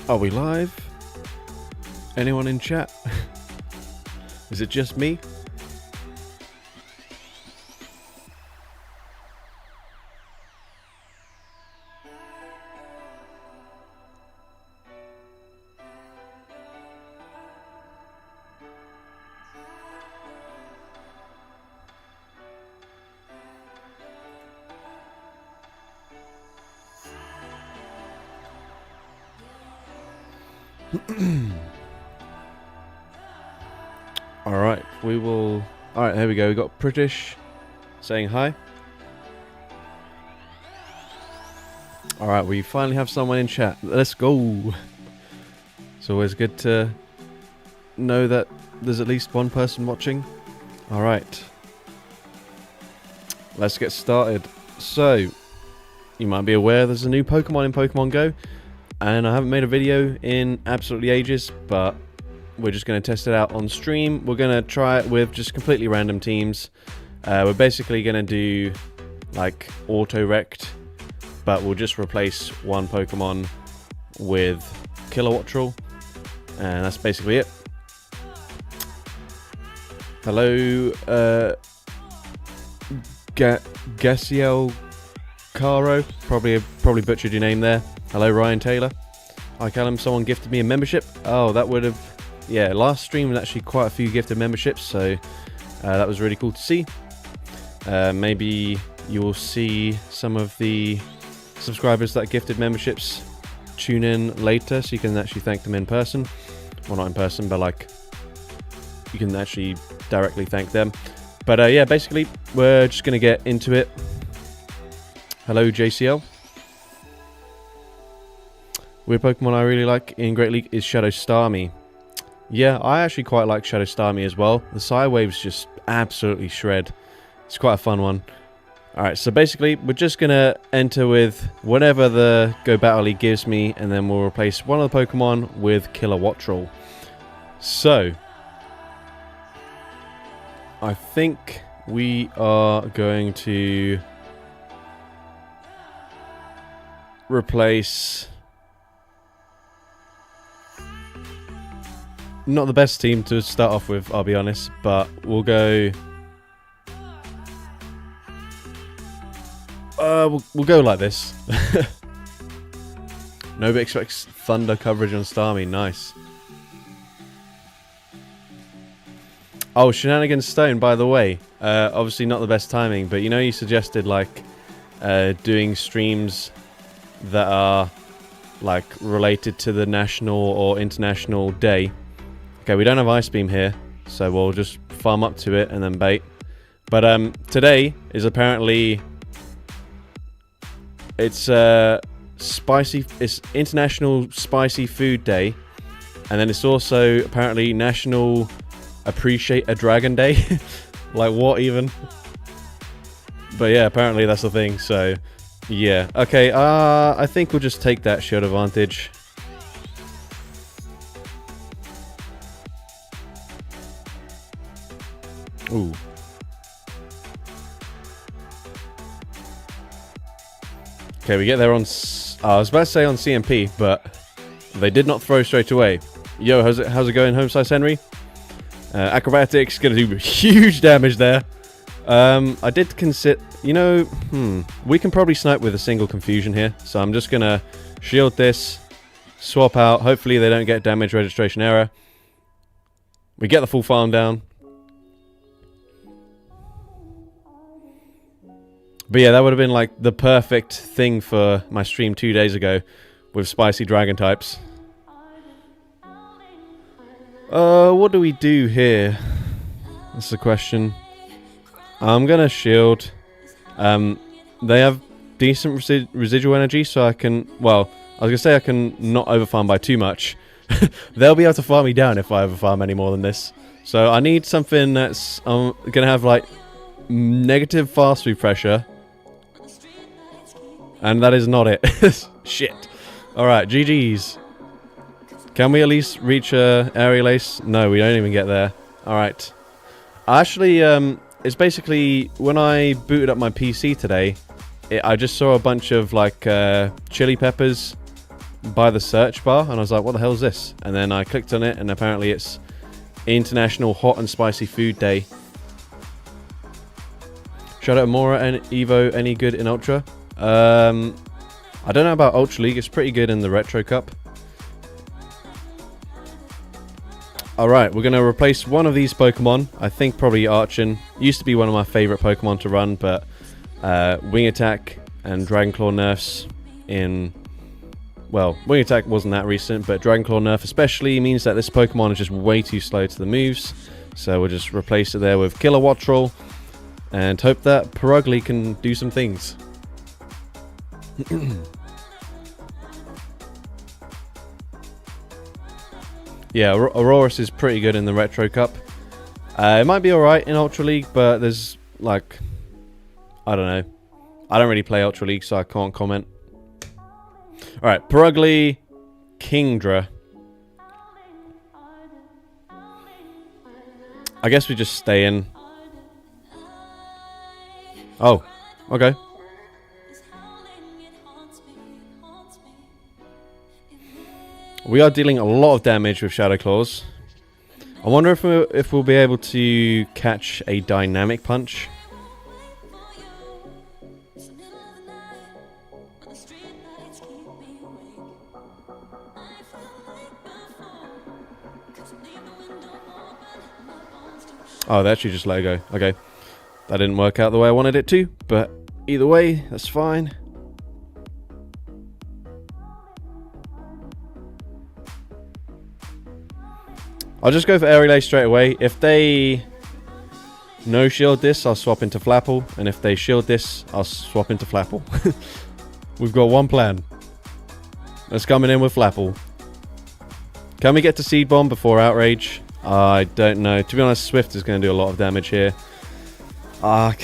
Are we live? Anyone in chat? Is it just me? Alright, we will... Alright, here we go. We got British saying hi. Alright, we finally have someone in chat. Let's go! It's always good to know that there's at least one person watching. Alright. Let's get started. So, you might be aware there's a new Pokemon in Pokemon Go. And I haven't made a video in absolutely ages, but we're just going to test it out on stream. We're going to try it with just completely random teams. We're basically going to do like auto-rect, but we'll just replace one Pokemon with Kilowattrel, and that's basically it. Hello, Gassiel Caro, probably butchered your name there. Hello, Ryan Taylor. Hi, Callum. Someone gifted me a membership. Oh, that would have... Yeah, last stream was actually quite a few gifted memberships, so that was really cool to see. Maybe you will see some of the subscribers that gifted memberships tune in later, so you can actually thank them in person. Well, not in person, but like you can actually directly thank them. But yeah, basically, we're just going to get into it. Hello, JCL. Weird Pokemon I really like in Great League is Shadow Starmie. Yeah, I actually quite like Shadow Starmie as well. The Psywaves just absolutely shred. It's quite a fun one. Alright, so basically, we're just going to enter with whatever the Go Battle League gives me, and then we'll replace one of the Pokemon with Kilowattrel. So, I think we are going to replace... Not the best team to start off with, I'll be honest, but we'll go... We'll go like this. Nobody expects Thunder coverage on Starmie, nice. Oh, Shenanigans Stone, by the way. Obviously not the best timing, but you know you suggested like doing streams that are like related to the national or international day. Okay, we don't have Ice Beam here, so we'll just farm up to it and then bait. But today is apparently it's International Spicy Food Day, and then it's also apparently National Appreciate a Dragon Day. Like what even? But yeah, apparently that's the thing. So yeah, okay. I think we'll just take that shield advantage. Ooh. Okay, we get there on... I was about to say on CMP, but they did not throw straight away. Yo, how's it going, home size Henry? Acrobatics, gonna do huge damage there. I did consider... You know, we can probably snipe with a single confusion here. So I'm just gonna shield this, swap out. Hopefully they don't get damage registration error. We get the full farm down. But yeah, that would have been like the perfect thing for my stream 2 days ago with spicy dragon types. What do we do here? That's the question. I'm gonna shield. They have decent residual energy, so I can... Well, I was gonna say I can not overfarm by too much. They'll be able to farm me down if I overfarm any more than this. So I need something that's gonna have like negative fast food pressure. And that is not it. Shit. Alright, GG's. Can we at least reach aerial ace? No, we don't even get there. Alright. Actually, it's basically, when I booted up my PC today, I just saw a bunch of, like, chili peppers by the search bar, and I was like, what the hell is this? And then I clicked on it, and apparently it's International Hot and Spicy Food Day. Shout out Mora and Evo, any good in Ultra? I don't know about Ultra League, it's pretty good in the Retro Cup. Alright, we're going to replace one of these Pokemon. I think probably Archon. Used to be one of my favourite Pokemon to run, but Wing Attack and Dragon Claw nerfs in... Well, Wing Attack wasn't that recent, but Dragon Claw nerf especially means that this Pokemon is just way too slow to the moves. So we'll just replace it there with Kilowattrel and hope that Perugly can do some things. Yeah, Aurorus is pretty good in the Retro Cup. It might be alright in Ultra League, but there's, like... I don't know. I don't really play Ultra League, so I can't comment. Alright, Perugly, Kingdra. I guess we just stay in. Oh, okay. We are dealing a lot of damage with Shadow Claws. I wonder if we'll be able to catch a dynamic punch. Oh, they actually just let it go. Okay. That didn't work out the way I wanted it to, but either way, that's fine. I'll just go for Aerial Ace straight away. If they no shield this, I'll swap into Flapple. And if they shield this, I'll swap into Flapple. We've got one plan. Let's come in with Flapple. Can we get to Seed Bomb before Outrage? I don't know. To be honest, Swift is going to do a lot of damage here. I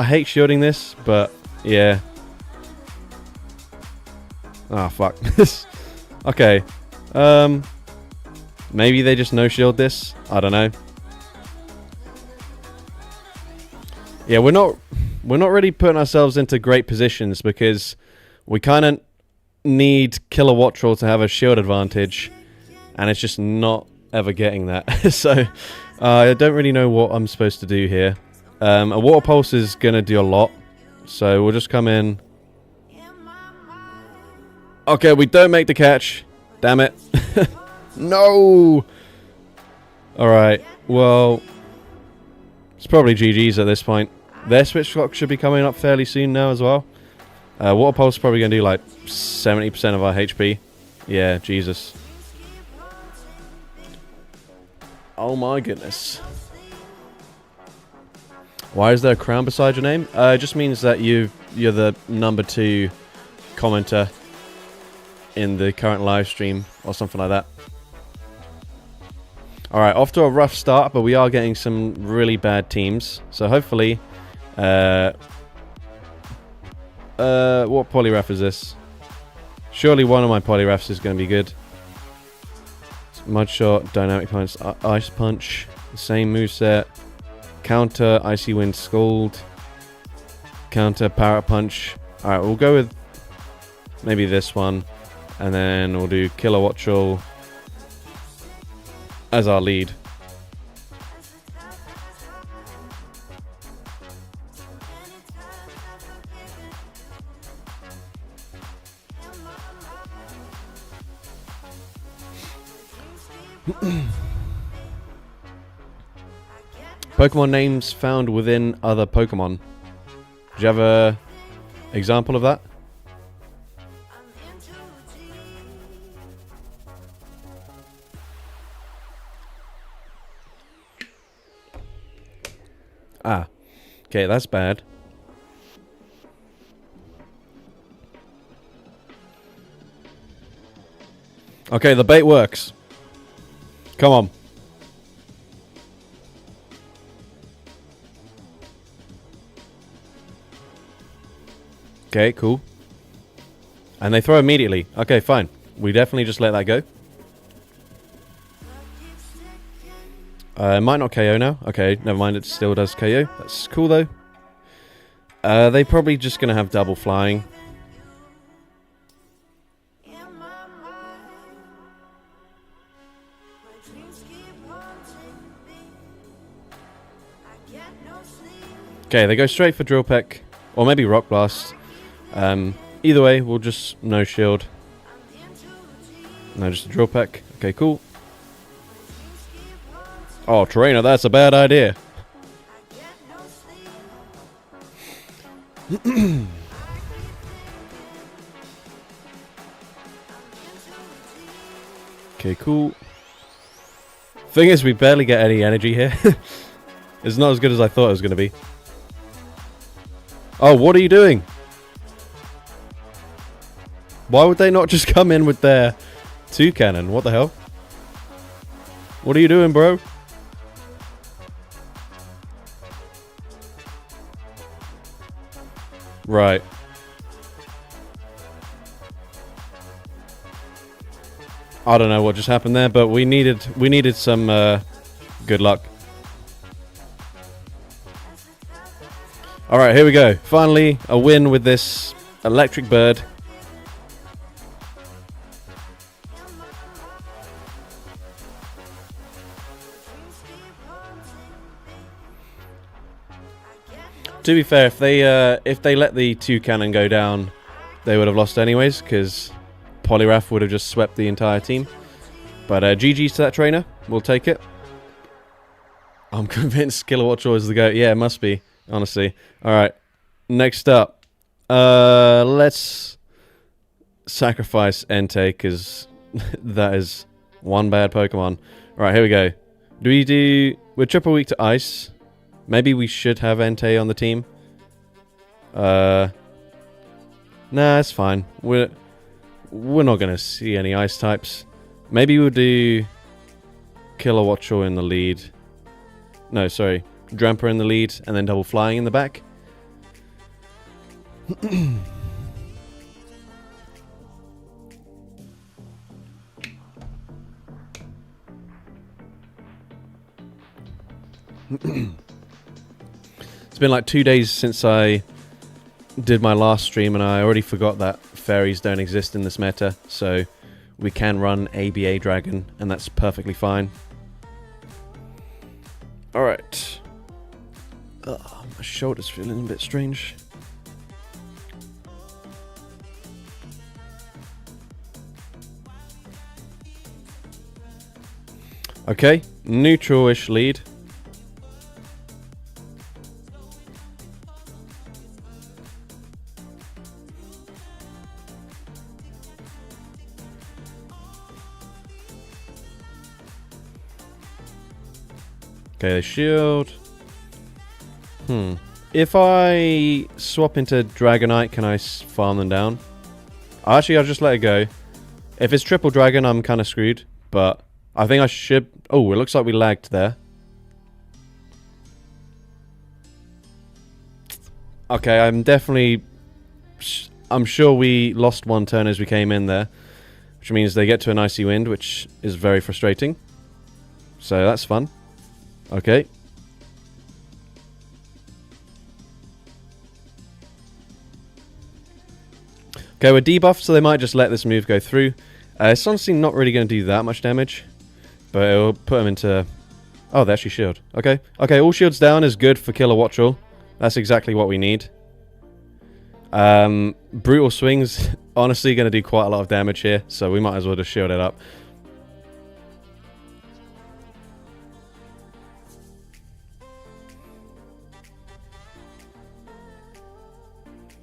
hate shielding this, but yeah. Ah, fuck. Okay. Maybe they just no-shield this. I don't know. Yeah, we're not really putting ourselves into great positions because we kind of need Kilowattrel to have a shield advantage, and it's just not ever getting that. So I don't really know what I'm supposed to do here. A Water Pulse is going to do a lot, so we'll just come in. Okay, we don't make the catch. Damn it. No! Alright, well, it's probably GG's at this point. Their switch clock should be coming up fairly soon now as well. Water Pulse is probably going to do like 70% of our HP. Yeah, Jesus. Oh my goodness. Why is there a crown beside your name? It just means that you're the #2 commenter in the current live stream or something like that. Alright, off to a rough start, but we are getting some really bad teams. So hopefully... what Polyref is this? Surely one of my Polyrefs is going to be good. Mud Shot, Dynamic Punch, Ice Punch, the same moveset. Counter Icy Wind Scald. Counter Power Punch. Alright, we'll go with maybe this one. And then we'll do Kilowattrel as our lead. Pokemon names found within other Pokemon. Do you have a example of that? Ah, okay, that's bad. Okay, the bait works. Come on. Okay, cool. And they throw immediately. Okay, fine. We definitely just let that go. Might not KO now. Okay, never mind. It still does KO. That's cool, though. They probably just going to have double flying. Okay, they go straight for Drill Peck. Or maybe Rock Blast. Either way, we'll just no shield. No, just a Drill Peck. Okay, cool. Oh, Trainer, that's a bad idea. Okay, cool. Thing is, we barely get any energy here. It's not as good as I thought it was going to be. Oh, what are you doing? Why would they not just come in with their 2 cannon? What the hell? What are you doing, bro? Right. I don't know what just happened there, but we needed some good luck. Alright, here we go. Finally, a win with this electric bird. To be fair, if they let the 2 cannon go down, they would have lost anyways, because Poliwrath would have just swept the entire team. But GG's to that trainer. We'll take it. I'm convinced Kilowattrel is the GOAT. Yeah, it must be, honestly. Alright, next up. Let's sacrifice Entei, because that is one bad Pokemon. Alright, here we go. We're triple weak to Ice. Maybe we should have Entei on the team. Nah, it's fine. We're not going to see any Ice types. Maybe we'll do Kilowattrel in the lead. No, sorry. Dramper in the lead, and then double flying in the back. It's been like 2 days since I did my last stream, and I already forgot that fairies don't exist in this meta, so we can run ABA Dragon, and that's perfectly fine. Alright. My shoulder's feeling a bit strange. Okay, neutral-ish lead. Okay, they shield. If I swap into Dragonite, can I farm them down? Actually, I'll just let it go. If it's triple dragon, I'm kind of screwed. But I think I should... Oh, it looks like we lagged there. Okay, I'm sure we lost one turn as we came in there. Which means they get to an Icy Wind, which is very frustrating. So that's fun. Okay. Okay, we're debuffed, so they might just let this move go through. It's honestly not really going to do that much damage, but it'll put them into... Oh, they actually shield. Okay. Okay, all shields down is good for Kilowattrel. That's exactly what we need. Brutal swings, honestly, going to do quite a lot of damage here, so we might as well just shield it up.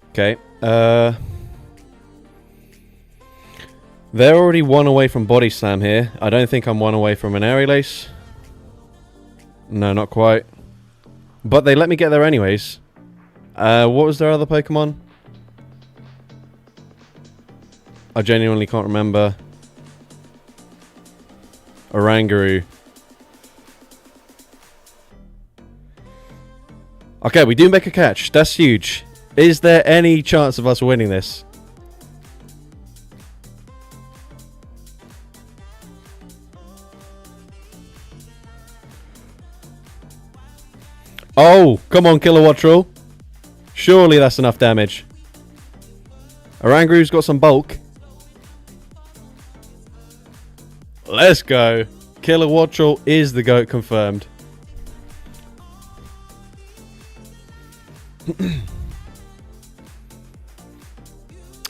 Okay. They're already one away from Body Slam here. I don't think I'm one away from an Aerial Ace. No, not quite. But they let me get there anyways. What was their other Pokemon? I genuinely can't remember. Oranguru. Okay, we do make a catch. That's huge. Is there any chance of us winning this? Oh, come on, Kilowattrel. Surely that's enough damage. Oranguru's got some bulk. Let's go. Kilowattrel is the GOAT confirmed.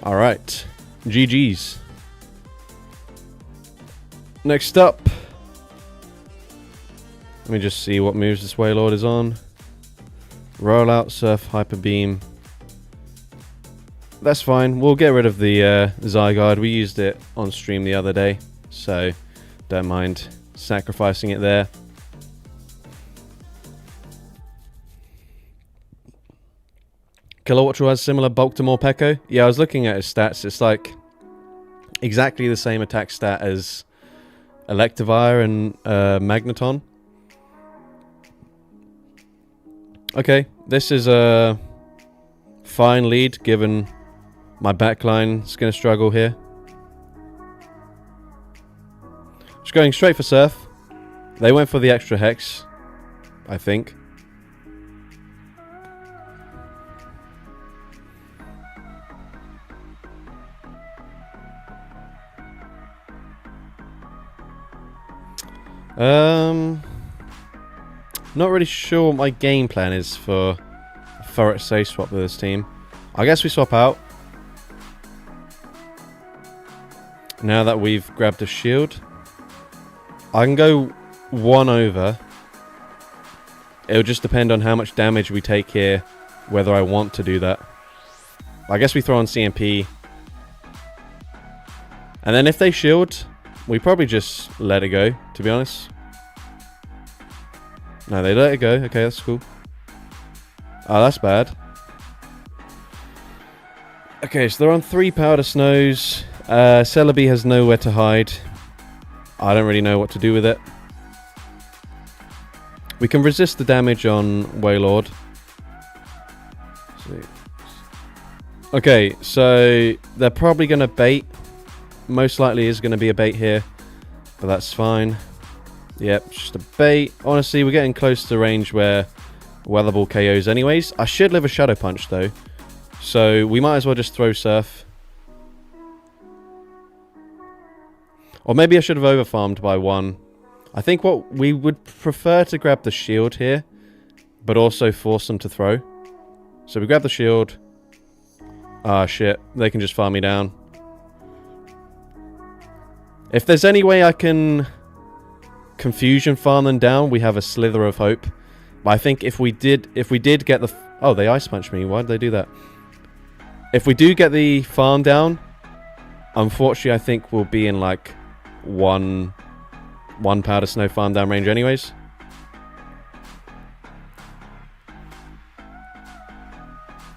Alright. GG's. Next up. Let me just see what moves this Wailord is on. Rollout, Surf, Hyper Beam. That's fine. We'll get rid of the Zygarde. We used it on stream the other day, so don't mind sacrificing it there. Kilowattrel has similar bulk to Morpeko. Yeah, I was looking at his stats. It's like exactly the same attack stat as Electivire and Magneton. Okay, this is a fine lead given my backline is going to struggle here. Just going straight for Surf. They went for the extra Hex, I think. Not really sure what my game plan is for a Ferret Safe swap with this team. I guess we swap out. Now that we've grabbed a shield. I can go one over. It'll just depend on how much damage we take here, whether I want to do that. I guess we throw on CMP. And then if they shield, we probably just let it go, to be honest. No, they let it go. Okay, that's cool. Oh, that's bad. Okay, so they're on 3 Powder Snows. Celebi has nowhere to hide. I don't really know what to do with it. We can resist the damage on Wailord. Okay, so they're probably going to bait. Most likely is going to be a bait here, but that's fine. Yep, just a bait. Honestly, we're getting close to range where Weather Ball KOs anyways. I should live a Shadow Punch though, so we might as well just throw Surf. Or maybe I should have overfarmed by 1. I think what we would prefer to grab the shield here, but also force them to throw. So we grab the shield. Ah, shit. They can just farm me down. If there's any way I can confusion farm them down, we have a slither of hope. But I think if we did get the... Oh, they Ice Punched me. Why did they do that? If we do get the farm down, unfortunately, I think we'll be in like one Powder Snow farm down range anyways.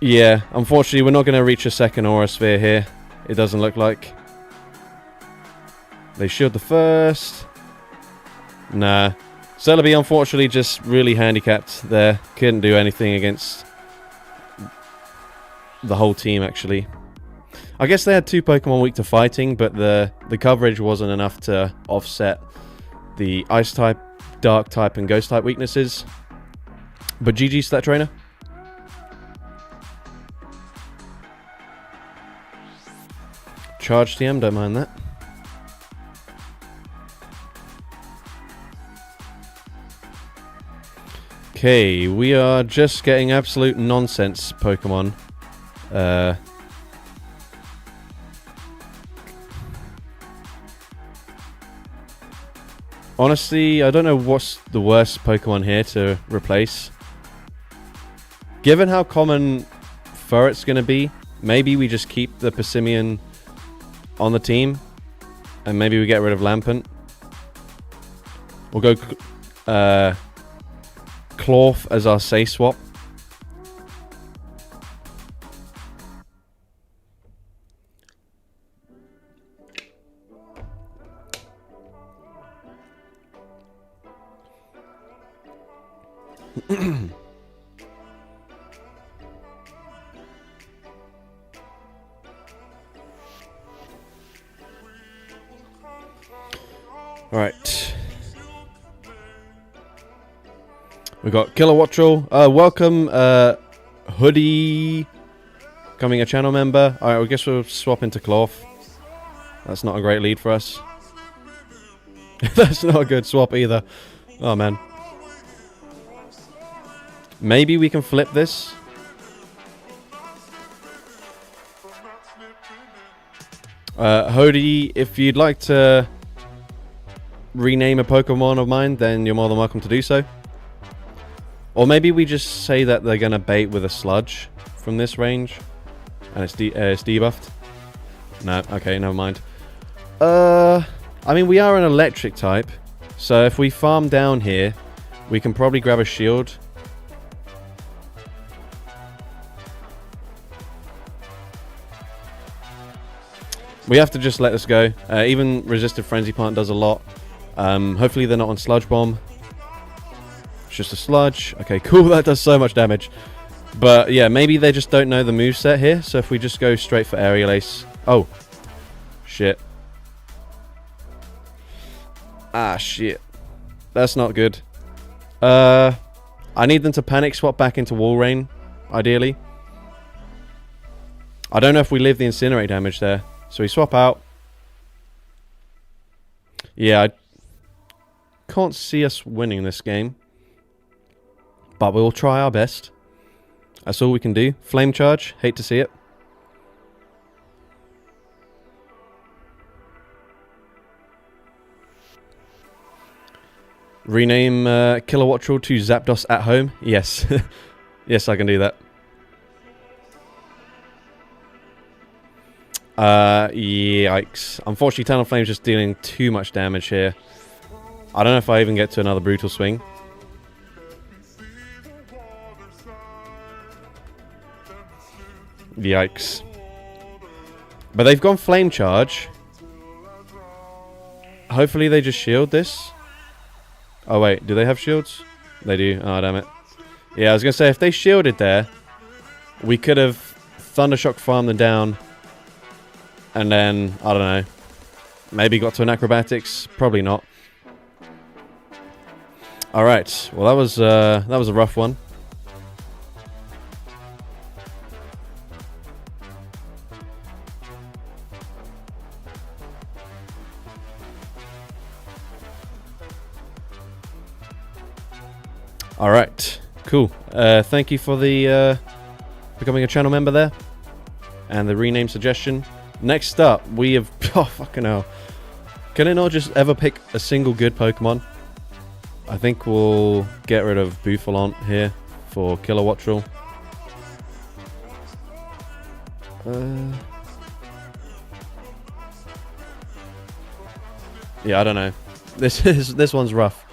Yeah, unfortunately, we're not going to reach a second Aura Sphere here. It doesn't look like. They shield the first. Nah. Celebi, unfortunately, just really handicapped there. Couldn't do anything against the whole team, actually. I guess they had 2 Pokemon weak to fighting, but the coverage wasn't enough to offset the Ice type, Dark type, and Ghost type weaknesses. But GG Stat Trainer. charge TM, don't mind that. Okay, we are just getting absolute nonsense Pokemon. Honestly, I don't know what's the worst Pokemon here to replace. Given how common Ferret's going to be, maybe we just keep the Persimmon on the team. And maybe we get rid of Lampent. We'll go Clorf as our say swap. Alright. We got Kilowattrel. Welcome, Hoodie. Becoming a channel member. Alright, I guess we'll swap into Clorf. That's not a great lead for us. That's not a good swap either. Oh, man. Maybe we can flip this. Hoodie, if you'd like to rename a Pokemon of mine, then you're more than welcome to do so. Or maybe we just say that they're going to bait with a Sludge from this range. And it's debuffed. No, okay, never mind. I mean, we are an electric type. So if we farm down here, we can probably grab a shield. We have to just let this go. Even Resistive Frenzy Plant does a lot. Hopefully they're not on Sludge Bomb. It's just a Sludge. Okay, cool. That does so much damage. But yeah, maybe they just don't know the moveset here. So if we just go straight for Aerial Ace. Oh. Shit. Ah, shit. That's not good. I need them to panic swap back into Wall Rain, ideally. I don't know if we live the Incinerate damage there. So we swap out. Yeah, I can't see us winning this game. But we'll try our best. That's all we can do. Flame Charge. Hate to see it. Rename Kilowattrel to Zapdos at home. Yes. Yes, I can do that. Yikes. Unfortunately, Tunnel Flame's just dealing too much damage here. I don't know if I even get to another Brutal Swing. Yikes. But they've gone Flame Charge. Hopefully they just shield this. Oh wait, do they have shields? They do. Oh, damn it. Yeah, I was going to say, if they shielded there, we could have Thundershock farmed them down. And then, I don't know, maybe got to an Acrobatics. Probably not. Alright, well that was a rough one. Alright, cool. Thank you for the becoming a channel member there. And the rename suggestion. Next up, we have... Oh, fucking hell. Can it not just ever pick a single good Pokemon? I think we'll get rid of Buffalant here for Kilowattrel. Yeah, I don't know. This one's rough.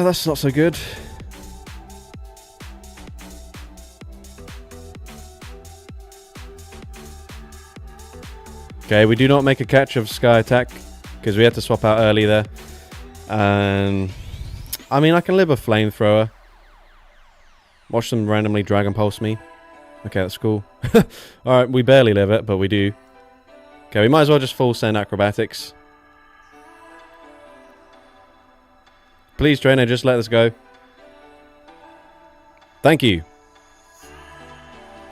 That's not so good. Okay, we do not make a catch of Sky Attack because we had to swap out early there. I mean, I can live a Flamethrower. Watch them randomly Dragon Pulse me. Okay, that's cool. Alright, we barely live it, but we do. Okay, we might as well just full send acrobatics. Please, trainer, just let us go. Thank you.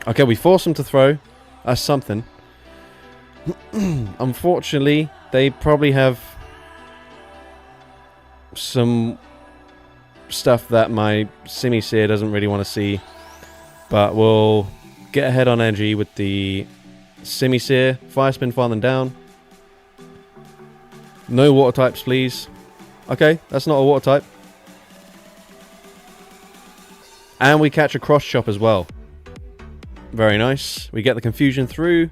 Okay, we force them to throw. That's something. Unfortunately, they probably have some stuff that my Simi-Seer doesn't really want to see. But we'll get ahead on energy with the Simi-Seer. Fire spin, farm them down. No water types, please. Okay, that's not a water type. And we catch a cross chop as well. Very nice. We get the confusion through.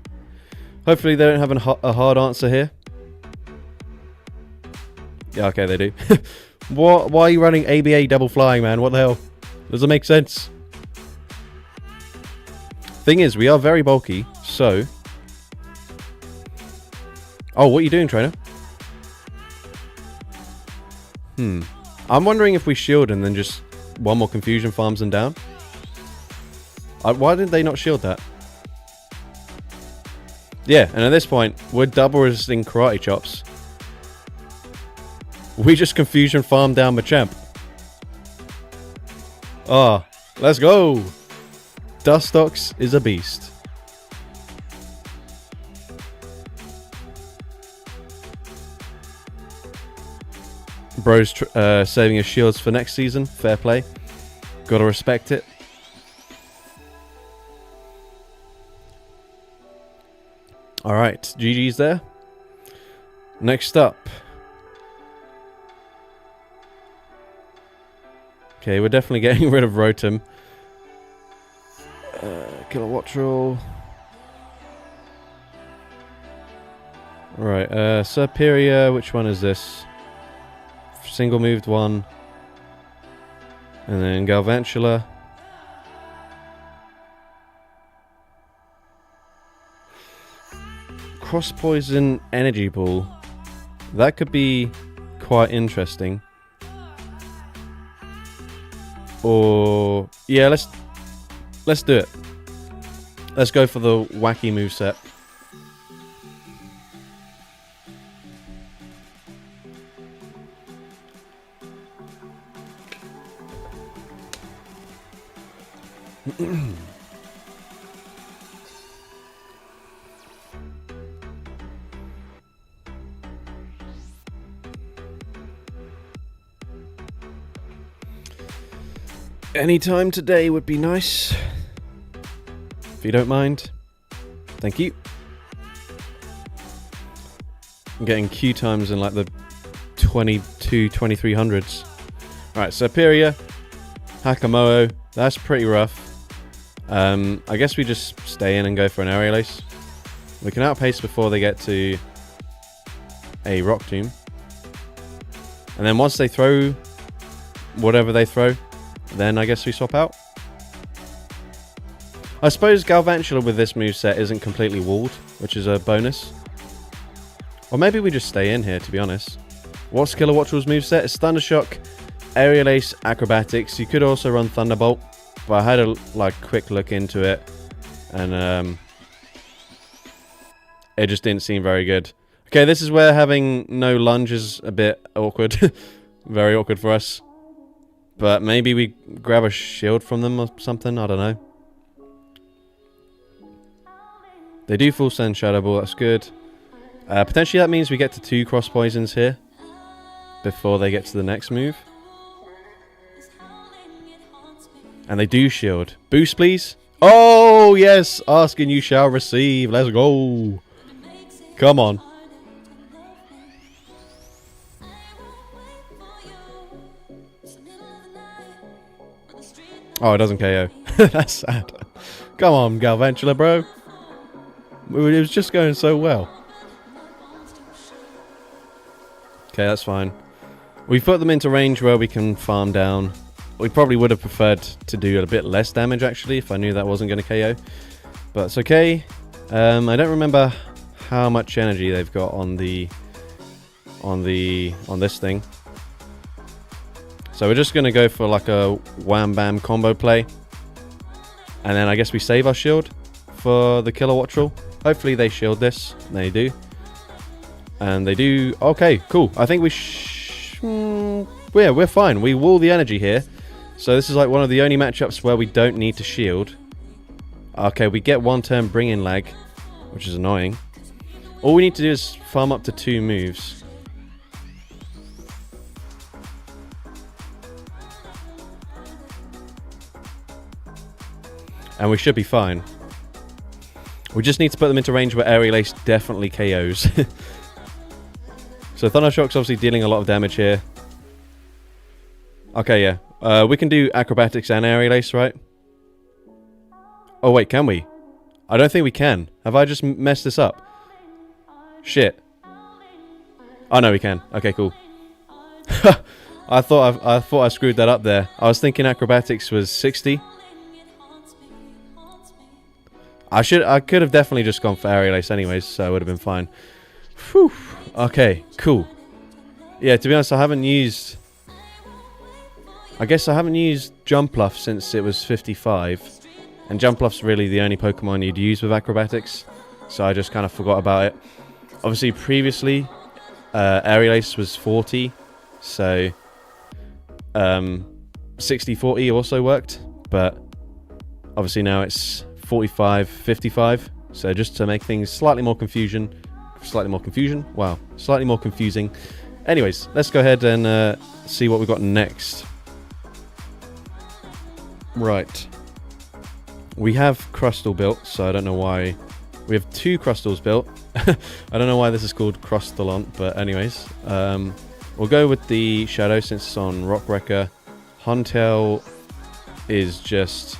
Hopefully they don't have a hard answer here. Yeah, okay, they do. What? Why are you running ABA double flying, man? What the hell? Doesn't make sense. Thing is, we are very bulky, so... Oh, what are you doing, trainer? I'm wondering if we shield and then just one more confusion farms them down. Why did they not shield that? Yeah, and at this point, we're double resisting karate chops. We just confusion farm down Machamp. Ah, let's go! Dustox is a beast. Bro's saving his shields for next season. Fair play. Gotta respect it. Alright, GG's there. Next up. Okay, we're definitely getting rid of Rotom. Kilowattrel. Right, Superior, which one is this? Single moved one. And then Galvantula. Cross Poison Energy Ball. That could be quite interesting. Or yeah, let's do it. Let's go for the wacky moveset. Any time today would be nice. If you don't mind. Thank you. I'm getting queue times in like the 2300s. Alright, Superior. Hakamoa. That's pretty rough. I guess we just stay in and go for an Aerial Ace. We can outpace before they get to a Rock Tomb. And then once they throw whatever they throw, then I guess we swap out. I suppose Galvantula with this moveset isn't completely walled, which is a bonus. Or maybe we just stay in here, to be honest. What's Kilowattrel's moveset? It's Thundershock, Aerial Ace, Acrobatics. You could also run Thunderbolt, but I had a quick look into it, and it just didn't seem very good. Okay, this is where having no lunge is a bit awkward. Very awkward for us. But maybe we grab a shield from them or something, I don't know. They do full send Shadow Ball, that's good. Potentially that means we get to 2 cross poisons here before they get to the next move. And they do shield. Boost, please. Oh, yes. Asking you shall receive. Let's go. Come on. Oh, it doesn't KO. That's sad. Come on, Galvantula, bro. It was just going so well. Okay, that's fine. We put them into range where we can farm down. We probably would have preferred to do a bit less damage, actually, if I knew that wasn't going to KO. But it's okay. I don't remember how much energy they've got on this thing. So we're just going to go for like a wham bam combo play. And then I guess we save our shield for the Kilowattrel. Hopefully they shield this. They do. And they do. Okay, cool. I think we're fine. We wall the energy here. So this is like one of the only matchups where we don't need to shield. Okay, we get 1 turn bring-in lag, which is annoying. All we need to do is farm up to 2 moves. And we should be fine. We just need to put them into range where Aerial Ace definitely KOs. So Thundershock's obviously dealing a lot of damage here. Okay, yeah. We can do Acrobatics and Aerial Ace, right? Oh, wait, can we? I don't think we can. Have I just messed this up? Shit. Oh, no, we can. Okay, cool. I thought I screwed that up there. I was thinking Acrobatics was 60. I could have definitely just gone for Aerial Ace anyways, so it would have been fine. Whew. Okay, cool. Yeah, to be honest, I haven't used Jump Bluff since it was 55. And Jump Bluff's really the only Pokemon you'd use with Acrobatics. So I just kind of forgot about it. Obviously, previously, Aerial Ace was 40. So 60-40 also worked. But obviously now it's 45-55. So just to make things slightly more confusing. Wow, slightly more confusing. Anyways, let's go ahead and see what we've got next. Right. We have Crustal built, so I don't know why. We have 2 Crustals built. I don't know why this is called Crustalont, but anyways. We'll go with the Shadow since it's on Rock Wrecker. Huntail is just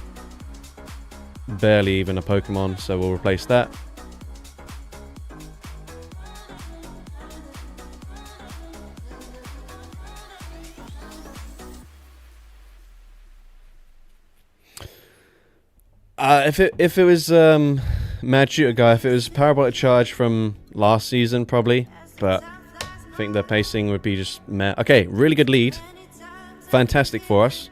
barely even a Pokemon, so we'll replace that. If it was Mad Shooter Guy, if it was Parabolic Charge from last season, probably. But I think the pacing would be just meh. Okay, really good lead. Fantastic for us.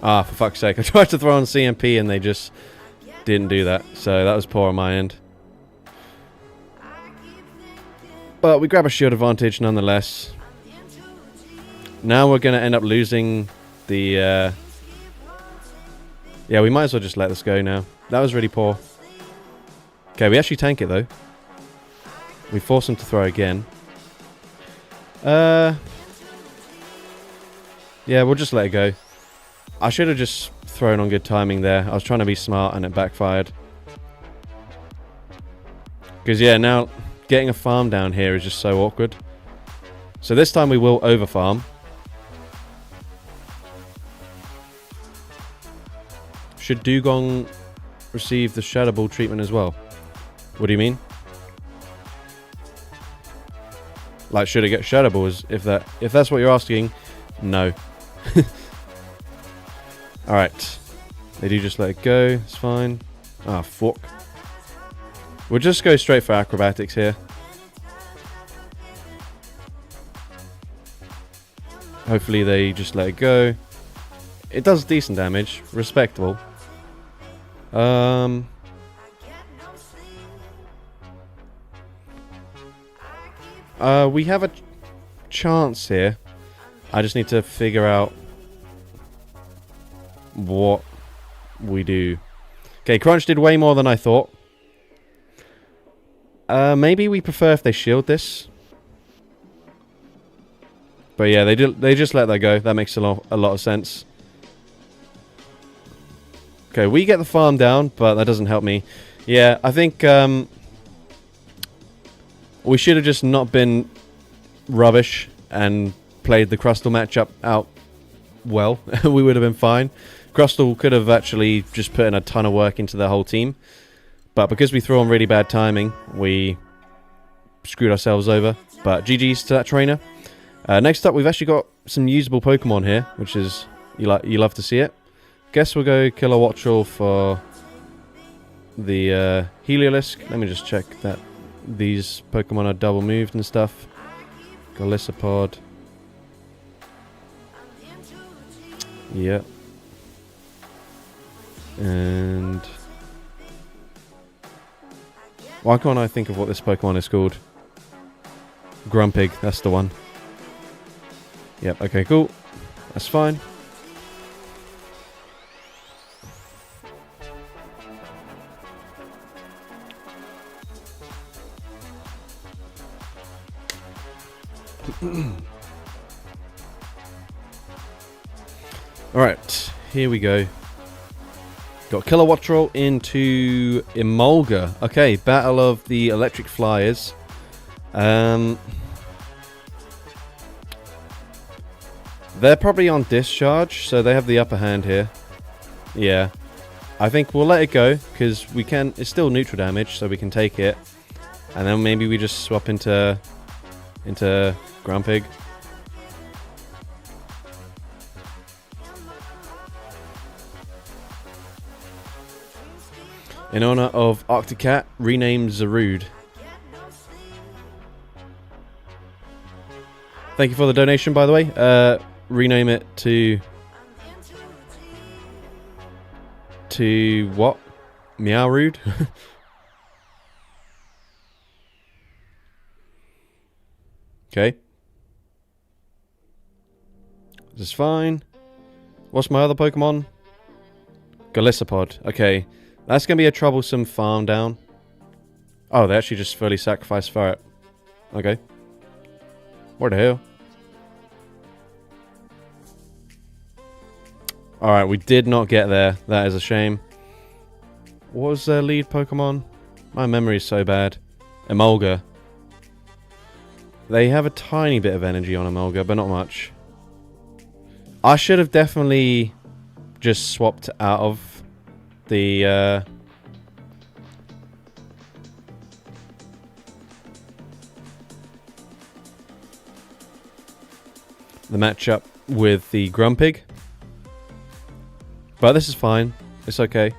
Ah, for fuck's sake. I tried to throw on CMP and they just didn't do that. So that was poor on my end. But we grab a shield advantage nonetheless. Now we're going to end up losing the... Yeah, we might as well just let this go now. That was really poor. Okay, we actually tank it though. We force him to throw again. Yeah, we'll just let it go. I should have just thrown on good timing there. I was trying to be smart and it backfired. Because yeah, now getting a farm down here is just so awkward. So this time we will over farm. Should Dugong receive the Shadow Ball treatment as well? What do you mean? Like, should it get Shadow Balls? If that's what you're asking, no. Alright. They do just let it go. It's fine. Ah, fuck. We'll just go straight for Acrobatics here. Hopefully they just let it go. It does decent damage. Respectable. We have a chance here. I just need to figure out what we do. Okay, Crunch did way more than I thought. Maybe we prefer if they shield this. But yeah, they just let that go. That makes a lot of sense. Okay, we get the farm down, but that doesn't help me. Yeah, I think we should have just not been rubbish and played the Crustal matchup out well. We would have been fine. Crustal could have actually just put in a ton of work into the whole team. But because we threw on really bad timing, we screwed ourselves over. But GG's to that trainer. Next up, we've actually got some usable Pokemon here, which is, you love to see it. Guess we'll go Kilowattrel for the Heliolisk. Let me just check that these Pokemon are double moved and stuff. Golisopod. Yeah. And why can't I think of what this Pokemon is called? Grumpig, that's the one. Yep, okay, cool. That's fine. Alright, here we go. Got Kilowattrel into Emolga. Okay, Battle of the Electric Flyers. They're probably on discharge, so they have the upper hand here. Yeah. I think we'll let it go, because we can... It's still neutral damage, so we can take it. And then maybe we just swap into Grumpig. In honor of Octocat, rename Zarude. Thank you for the donation, by the way. Rename it to what? Meowrude? Okay. This is fine. What's my other Pokemon? Golisopod. Okay. That's going to be a troublesome farm down. Oh, they actually just fully sacrificed for it. Okay. What the hell? Alright, we did not get there. That is a shame. What was their lead Pokemon? My memory is so bad. Emolga. They have a tiny bit of energy on Emolga, but not much. I should have definitely just swapped out of the matchup with the Grumpig. But this is fine. It's okay.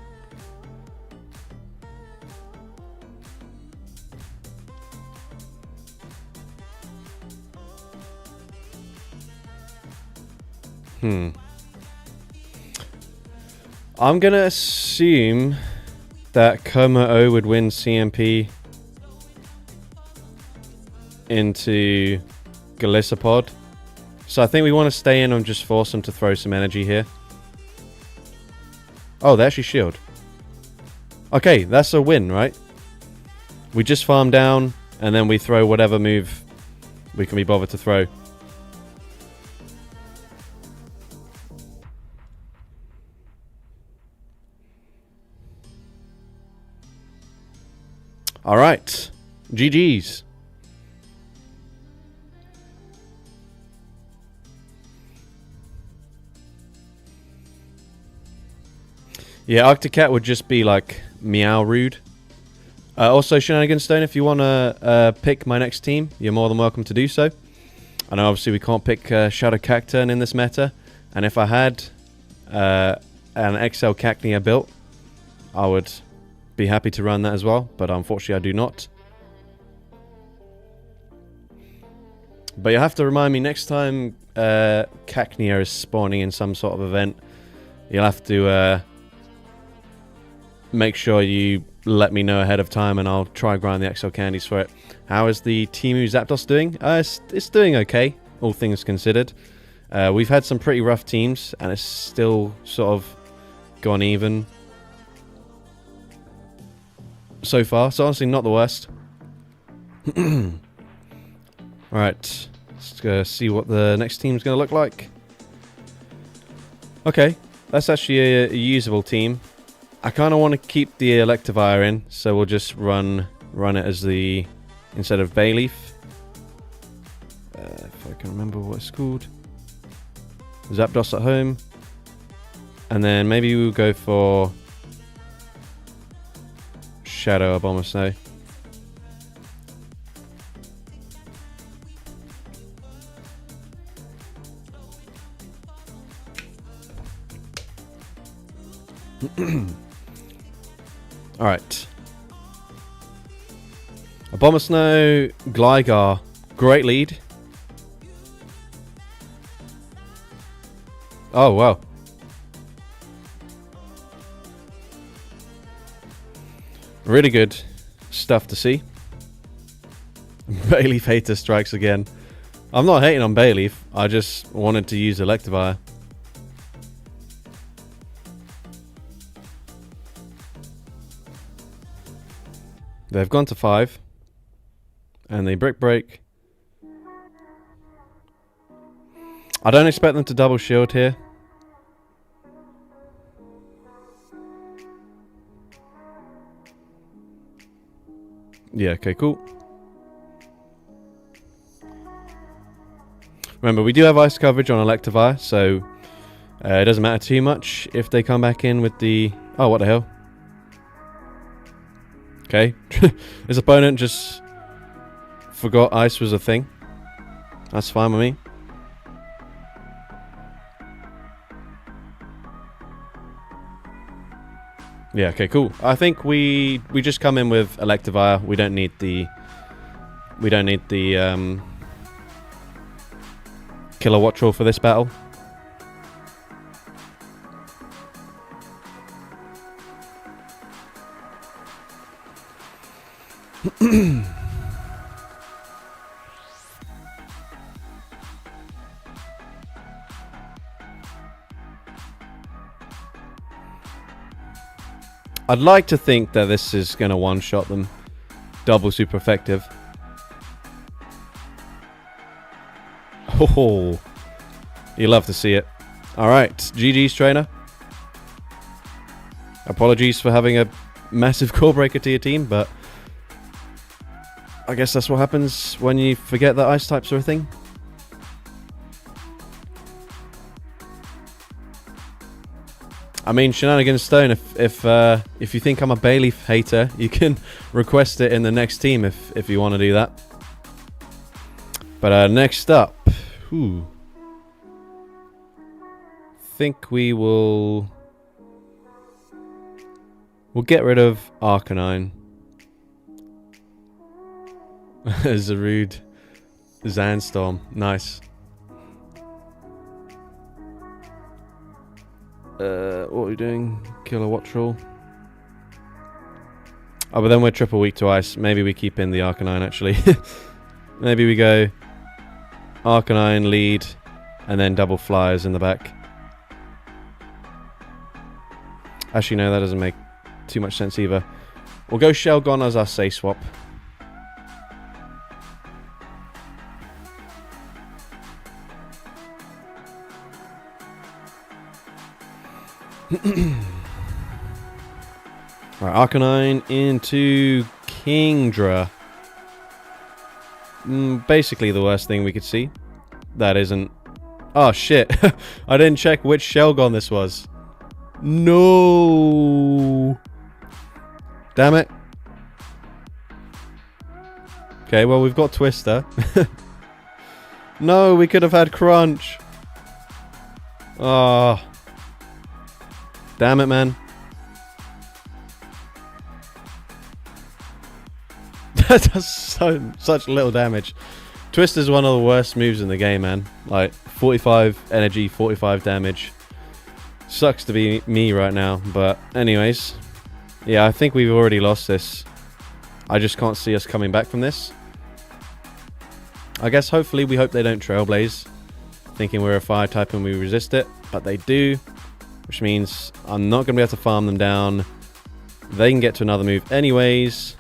I'm gonna assume that Como-O would win CMP into Golisopod. So I think we want to stay in and just force them to throw some energy here. Oh, they actually shield. Okay, that's a win, right? We just farm down, and then we throw whatever move we can be bothered to throw. Alright. GG's. Yeah, Octocat would just be like Meowrude. Also, Shenanigan Stone, if you want to pick my next team, you're more than welcome to do so. I know obviously we can't pick Shadow Cacturn in this meta, and if I had an XL Cacnea built, I would be happy to run that as well, but unfortunately I do not. But you have to remind me next time Cacnea is spawning in some sort of event, you'll have to make sure you let me know ahead of time, and I'll try and grind the XL candies for it. How is the Temu Zapdos doing? It's doing okay, all things considered. We've had some pretty rough teams, and it's still sort of gone even so far. So honestly, not the worst. Alright, let's see what the next team's going to look like. Okay, that's actually a usable team. I kind of want to keep the Electivire in, so we'll just run it as the... instead of Bayleaf. If I can remember what it's called. Zapdos at home. And then maybe we'll go for Shadow Abomasnow. Alright. Abomasnow, Gligar. Great lead. Oh, wow. Really good stuff to see. Bayleaf hater strikes again. I'm not hating on Bayleaf. I just wanted to use Electivire. They've gone to 5. And they Brick Break. I don't expect them to double shield here. Yeah, okay, cool. Remember, we do have ice coverage on Electivire, so it doesn't matter too much if they come back in with the... Oh, what the hell? Okay. His opponent just forgot ice was a thing. That's fine with me. Yeah, okay, cool. I think we just come in with Electivire. We don't need the Kilowattrel for this battle. I'd like to think that this is going to one-shot them. Double super effective. Oh, you love to see it. Alright, GG's trainer. Apologies for having a massive core breaker to your team, but I guess that's what happens when you forget that ice types are a thing. I mean, Shenanigans Stone, if you think I'm a Bayleaf hater, you can request it in the next team if you want to do that. But next up, think we'll get rid of Arcanine. Zarude, Zandstorm, nice. What are we doing? Kilowattrel. Oh, but then we're triple weak to ice. Maybe we keep in the Arcanine, actually. Maybe we go Arcanine, lead, and then double flyers in the back. Actually, no, that doesn't make too much sense either. We'll go Shelgon as our say swap. Right, Arcanine into Kingdra. Basically the worst thing we could see. That isn't... Oh, shit. I didn't check which Shelgon this was. No. Damn it. Okay, well, we've got Twister. No, we could have had Crunch. Oh. Damn it, man. That does such little damage. Twist is one of the worst moves in the game, man. Like, 45 energy, 45 damage. Sucks to be me right now, but anyways. Yeah, I think we've already lost this. I just can't see us coming back from this. I guess hopefully we hope they don't Trailblaze, thinking we're a fire type and we resist it, but they do. Which means I'm not going to be able to farm them down. They can get to another move anyways.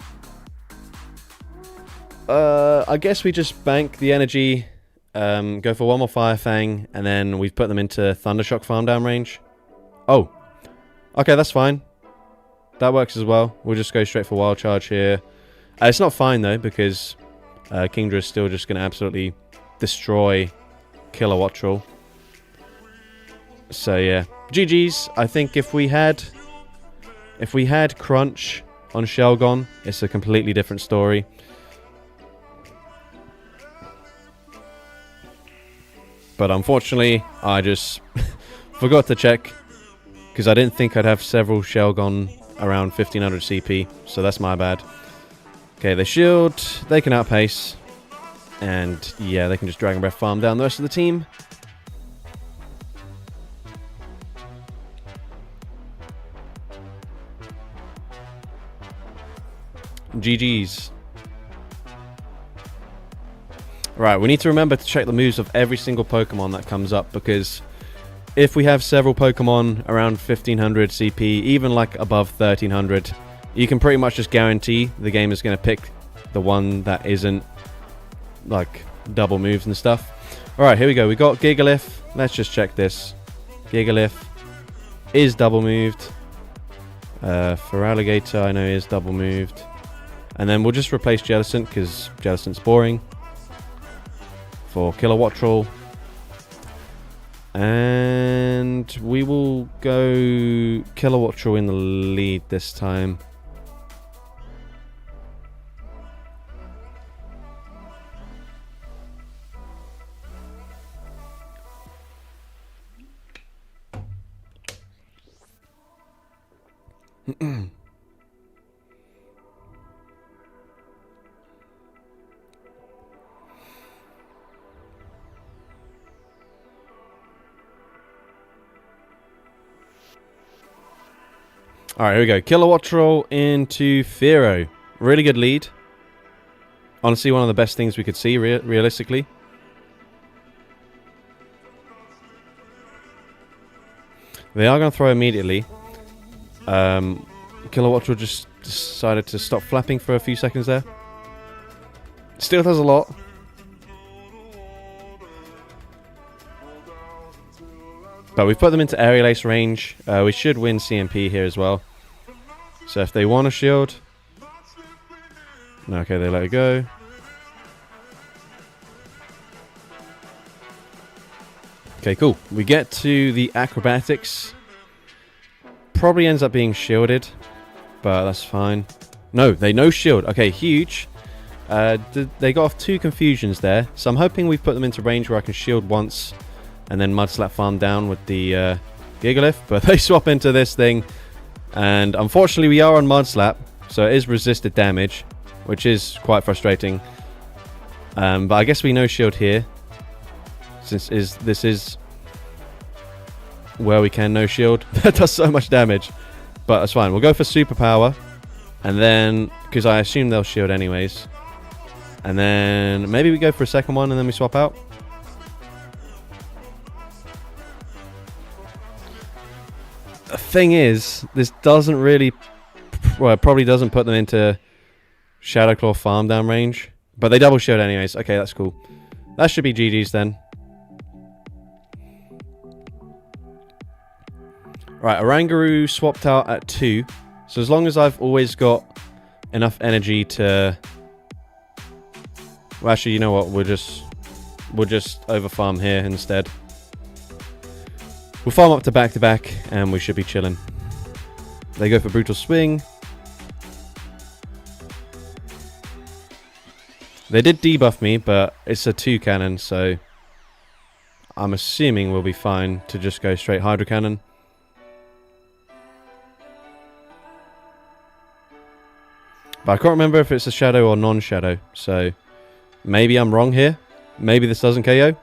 I guess we just bank the energy, go for one more Fire Fang, and then we've put them into Thundershock farm down range. Oh. Okay, that's fine. That works as well. We'll just go straight for Wild Charge here. It's not fine though, because Kingdra is still just going to absolutely destroy Kilowattrel. So yeah. GG's. I think if we had Crunch on Shelgon, it's a completely different story. But unfortunately, I just forgot to check because I didn't think I'd have several Shelgon around 1500 CP, so that's my bad. Okay, they shield, they can outpace, and yeah, they can just Dragon Breath farm down the rest of the team. GG's. Right, we need to remember to check the moves of every single Pokemon that comes up, because if we have several Pokemon around 1500 CP, even like above 1300, you can pretty much just guarantee the game is going to pick the one that isn't like double moves and stuff. Alright, here we go. We got Gigalith. Let's just check this. Gigalith is double moved. Feraligatr I know is double moved. And then we'll just replace Jellicent because Jellicent's boring. For Kilowattrel. And we will go Kilowattrel in the lead this time. Alright, here we go. Kilowattrel into Fearow. Really good lead. Honestly, one of the best things we could see, realistically. They are going to throw immediately. Kilowattrel just decided to stop flapping for a few seconds there. Still does a lot. But we've put them into Aerial Ace range. We should win CMP here as well. So if they want a shield... No, okay, they let it go. Okay, cool. We get to the Acrobatics. Probably ends up being shielded. But that's fine. No, they no shield. Okay, huge. They got off 2 confusions there. So I'm hoping we've put them into range where I can shield once... and then Mudslap farm down with the Gigalith, but they swap into this thing, and unfortunately we are on Mudslap, so it is resisted damage, which is quite frustrating. But I guess we no shield here, since this is where we can no shield. That does so much damage, but that's fine. We'll go for Superpower, and then, because I assume they'll shield anyways, and then maybe we go for a second one and then we swap out. The thing is, this doesn't really... Well, it probably doesn't put them into Shadow Claw farm down range. But they double shield anyways. Okay, that's cool. That should be GG's then. Right, Oranguru swapped out at 2. So as long as I've always got enough energy to... Well, actually, you know what? We'll just over farm here instead. We'll farm up to back, and we should be chilling. They go for Brutal Swing. They did debuff me, but it's a 2 cannon, so I'm assuming we'll be fine to just go straight Hydro Cannon. But I can't remember if it's a Shadow or non-Shadow, so maybe I'm wrong here. Maybe this doesn't KO.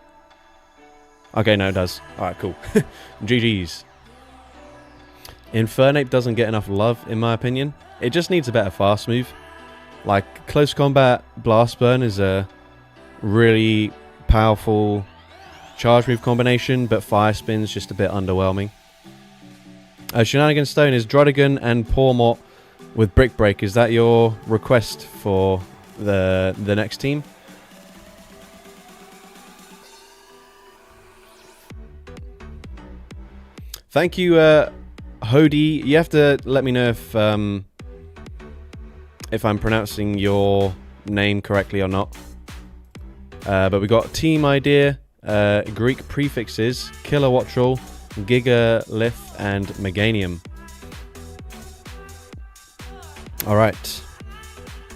Okay, no, it does. Alright, cool. GG's. Infernape doesn't get enough love, in my opinion. It just needs a better fast move. Like, Close Combat Blast Burn is a really powerful charge move combination, but Fire Spin's just a bit underwhelming. Shenanigan Stone is Druddigon and Pawmot with Brick Break. Is that your request for the next team? Thank you, Hody. You have to let me know if I'm pronouncing your name correctly or not. But we got team idea, Greek prefixes, Kilowattrel, Gigalith, and Meganium. All right.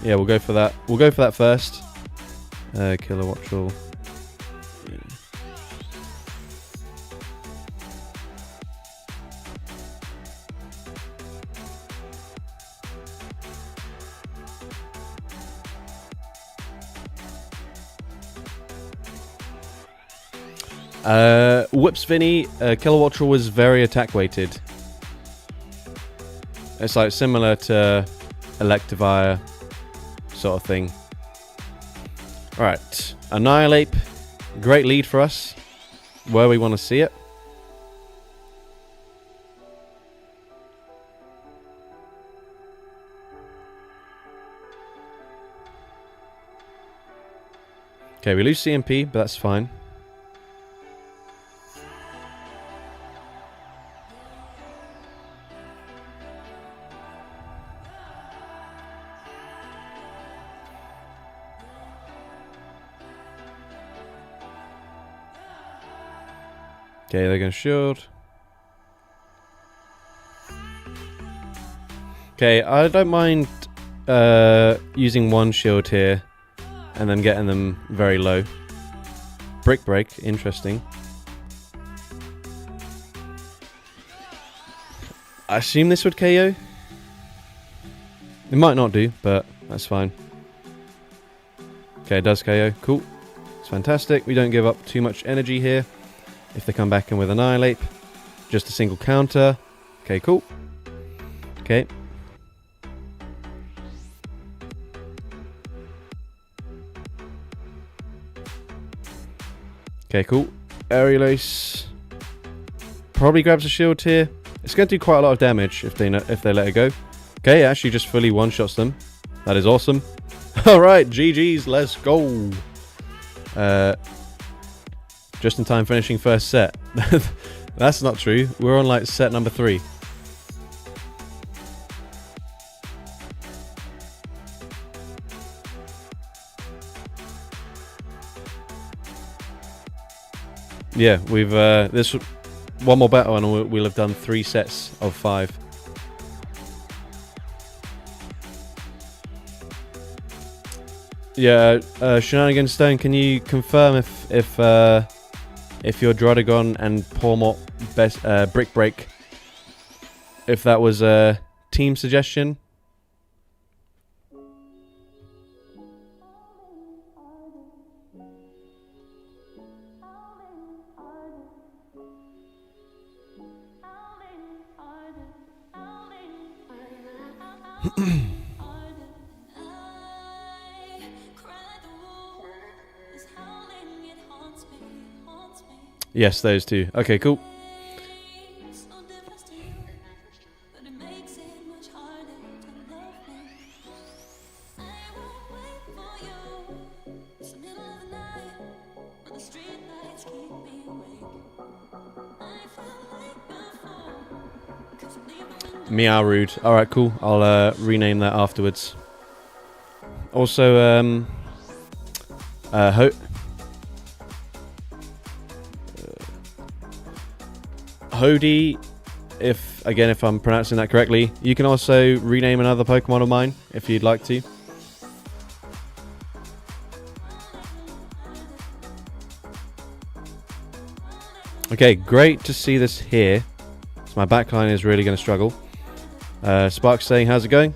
Yeah, we'll go for that. We'll go for that first. Kilowattrel. Whoops, Vinny. Kilowattrel was very attack weighted. It's like similar to Electivire sort of thing. Alright, Annihilate. Great lead for us. Where we want to see it. Okay, we lose CMP, but that's fine. Okay, they're going to shield. Okay, I don't mind using one shield here and then getting them very low. Brick break, interesting. I assume this would KO. It might not do, but that's fine. Okay, it does KO. Cool. It's fantastic. We don't give up too much energy here. If they come back in with Annihilate, just a single counter. Okay, cool. Okay. Okay, cool. Aerial Ace probably grabs a shield here. It's going to do quite a lot of damage if they let it go. Okay, it actually just fully one-shots them. That is awesome. All right, GG's. Let's go. Just in time finishing first set. That's not true. We're on like set number 3. Yeah, we've this one more battle and we'll have done 3 sets of 5. Yeah, Shenanigan Stone, can you confirm if your Drodagon and Pormort best Brick Break, if that was a team suggestion? Yes, those two. Okay, cool. Meow rude. Alright, cool. I'll rename that afterwards. Also, Hody, if I'm pronouncing that correctly, you can also rename another Pokemon of mine if you'd like to. Okay, great to see this here. So my backline is really going to struggle. Spark's saying, how's it going?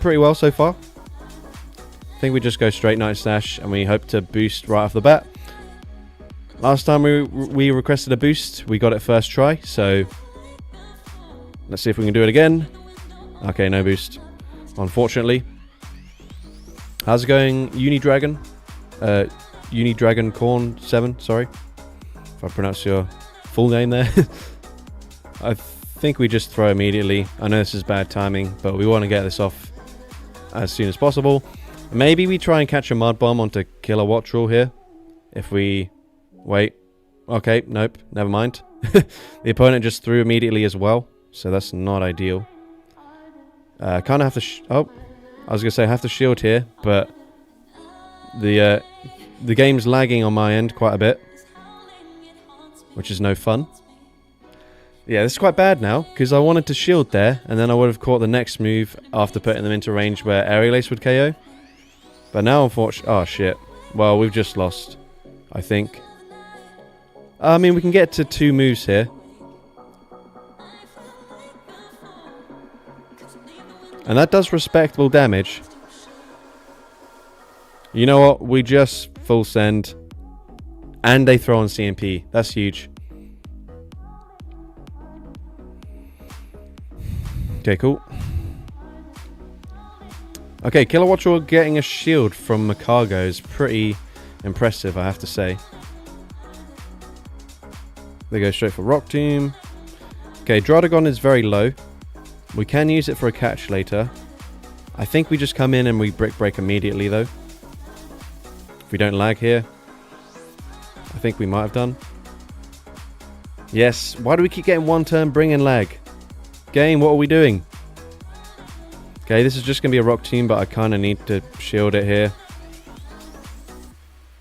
Pretty well so far. I think we just go straight Night Slash and we hope to boost right off the bat. Last time we requested a boost, we got it first try, so let's see if we can do it again. Okay, no boost, unfortunately. How's it going, Unidragon? Unidragon Corn 7, sorry. If I pronounce your full name there. I think we just throw immediately. I know this is bad timing, but we want to get this off as soon as possible. Maybe we try and catch a Mud Bomb onto Kilowattrel here. If we... Wait. Okay, nope. Never mind. The opponent just threw immediately as well, so that's not ideal. Kind of have to... Oh, I was going to say I have to shield here, but the game's lagging on my end quite a bit, which is no fun. Yeah, this is quite bad now, because I wanted to shield there, and then I would have caught the next move after putting them into range where Aerial Ace would KO. But now, unfortunately... Oh, shit. Well, we've just lost, I think. I mean, we can get to 2 moves here. And that does respectable damage. You know what? We just full send. And they throw on CMP. That's huge. Okay, cool. Okay, Kilowattrel getting a shield from Macargo is pretty impressive, I have to say. They go straight for Rock Tomb. Okay, Draudigon is very low. We can use it for a catch later. I think we just come in and we Brick Break immediately though. If we don't lag here. I think we might have done. Yes, why do we keep getting one turn bringing lag? Game, what are we doing? Okay, this is just going to be a Rock Tomb, but I kind of need to shield it here.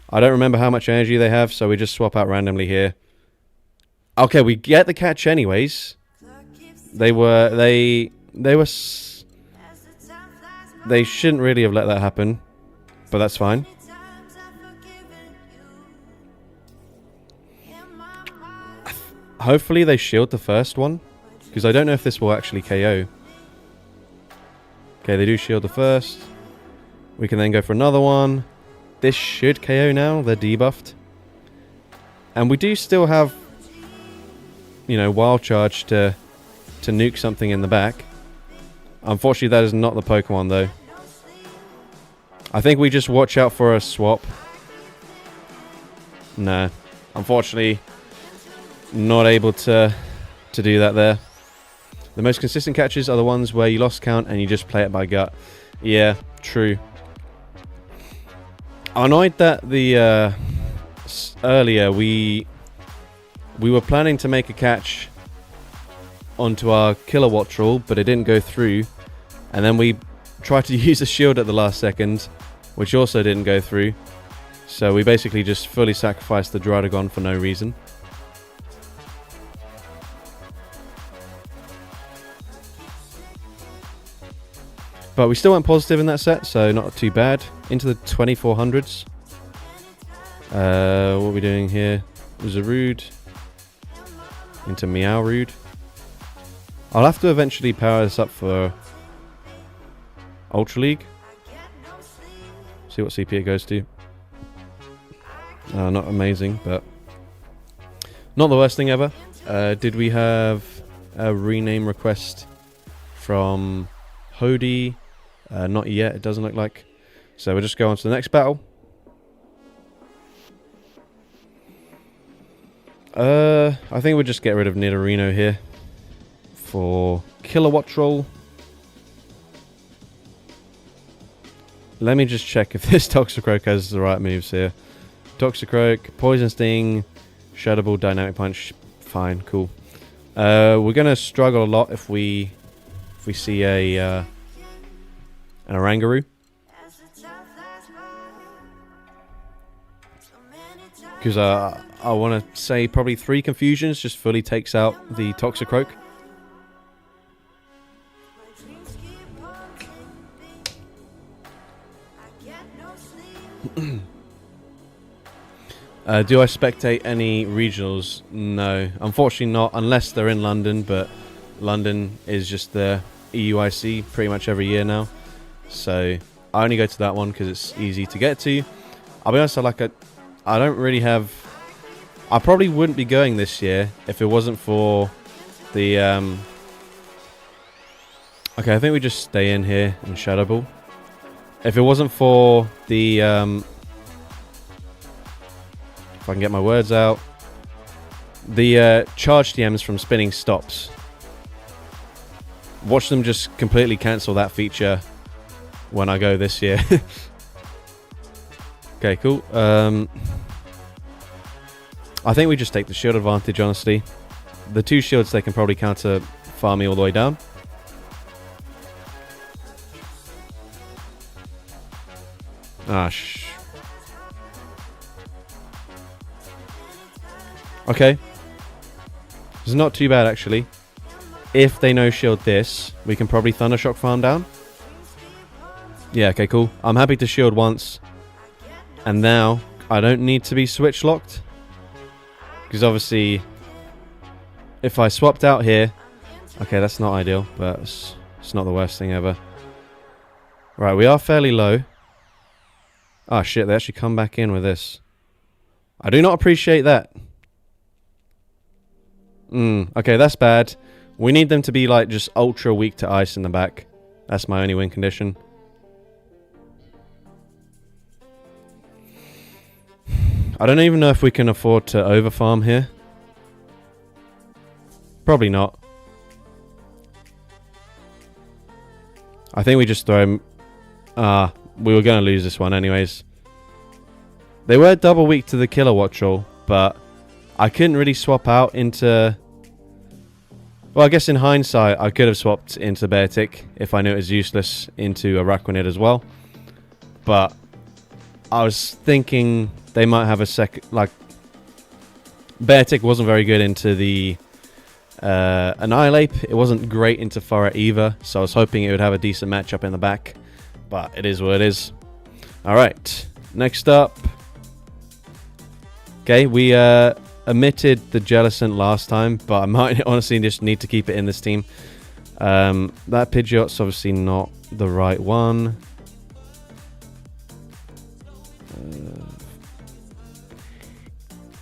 I don't remember how much energy they have, so we just swap out randomly here. Okay, we get the catch anyways. They shouldn't really have let that happen, but that's fine. Hopefully they shield the first one, because I don't know if this will actually KO. Okay, they do shield the first. We can then go for another one. This should KO now. They're debuffed. And we do still have, you know, Wild Charge to nuke something in the back. Unfortunately, that is not the Pokemon, though. I think we just watch out for a swap. Nah. Unfortunately, not able to do that there. The most consistent catches are the ones where you lost count and you just play it by gut. Yeah, true. I'm annoyed that the earlier we were planning to make a catch onto our Kilowattrel, but it didn't go through. And then we tried to use a shield at the last second, which also didn't go through. So we basically just fully sacrificed the Draudigon for no reason. But we still went positive in that set, so not too bad. Into the 2400s. What are we doing here? Zarude. Into Meowrude. I'll have to eventually power this up for Ultra League. See what CP it goes to. Not amazing, but not the worst thing ever. Did we have a rename request from Hody? Not yet, it doesn't look like. So we'll just go on to the next battle. I think we'll just get rid of Nidorino here for Kilowattrel. Let me just check if this Toxicroak has the right moves here. Toxicroak, Poison Sting, Shadow Ball, Dynamic Punch. Fine, cool. We're gonna struggle a lot if we see an Oranguru. Because I want to say probably 3 Confusions just fully takes out the Toxicroak. Do I spectate any regionals? No, unfortunately not, unless they're in London, but London is just the EUIC pretty much every year now. So I only go to that one because it's easy to get to. I'll be honest, I don't really have... I probably wouldn't be going this year if it wasn't for the... Okay, I think we just stay in here in Shadow Ball. If it wasn't for the... if I can get my words out. The charge TMs from spinning stops. Watch them just completely cancel that feature when I go this year. Okay, cool. I think we just take the shield advantage, honestly. The 2 shields, they can probably counter farm me all the way down. Okay. It's not too bad, actually. If they no-shield this, we can probably Thundershock farm down. Yeah, okay, cool. I'm happy to shield once. And now, I don't need to be switch locked. Because obviously, if I swapped out here... Okay, that's not ideal, but it's not the worst thing ever. Right, we are fairly low. Ah, shit, they actually come back in with this. I do not appreciate that. Okay, that's bad. We need them to be, like, just ultra weak to ice in the back. That's my only win condition. I don't even know if we can afford to overfarm here. Probably not. I think we just throw him... we were going to lose this one anyways. They were double weak to the Kilowattrel, but I couldn't really swap out into... Well, I guess in hindsight, I could have swapped into Beartic if I knew it was useless into Araquanid as well. But I was thinking they might have a second... Like, Beartic wasn't very good into the Annihilate. It wasn't great into Furret either, so I was hoping it would have a decent matchup in the back. But it is what it is. Alright, next up. Okay, we omitted the Jellicent last time, but I might honestly just need to keep it in this team. That Pidgeot's obviously not the right one.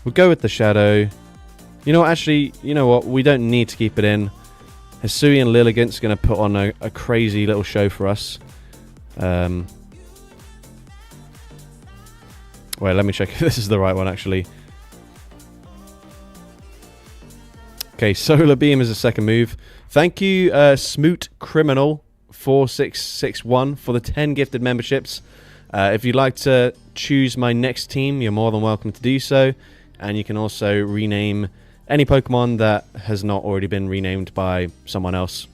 We'll go with the Shadow. You know what, actually, you know what? We don't need to keep it in. Hisuian Lilligant's going to put on a crazy little show for us. Wait, let me check if this is the right one, actually. Okay, Solar Beam is the second move. Thank you, Smoot Criminal 4661 for the 10 gifted memberships. If you'd like to choose my next team, you're more than welcome to do so. And you can also rename any Pokemon that has not already been renamed by someone else.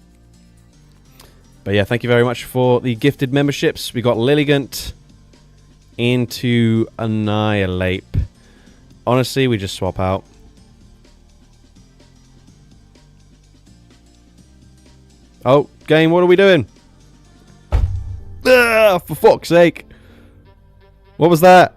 But yeah, thank you very much for the gifted memberships. We got Lilligant into Annihilate. Honestly, we just swap out. Oh, game, what are we doing? For fuck's sake. What was that?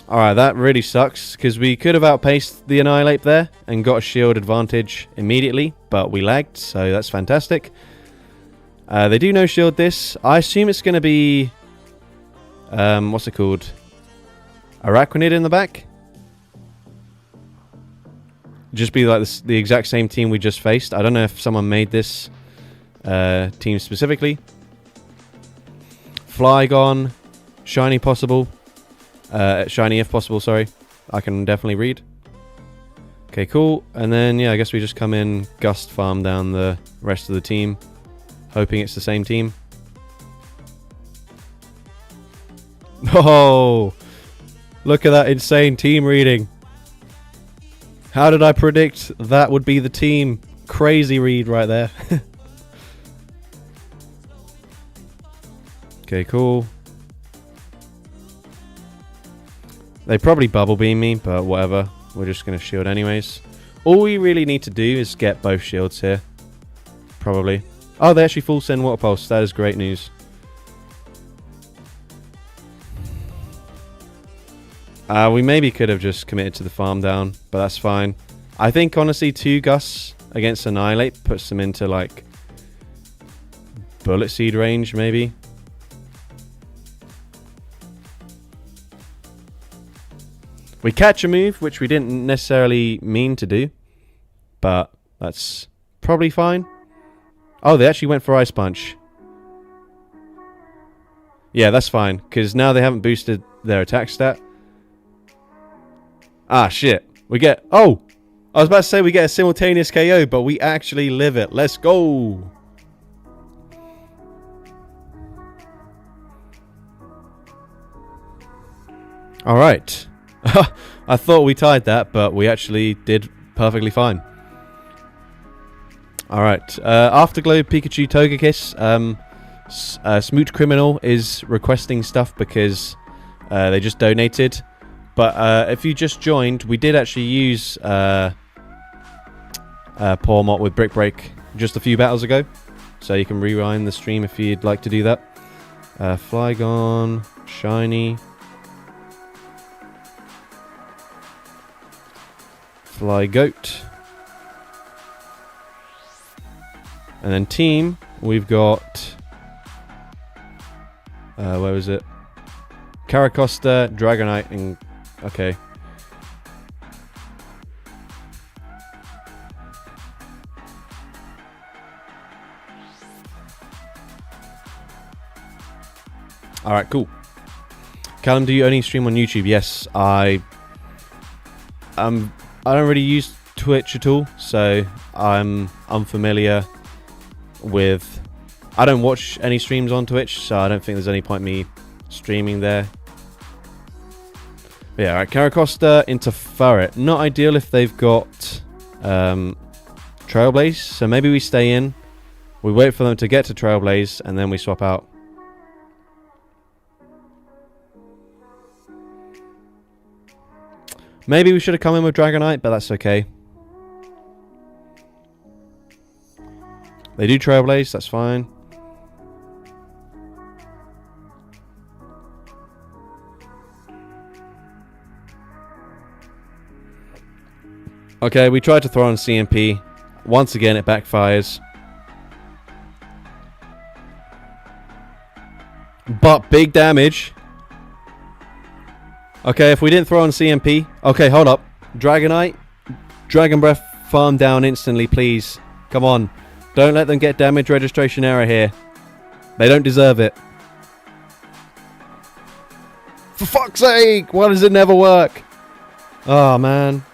Alright, that really sucks, because we could have outpaced the Annihilate there and got a shield advantage immediately, but we lagged, so that's fantastic. They do no-shield this. I assume it's going to be... what's it called? Araquanid in the back? Just be like the exact same team we just faced. I don't know if someone made this team specifically. Flygon, Shiny possible. Shiny if possible, sorry. I can definitely read. Okay, cool. And then, yeah, I guess we just come in, Gust farm down the rest of the team. Hoping it's the same team. Oh! Look at that insane team reading. How did I predict that would be the team? Crazy read right there. Okay, cool. They probably bubble beam me, but whatever. We're just going to shield anyways. All we really need to do is get both shields here. Probably. Oh, they actually full send Water Pulse. That is great news. We maybe could have just committed to the farm down, but that's fine. I think, honestly, 2 Gusts against Annihilate puts them into, like, Bullet Seed range, maybe. We catch a move, which we didn't necessarily mean to do, but that's probably fine. Oh, they actually went for Ice Punch. Yeah, that's fine, because now they haven't boosted their attack stat. Ah, shit. We get... Oh! I was about to say we get a simultaneous KO, but we actually live it. Let's go! Alright. I thought we tied that, but we actually did perfectly fine. Alright. Afterglow Pikachu Togekiss. Smoot Criminal is requesting stuff because they just donated. But if you just joined, we did actually use Pawmot with Brick Break just a few battles ago. So you can rewind the stream if you'd like to do that. Flygon, Shiny. Flygoat. And then team, we've got... where was it? Caracosta, Dragonite, and... Okay. Alright, cool. Callum, do you only stream on YouTube? Yes, I don't really use Twitch at all, so I'm unfamiliar with... I don't watch any streams on Twitch, so I don't think there's any point me streaming there. But yeah, alright, Caracosta into Furret. Not ideal if they've got Trailblaze, so maybe we stay in. We wait for them to get to Trailblaze, and then we swap out. Maybe we should have come in with Dragonite, but that's okay. They do Trailblaze, that's fine. Okay, we tried to throw on CMP. Once again, it backfires. But big damage. Okay, if we didn't throw on CMP... Okay, hold up. Dragonite. Dragon Breath farm down instantly, please. Come on. Don't let them get damage registration error here. They don't deserve it. For fuck's sake! Why does it never work? Oh, man.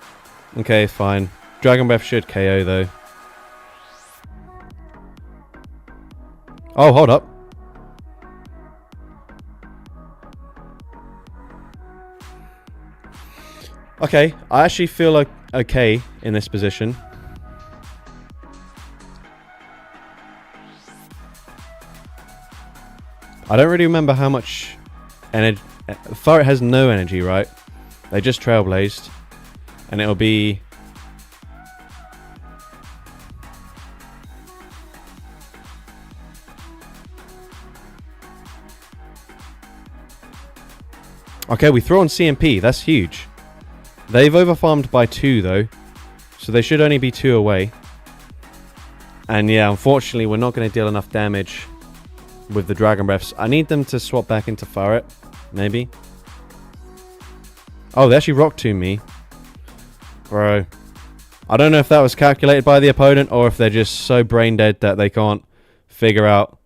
Okay, fine. Dragon Breath should KO, though. Oh, hold up. Okay, I actually feel like okay in this position. I don't really remember how much energy... Furret has no energy, right? They just Trailblazed. And it'll be... Okay, we throw on CMP. That's huge. They've overfarmed by 2, though. So they should only be 2 away. And yeah, unfortunately, we're not going to deal enough damage with the Dragon Breaths. I need them to swap back into Furret. Maybe. Oh, they actually Rock Tomb me. Bro. I don't know if that was calculated by the opponent or if they're just so brain dead that they can't figure out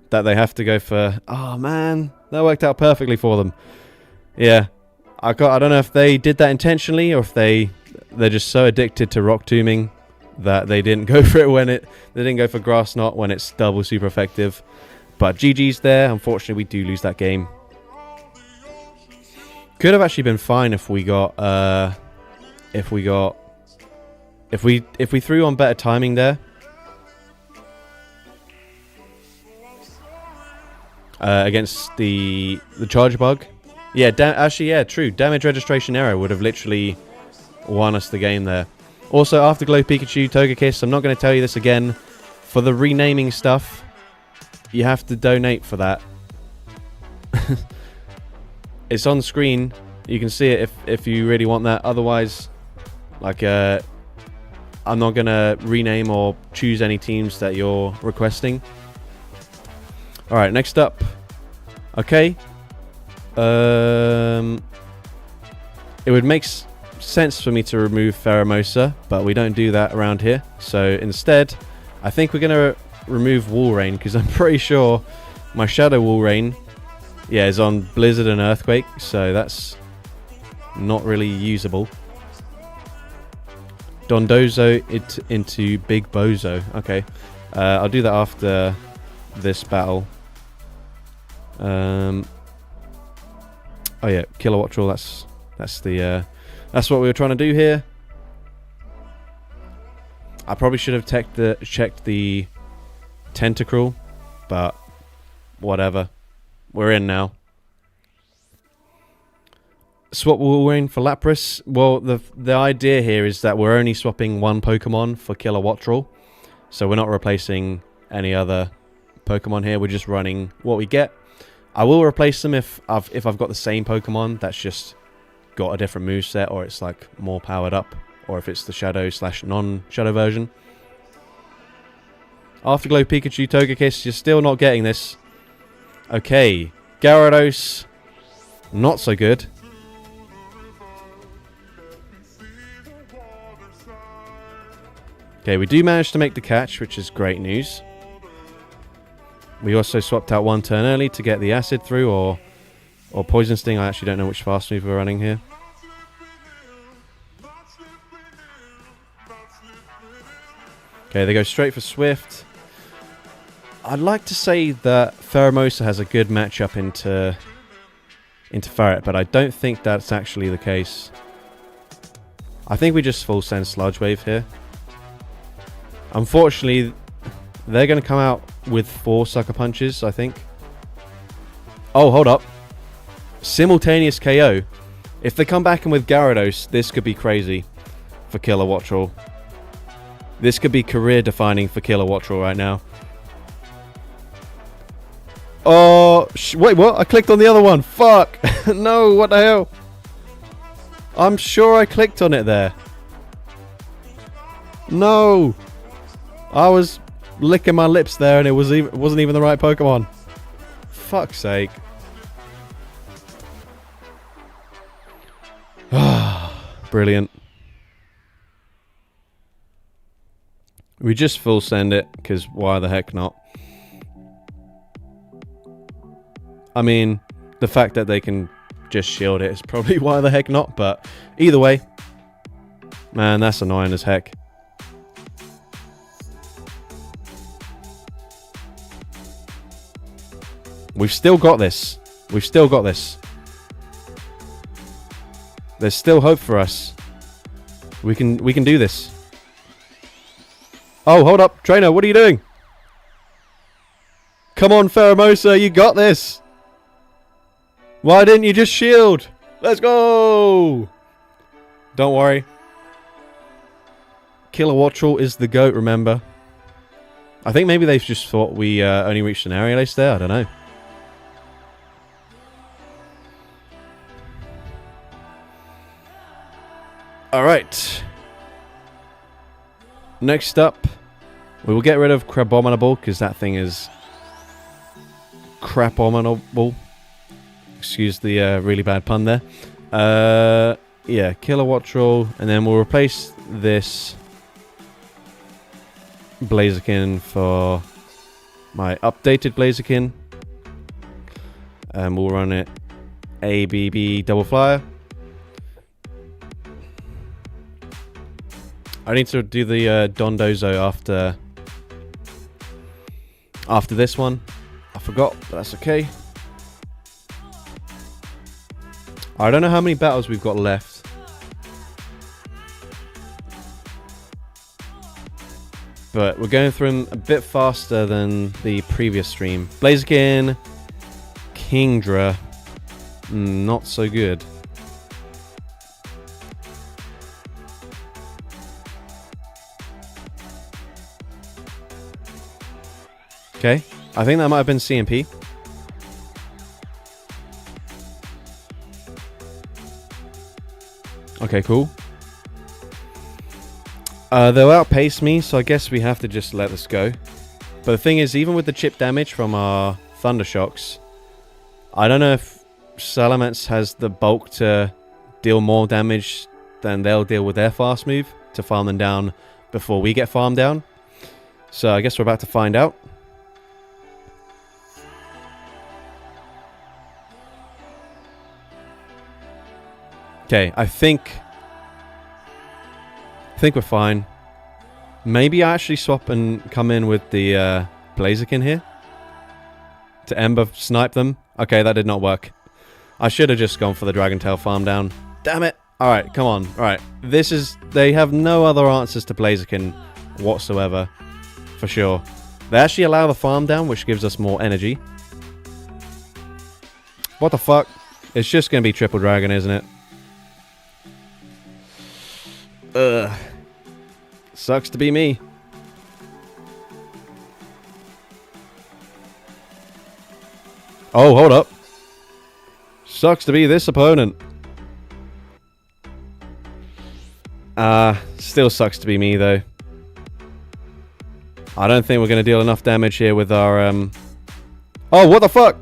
that they have to go for... Oh, man. That worked out perfectly for them. Yeah. I don't know if they did that intentionally or if they're just so addicted to Rock Tombing that they didn't go for it when they didn't go for Grass Knot when it's double super effective. But GG's there. Unfortunately, we do lose that game. Could have actually been fine if we got if we threw on better timing there. Against the charge bug. Yeah, actually, yeah, true. Damage registration error would have literally won us the game there. Also, Afterglow Pikachu, Togekiss, I'm not going to tell you this again. For the renaming stuff, you have to donate for that. It's on screen. You can see it if you really want that. Otherwise, like, I'm not going to rename or choose any teams that you're requesting. Alright, next up. Okay. It would make sense for me to remove Pheromosa, but we don't do that around here. So instead, I think we're going to remove Walrein, because I'm pretty sure my Shadow Walrein, yeah, is on Blizzard and Earthquake, so that's not really usable. Dondozo into Big Bozo. Okay, I'll do that after this battle. Oh yeah, Kilowattrel. That's what we were trying to do here. I probably should have checked the Tentacruel, but whatever. We're in now. Swap Walrein for Lapras. Well, the idea here is that we're only swapping one Pokemon for Kilowattrel, so we're not replacing any other Pokemon here. We're just running what we get. I will replace them if I've got the same Pokemon that's just got a different moveset, or it's like more powered up, or if it's the Shadow / non-Shadow version. Afterglow Pikachu, Togekiss, you're still not getting this. Okay, Gyarados, not so good. Okay, we do manage to make the catch, which is great news. We also swapped out one turn early to get the acid through, or Or Poison Sting, I actually don't know which fast move we're running here. Okay, they go straight for Swift. I'd like to say that Pheromosa has a good matchup into Ferret, but I don't think that's actually the case. I think we just full send Sludge Wave here. Unfortunately, they're going to come out with 4 Sucker Punches, I think. Oh, hold up. Simultaneous KO. If they come back in with Gyarados, this could be crazy for Kilowattrel. This could be career-defining for Kilowattrel right now. Oh, wait, what? I clicked on the other one. Fuck. No, what the hell? I'm sure I clicked on it there. No. I was licking my lips there and it wasn't even the right Pokemon. Fuck's sake. Brilliant. We just full send it, because why the heck not? I mean, the fact that they can just shield it is probably why the heck not, but either way. Man, that's annoying as heck. We've still got this. We've still got this. There's still hope for us. We can do this. Oh, hold up. Trainer, what are you doing? Come on, Pheromosa, you got this. Why didn't you just shield? Let's go. Don't worry. Kilowattrel is the GOAT, remember. I think maybe they've just thought we only reached an area lace there. I don't know. Alright. Next up, we will get rid of Crabominable, because that thing is crapominable. Excuse the really bad pun there. Yeah, Kilowattrel, and then we'll replace this Blaziken for my updated Blaziken. And we'll run it ABB Double Flyer. I need to do the Dondozo after this one. I forgot, but that's okay. I don't know how many battles we've got left. But we're going through them a bit faster than the previous stream. Blaziken, Kingdra, not so good. Okay, I think that might have been CMP. Okay, cool. They'll outpace me, so I guess we have to just let this go. But the thing is, even with the chip damage from our Thunder Shocks, I don't know if Salamence has the bulk to deal more damage than they'll deal with their fast move to farm them down before we get farmed down. So I guess we're about to find out. Okay, I think we're fine. Maybe I actually swap and come in with the Blaziken here to Ember snipe them. Okay, that did not work. I should have just gone for the Dragon Tail farm down. Damn it! Alright, come on. Alright, this is... They have no other answers to Blaziken whatsoever. For sure. They actually allow the farm down, which gives us more energy. What the fuck? It's just going to be Triple Dragon, isn't it? Ugh. Sucks to be me. Oh, hold up. Sucks to be this opponent. Still sucks to be me, though. I don't think we're going to deal enough damage here with our, Oh, what the fuck?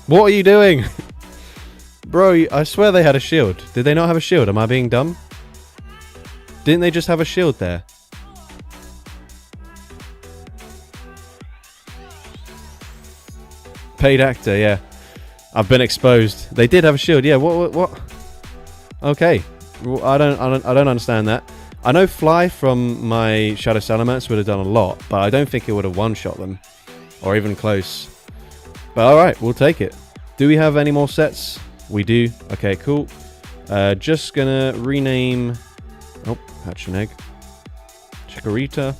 What are you doing? Bro, I swear they had a shield. Did they not have a shield? Am I being dumb? Didn't they just have a shield there? Paid actor, yeah. I've been exposed. They did have a shield, yeah. What? Okay, well, I don't understand that. I know Fly from my Shadow Salamence would have done a lot, but I don't think it would have one-shot them, or even close. But all right, we'll take it. Do we have any more sets? We do. Okay, cool. Just gonna rename. Oh, hatch an egg. Chikorita.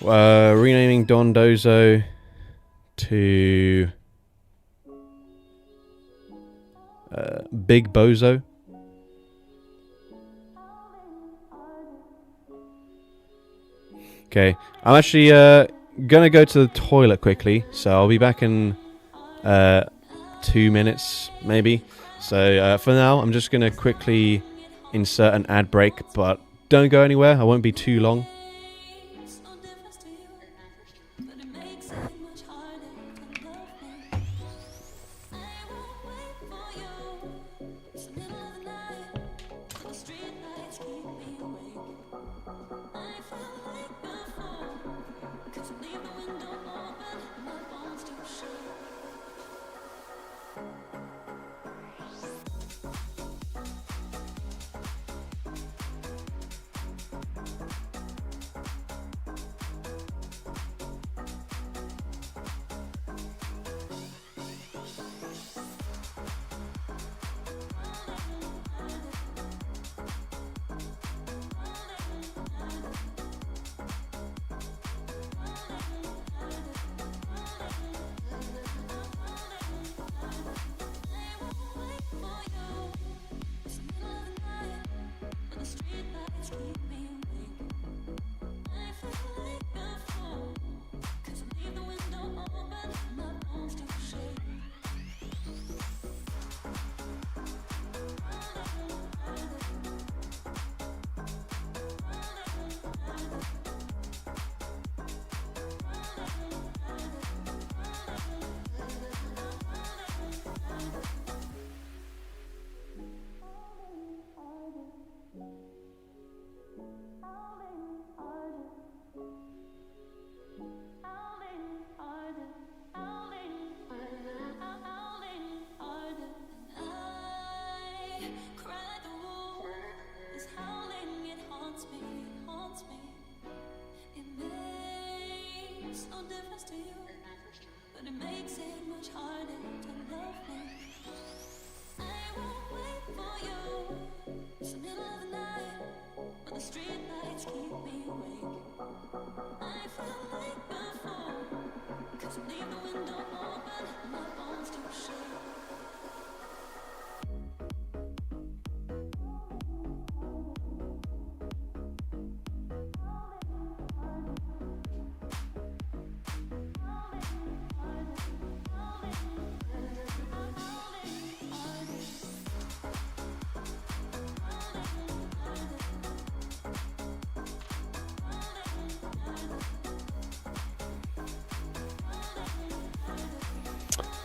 Renaming Dondozo to Big Bozo. Okay, I'm actually gonna go to the toilet quickly, so I'll be back in 2 minutes maybe. So for now, I'm just gonna quickly insert an ad break, but don't go anywhere. I won't be too long.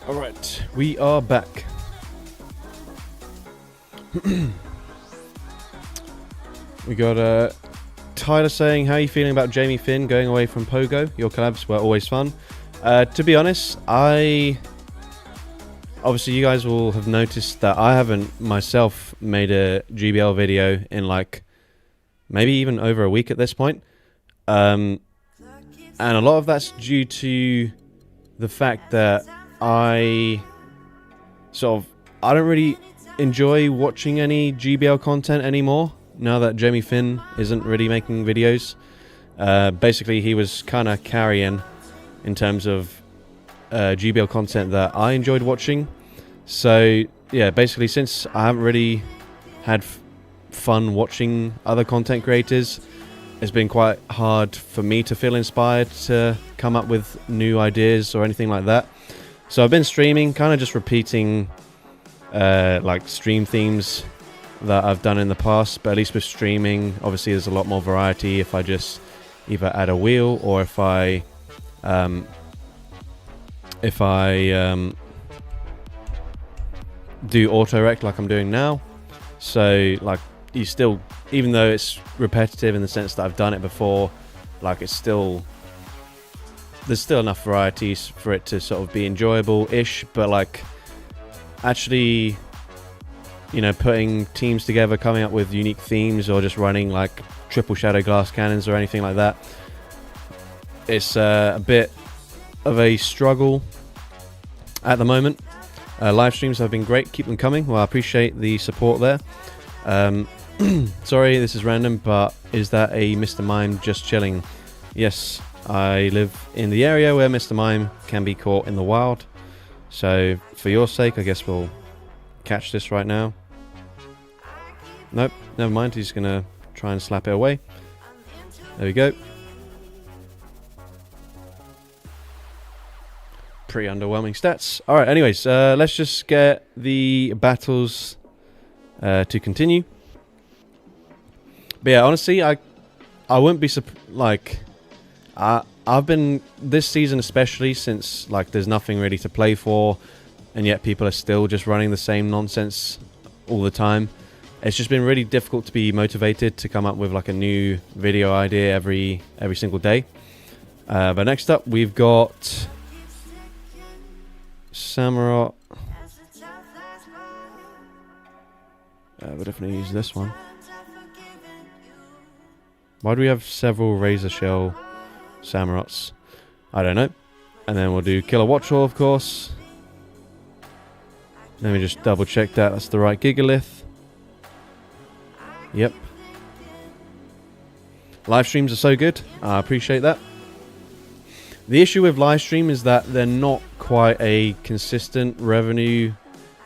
Alright, we are back. We got Tyler saying, how are you feeling about Jamie Finn going away from Pogo? Your collabs were always fun. To be honest, obviously you guys will have noticed that I haven't myself made a GBL video in like maybe even over a week at this point. And a lot of that's due to the fact that I don't really enjoy watching any GBL content anymore now that Jamie Finn isn't really making videos. Basically, he was kind of carrying in terms of GBL content that I enjoyed watching. So yeah, basically since I haven't really had fun watching other content creators, it's been quite hard for me to feel inspired to come up with new ideas or anything like that. So I've been streaming, kind of just repeating like stream themes that I've done in the past, but at least with streaming, obviously there's a lot more variety if I just either add a wheel or if I do auto-rect like I'm doing now. So like you still, even though it's repetitive in the sense that I've done it before, like it's still there's still enough varieties for it to sort of be enjoyable-ish, but like actually, you know, putting teams together, coming up with unique themes, or just running like triple shadow glass cannons or anything like that, it's a bit of a struggle at the moment. Live streams have been great, keep them coming. Well, I appreciate the support there. Sorry, this is random, but is that a Mr. Mime just chilling? Yes, I live in the area where Mr. Mime can be caught in the wild. So, for your sake, I guess we'll catch this right now. Nope, never mind. He's going to try and slap it away. There we go. Pretty underwhelming stats. Alright, anyways, let's just get the battles to continue. But yeah, honestly, I wouldn't be like... I've been, this season especially, since like there's nothing really to play for, and yet people are still just running the same nonsense all the time. It's just been really difficult to be motivated to come up with like a new video idea every single day. But next up we've got Samurott. We'll definitely use this one. Why do we have several razor shell Samurotts? I don't know. And then we'll do Kilowattrel, of course. Let me just double check that that's the right Gigalith. Yep. Live streams are so good. I appreciate that. The issue with live stream is that they're not quite a consistent revenue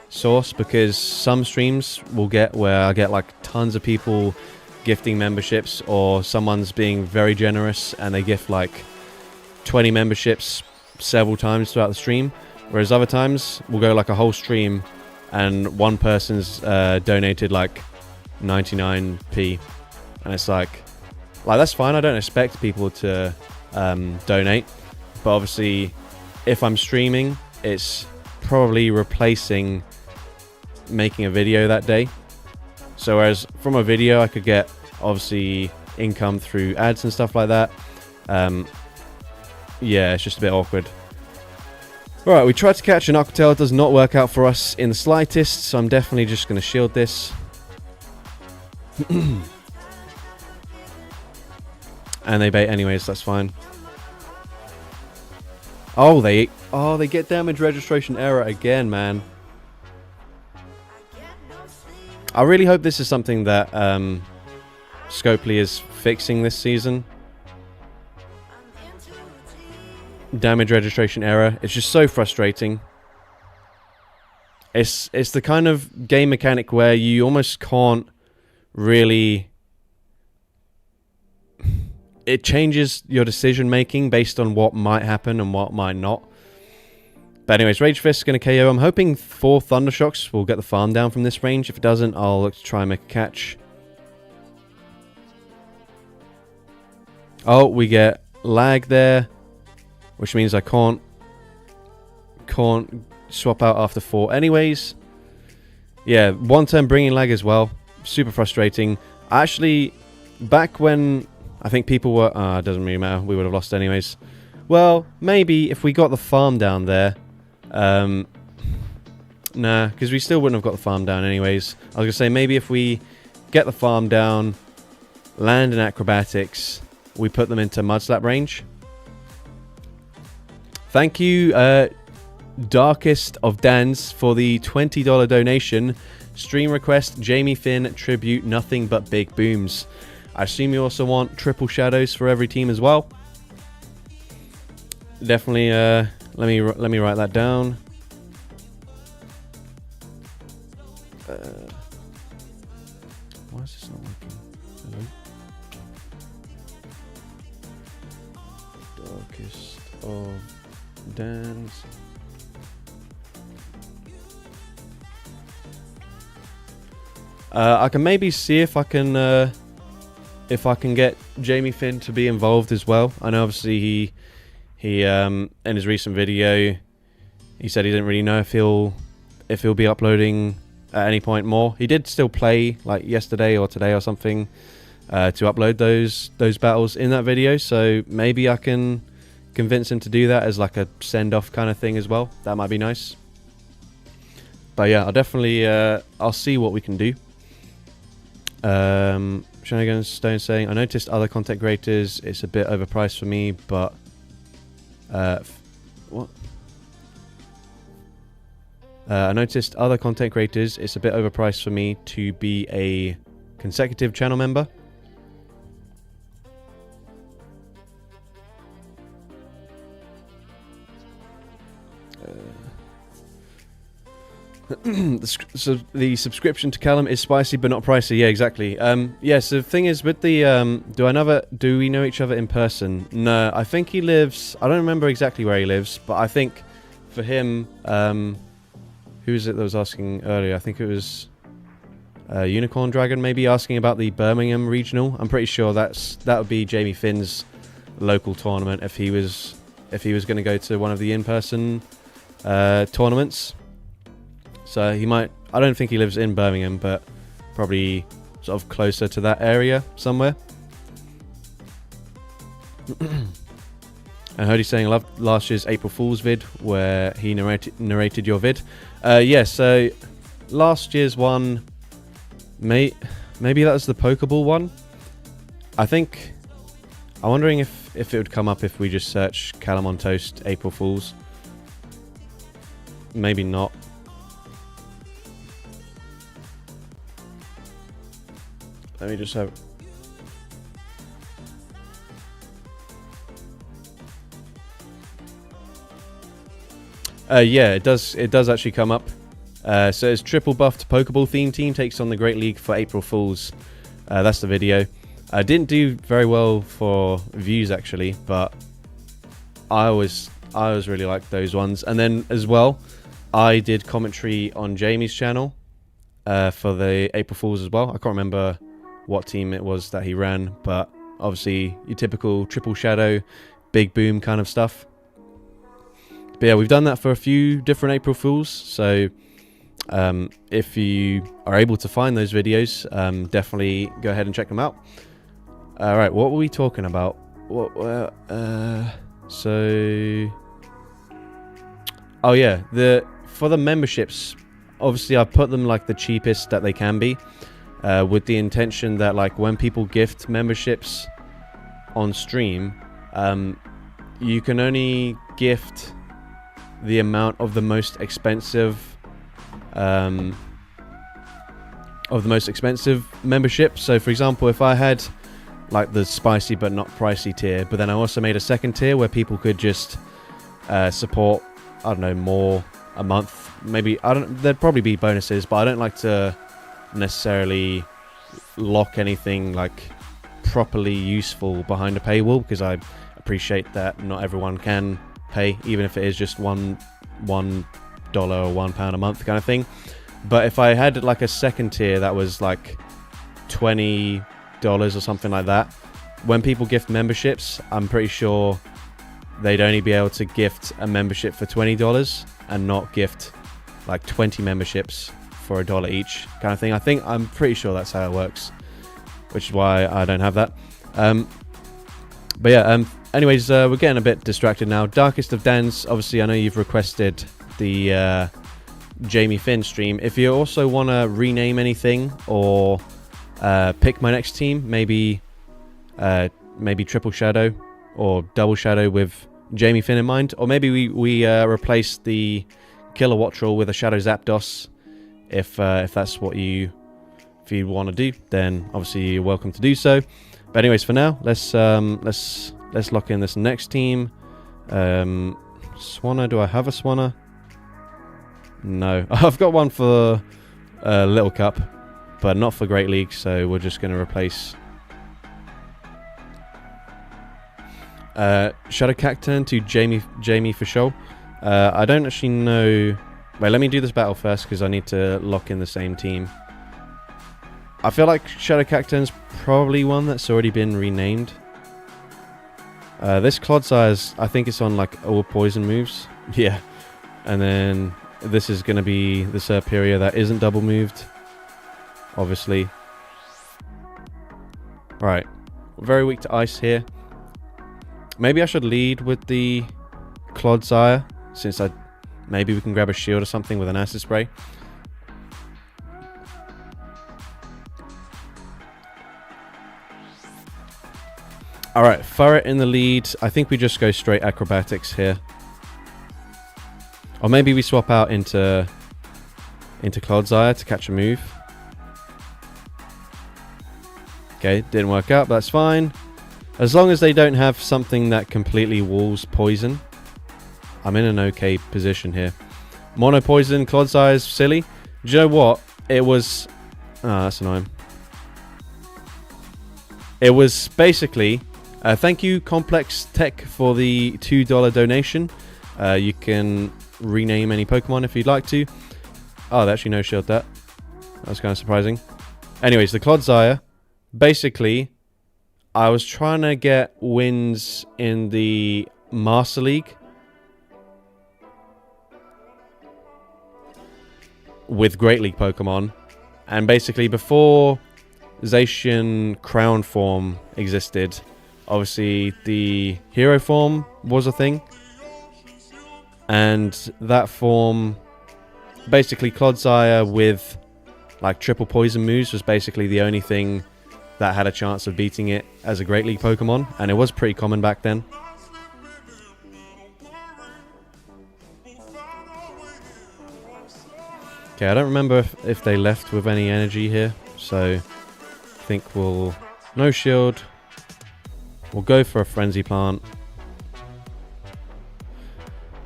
source, because some streams will get where I get like tons of people gifting memberships, or someone's being very generous and they gift like 20 memberships several times throughout the stream, whereas other times we'll go like a whole stream and one person's donated like 99p, and it's like that's fine. I don't expect people to donate, but obviously if I'm streaming, it's probably replacing making a video that day. So whereas from a video I could get obviously income through ads and stuff like that, yeah, it's just a bit awkward. Alright, we tried to catch an Aquatail. It does not work out for us in the slightest, so I'm definitely just going to shield this. And they bait anyways, that's fine. Oh, they get damage registration error again, man. I really hope this is something that Scopely is fixing this season. Damage registration error. It's just so frustrating. It's the kind of game mechanic where you almost can't really... It changes your decision making based on what might happen and what might not. But anyways, Rage Fist is going to KO. I'm hoping 4 Thundershocks will get the farm down from this range. If it doesn't, I'll look to try and make a catch. Oh, we get lag there, which means I can't swap out after 4 anyways. Yeah, one turn bringing lag as well. Super frustrating. Actually, back when I think people were... it doesn't really matter. We would have lost anyways. Well, maybe if we got the farm down there... nah, because we still wouldn't have got the farm down anyways. I was going to say, maybe if we get the farm down, land in acrobatics, we put them into Mudslap range. Thank you, Darkest of Dans, for the $20 donation. Stream request, Jamie Finn, tribute, nothing but big booms. I assume you also want triple shadows for every team as well. Definitely, let me write that down. Why is this not working? Hello? Darkest of Dans. I can maybe see if I can get Jamie Finn to be involved as well. I know obviously he in his recent video he said he didn't really know if he'll be uploading at any point more. He did still play like yesterday or today or something to upload those battles in that video, so maybe I can convince him to do that as like a send-off kind of thing as well. That might be nice. But yeah, I'll definitely, I'll see what we can do. Shenanigan Stone saying, I noticed other content creators, it's a bit overpriced for me, but... what? I noticed other content creators, it's a bit overpriced for me to be a consecutive channel member. So the subscription to Callum is spicy but not pricey. Yeah, exactly. Yeah, so the thing is with the do we know each other in person? No, I think he lives, I don't remember exactly where he lives, but I think for him, who is it that was asking earlier? I think it was Unicorn Dragon maybe asking about the Birmingham regional. I'm pretty sure that would be Jamie Finn's local tournament if he was going to go to one of the in-person tournaments. So he might, I don't think he lives in Birmingham, but probably sort of closer to that area somewhere. And Hody's saying, I loved last year's April Fool's vid where he narrated your vid. Yeah, so last year's one, maybe that was the Pokeball one. I'm wondering if it would come up if we just search Callum on Toast April Fool's. Maybe not. Let me just have... yeah, it does actually come up. So it's triple buffed Pokeball theme team takes on the Great League for April Fools. That's the video. Didn't do very well for views actually, but I always really liked those ones. And then as well, I did commentary on Jamie's channel for the April Fools as well. I can't remember what team it was that he ran, but obviously your typical triple shadow, big boom kind of stuff. But yeah, we've done that for a few different April Fools, so if you are able to find those videos, definitely go ahead and check them out. Alright, what were we talking about? So... Oh yeah, for the memberships, obviously I put them like the cheapest that they can be, with the intention that like when people gift memberships on stream, you can only gift the amount of the most expensive membership. So for example, if I had like the spicy but not pricey tier, but then I also made a second tier where people could just support, I don't know, more a month, maybe, there'd probably be bonuses, but I don't like to necessarily lock anything like properly useful behind a paywall, because I appreciate that not everyone can pay, even if it is just $1 or £1 a month kind of thing. But if I had like a second tier that was like $20 or something like that, when people gift memberships, I'm pretty sure they'd only be able to gift a membership for $20 and not gift like 20 memberships for $1 each kind of thing. I'm pretty sure that's how it works, which is why I don't have that. But yeah, anyways, we're getting a bit distracted now. Darkest of Dans, obviously I know you've requested the Jamie Finn stream. If you also want to rename anything or pick my next team, maybe Triple Shadow or Double Shadow with Jamie Finn in mind, or maybe we replace the Kilowattrel with a Shadow Zapdos, if that's what you want to do, then obviously you're welcome to do so. But anyways, for now, let's lock in this next team. Swanna, do I have a Swanna? No, I've got one for Little Cup, but not for Great League, so we're just going to replace Shadow Cacturn to Jamie for sure. I don't actually know. Wait, let me do this battle first because I need to lock in the same team. I feel like Shadow Cacturn's probably one that's already been renamed. This Clodsire, I think it's on like all poison moves. Yeah. And then this is going to be the Serperior that isn't double moved, obviously. Right. Very weak to ice here. Maybe I should lead with the Clodsire, since maybe we can grab a shield or something with an acid spray. Alright, Furret in the lead. I think we just go straight acrobatics here. Or maybe we swap out into Clodsire to catch a move. Okay, didn't work out, but that's fine. As long as they don't have something that completely walls poison, I'm in an okay position here. Mono poison, Clodsire is silly. Do you know what? It was... Oh, that's annoying. It was basically... thank you, Complex Tech, for the $2 donation. You can rename any Pokemon if you'd like to. Oh, they actually no-shielded that. That was kind of surprising. Anyways, the Clodsire... Basically, I was trying to get wins in the Master League with Great League Pokemon. And basically, before Zacian Crown form existed, obviously the Hero form was a thing. And that form, basically Clodsire with like triple poison moves was basically the only thing that had a chance of beating it as a Great League Pokemon, and it was pretty common back then. Okay, I don't remember if they left with any energy here, so I think we'll... No shield. We'll go for a Frenzy Plant.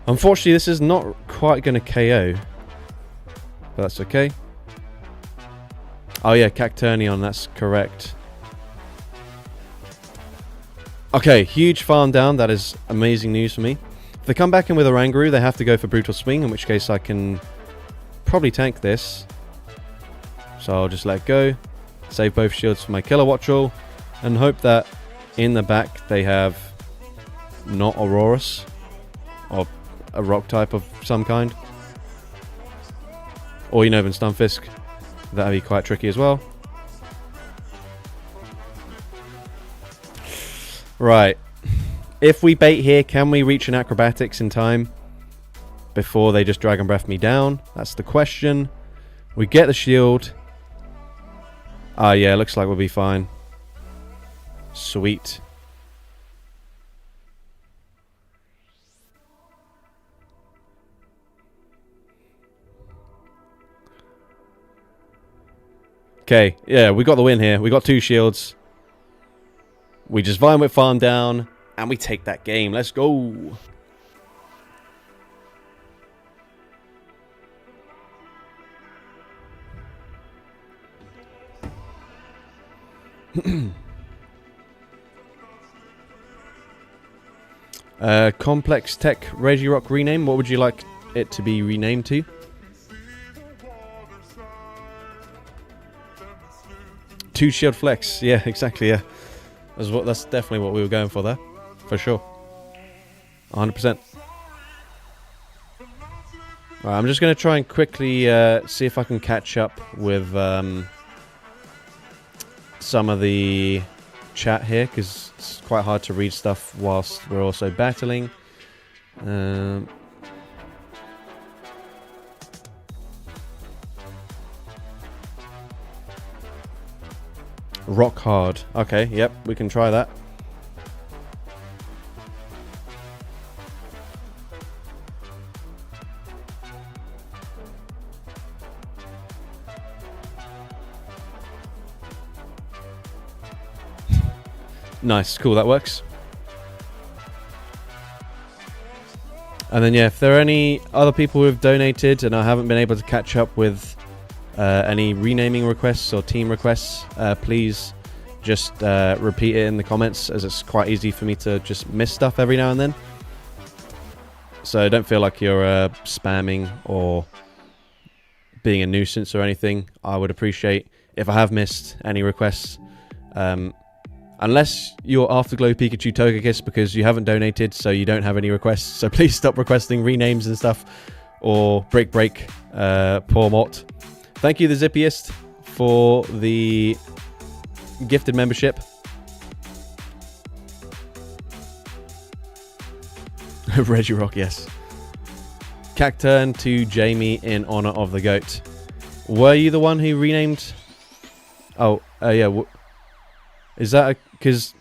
Unfortunately, this is not quite going to KO, but that's okay. Oh yeah, Cacturnion, that's correct. Okay, huge farm down. That is amazing news for me. If they come back in with a Oranguru, they have to go for Brutal Swing, in which case I can probably tank this. So I'll just let go, save both shields for my Kilowattrel, and hope that in the back they have not Aurorus, or a rock type of some kind. Or, you know, even Stunfisk. That'd be quite tricky as well. Right. If we bait here, can we reach an acrobatics in time before they just Dragon Breath me down? That's the question. We get the shield. Ah, yeah, looks like we'll be fine. Sweet. Okay, yeah, we got the win here. We got 2 shields. We just Vine Whip farm down, and we take that game. Let's go. Complex Tech Regirock rename. What would you like it to be renamed to? Two shield flex. Yeah, exactly. Yeah, that's definitely what we were going for there, for sure. 100%. Right, I'm just going to try and quickly see if I can catch up with some of the chat here, because it's quite hard to read stuff whilst we're also battling. Rock hard. Okay, yep, we can try that. Nice, cool, that works. And then yeah, if there are any other people who have donated and I haven't been able to catch up with any renaming requests or team requests, please just repeat it in the comments, as it's quite easy for me to just miss stuff every now and then. So don't feel like you're spamming or being a nuisance or anything. I would appreciate if I have missed any requests. Unless you're Afterglow Pikachu Togekiss, because you haven't donated, so you don't have any requests. So please stop requesting renames and stuff. Or Break, Poor Mott. Thank you, the Zippiest, for the gifted membership. Regirock, yes. Cacturn to Jamie in honor of the GOAT. Were you the one who renamed... Oh, yeah. Is that... Because...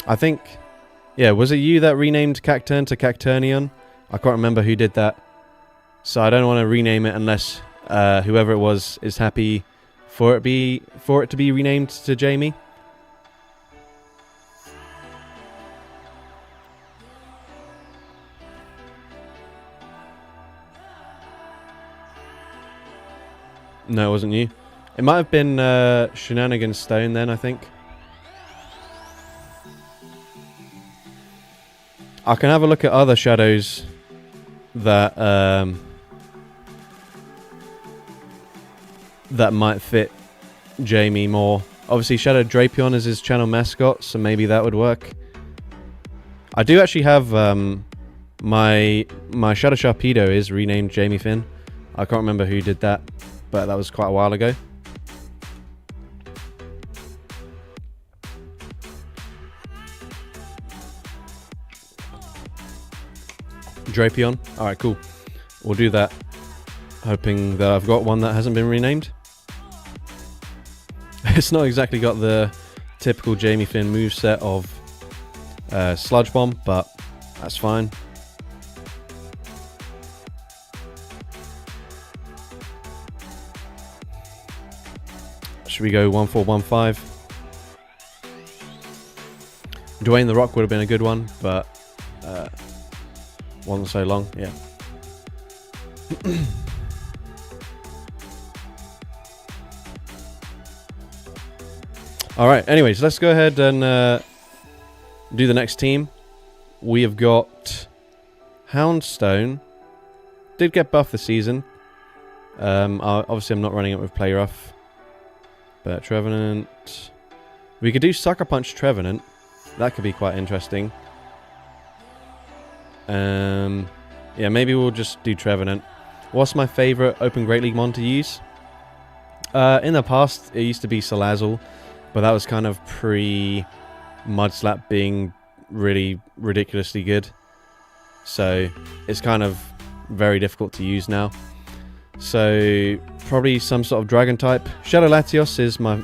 I think... Yeah, was it you that renamed Cacturn to Cacturnion? I can't remember who did that. So I don't want to rename it unless whoever it was is happy for it to be renamed to Jamie. No, it wasn't you. It might have been Shenanigans Stone then, I think. I can have a look at other shadows that that might fit Jamie more. Obviously, Shadow Drapion is his channel mascot, so maybe that would work. I do actually have my Shadow Sharpedo is renamed Jamie Finn. I can't remember who did that, but that was quite a while ago. Drapion. Alright, cool. We'll do that. Hoping that I've got one that hasn't been renamed. It's not exactly got the typical Jamie Finn moveset of Sludge Bomb, but that's fine. Should we go 1415? Dwayne the Rock would have been a good one, but wasn't so long, yeah. Alright, anyways, let's go ahead and do the next team. We have got Houndstone. Did get buffed this season. Obviously, I'm not running it with Play Rough. But Trevenant. We could do Sucker Punch Trevenant. That could be quite interesting. Yeah, maybe we'll just do Trevenant. What's my favourite Open Great League mon to use? In the past, it used to be Salazzle, but that was kind of pre-Mudslap being really ridiculously good. So it's kind of very difficult to use now. So probably some sort of Dragon type. Shadow Latios is my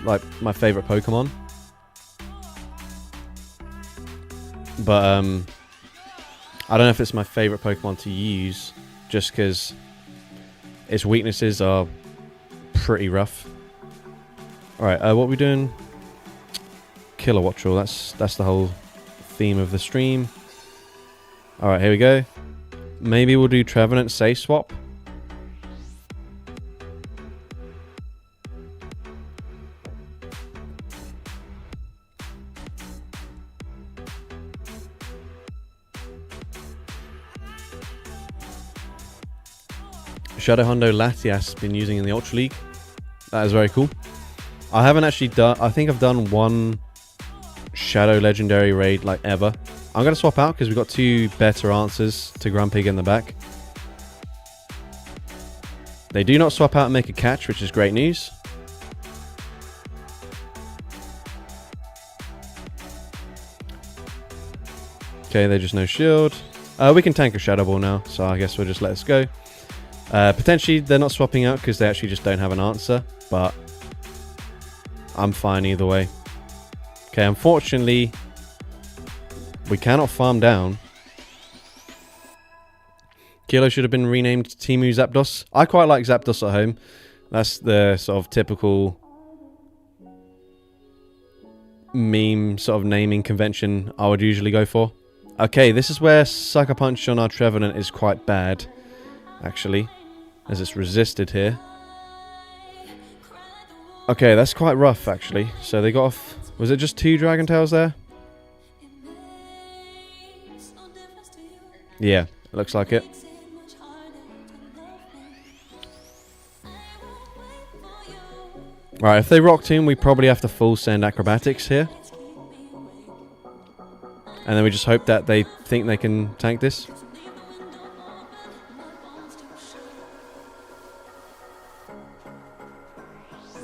favourite Pokemon. But I don't know if it's my favourite Pokemon to use, just because its weaknesses are pretty rough. Alright, what are we doing? Kilowattrel, that's the whole theme of the stream. Alright, here we go. Maybe we'll do Trevenant Safe Swap. Shadow Hondo Latias been using in the Ultra League. That is very cool. I haven't actually done... I think I've done one Shadow Legendary raid like ever. I'm going to swap out because we've got two better answers to Grumpig in the back. They do not swap out and make a catch, which is great news. Okay, they just no shield. We can tank a Shadow Ball now, so I guess we'll just let this go. Potentially they're not swapping out because they actually just don't have an answer, but I'm fine either way. Okay, unfortunately we cannot farm down. Kilo should have been renamed Timu Zapdos. I quite like Zapdos at home. That's the sort of typical meme sort of naming convention I would usually go for. Okay, this is where Sucker Punch on our Trevenant is quite bad, actually, as it's resisted here. Okay, that's quite rough, actually. So they got off... Was it just 2 Dragon Tails there? Yeah, it looks like it. Right, if they Rock Tomb, we probably have to full send Acrobatics here. And then we just hope that they think they can tank this.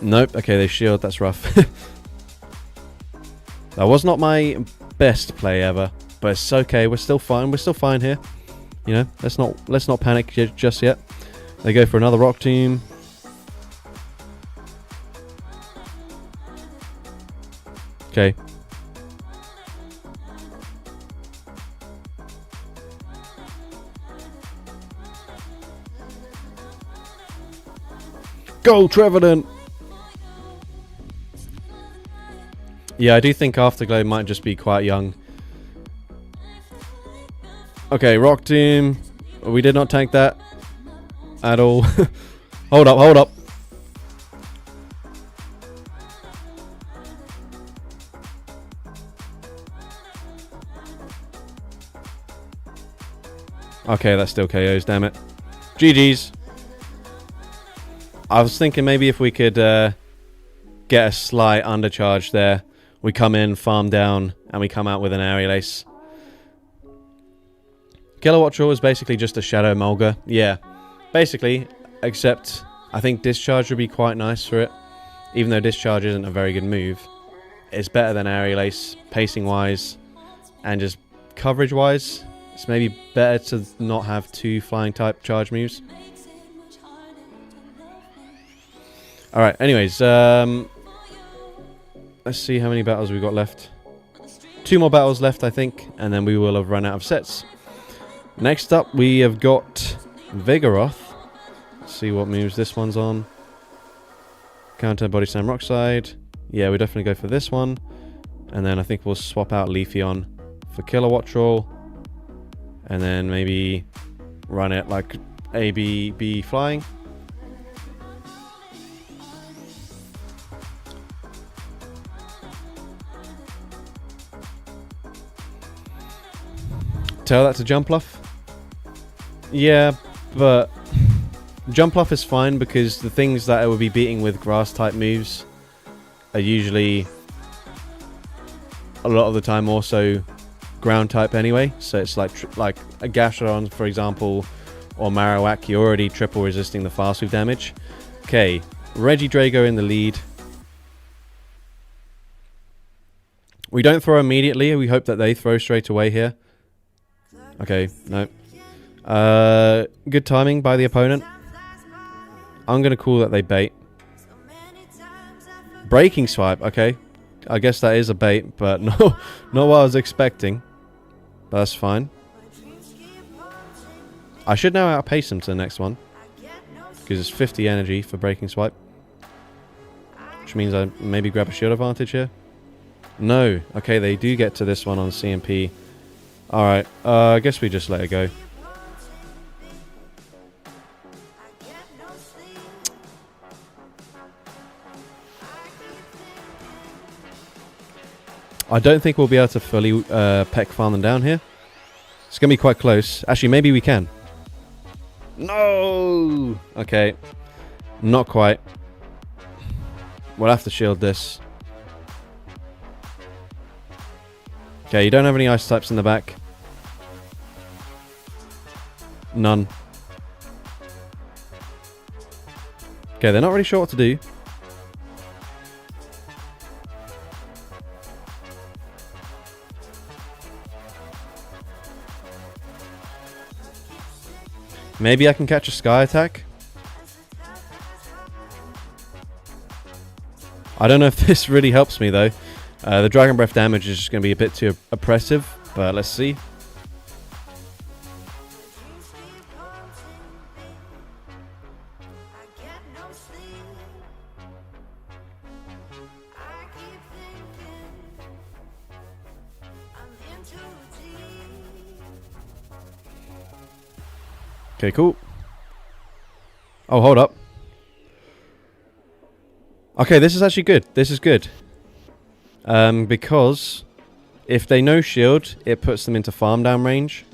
Nope. Okay, they shield. That's rough. That was not my best play ever. But it's okay. We're still fine. We're still fine here. You know, let's not panic just yet. They go for another rock tomb. Okay. Go, Trevenant! Yeah, I do think Afterglow might just be quite young. Okay, Rock Tomb. We did not tank that at all. Hold up, hold up. Okay, that still KOs, damn it. GG's. I was thinking maybe if we could get a slight undercharge there. We come in, farm down, and we come out with an Aerial Ace. Kilowattrel is basically just a Shadow Mulga. Yeah, basically, except I think Discharge would be quite nice for it. Even though Discharge isn't a very good move. It's better than Aerial Ace, pacing-wise, and just coverage-wise. It's maybe better to not have 2 flying-type charge moves. Alright, anyways, let's see how many battles we've got left. 2 more battles left, I think, and then we will have run out of sets. Next up, we have got Vigoroth. Let's see what moves this one's on. Counter Body Slam Rockside. Yeah, we definitely go for this one. And then I think we'll swap out Leafeon for Kilowattrel. And then maybe run it like A, B, B flying. Tell that to Jumpluff. Yeah, but Jumpluff is fine because the things that it would be beating with grass type moves are usually a lot of the time also ground type anyway. So it's like a Gastrodon, for example, or Marowak. You're already triple resisting the fast move damage. Okay, Regidrago in the lead. We don't throw immediately. We hope that they throw straight away here. Okay, no. Good timing by the opponent. I'm going to call that they bait. Breaking Swipe, okay. I guess that is a bait, but no, not what I was expecting. But that's fine. I should now outpace him to the next one. Because it's 50 energy for Breaking Swipe. Which means I maybe grab a shield advantage here. No. Okay, they do get to this one on CMP. Alright, I guess we just let it go. I don't think we'll be able to fully peck farm them down here. It's going to be quite close. Actually, maybe we can. No! Okay. Not quite. We'll have to shield this. Okay, you don't have any ice types in the back. None. Okay, they're not really sure what to do. Maybe I can catch a Sky Attack. I don't know if this really helps me though. The Dragon Breath damage is just going to be a bit too oppressive, but let's see. Okay, cool. Oh, hold up. Okay, this is actually good. This is good. Because if they no shield, it puts them into farm down range.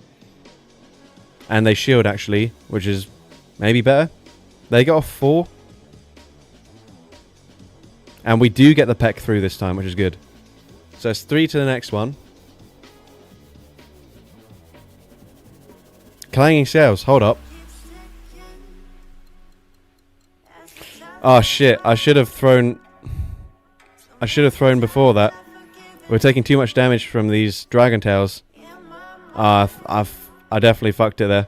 And they shield actually, which is maybe better. They got a 4. And we do get the peck through this time, which is good. So it's 3 to the next one. Clanging Sails, hold up. Oh shit, I should have thrown before that. We're taking too much damage from these Dragon Tails. I definitely fucked it there.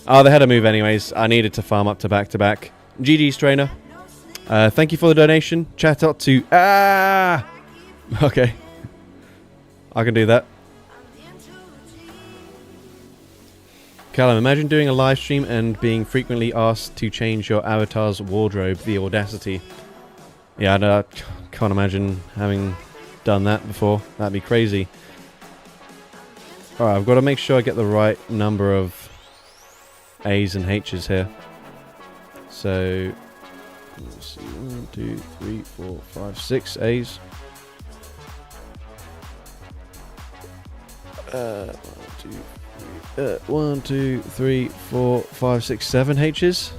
Oh, they had a move anyways. I needed to farm up to back to back. GG's trainer. Thank you for the donation. Chat out to... Ah! Okay. I can do that. Callum, imagine doing a live stream and being frequently asked to change your avatar's wardrobe. The audacity. Yeah, I can't imagine having done that before. That'd be crazy. Alright, I've got to make sure I get the right number of A's and H's here. So, let's see, 1, 2, 3, 4, 5, 6 A's. 1, 2, 3, 4, 5, 6, 7 H's.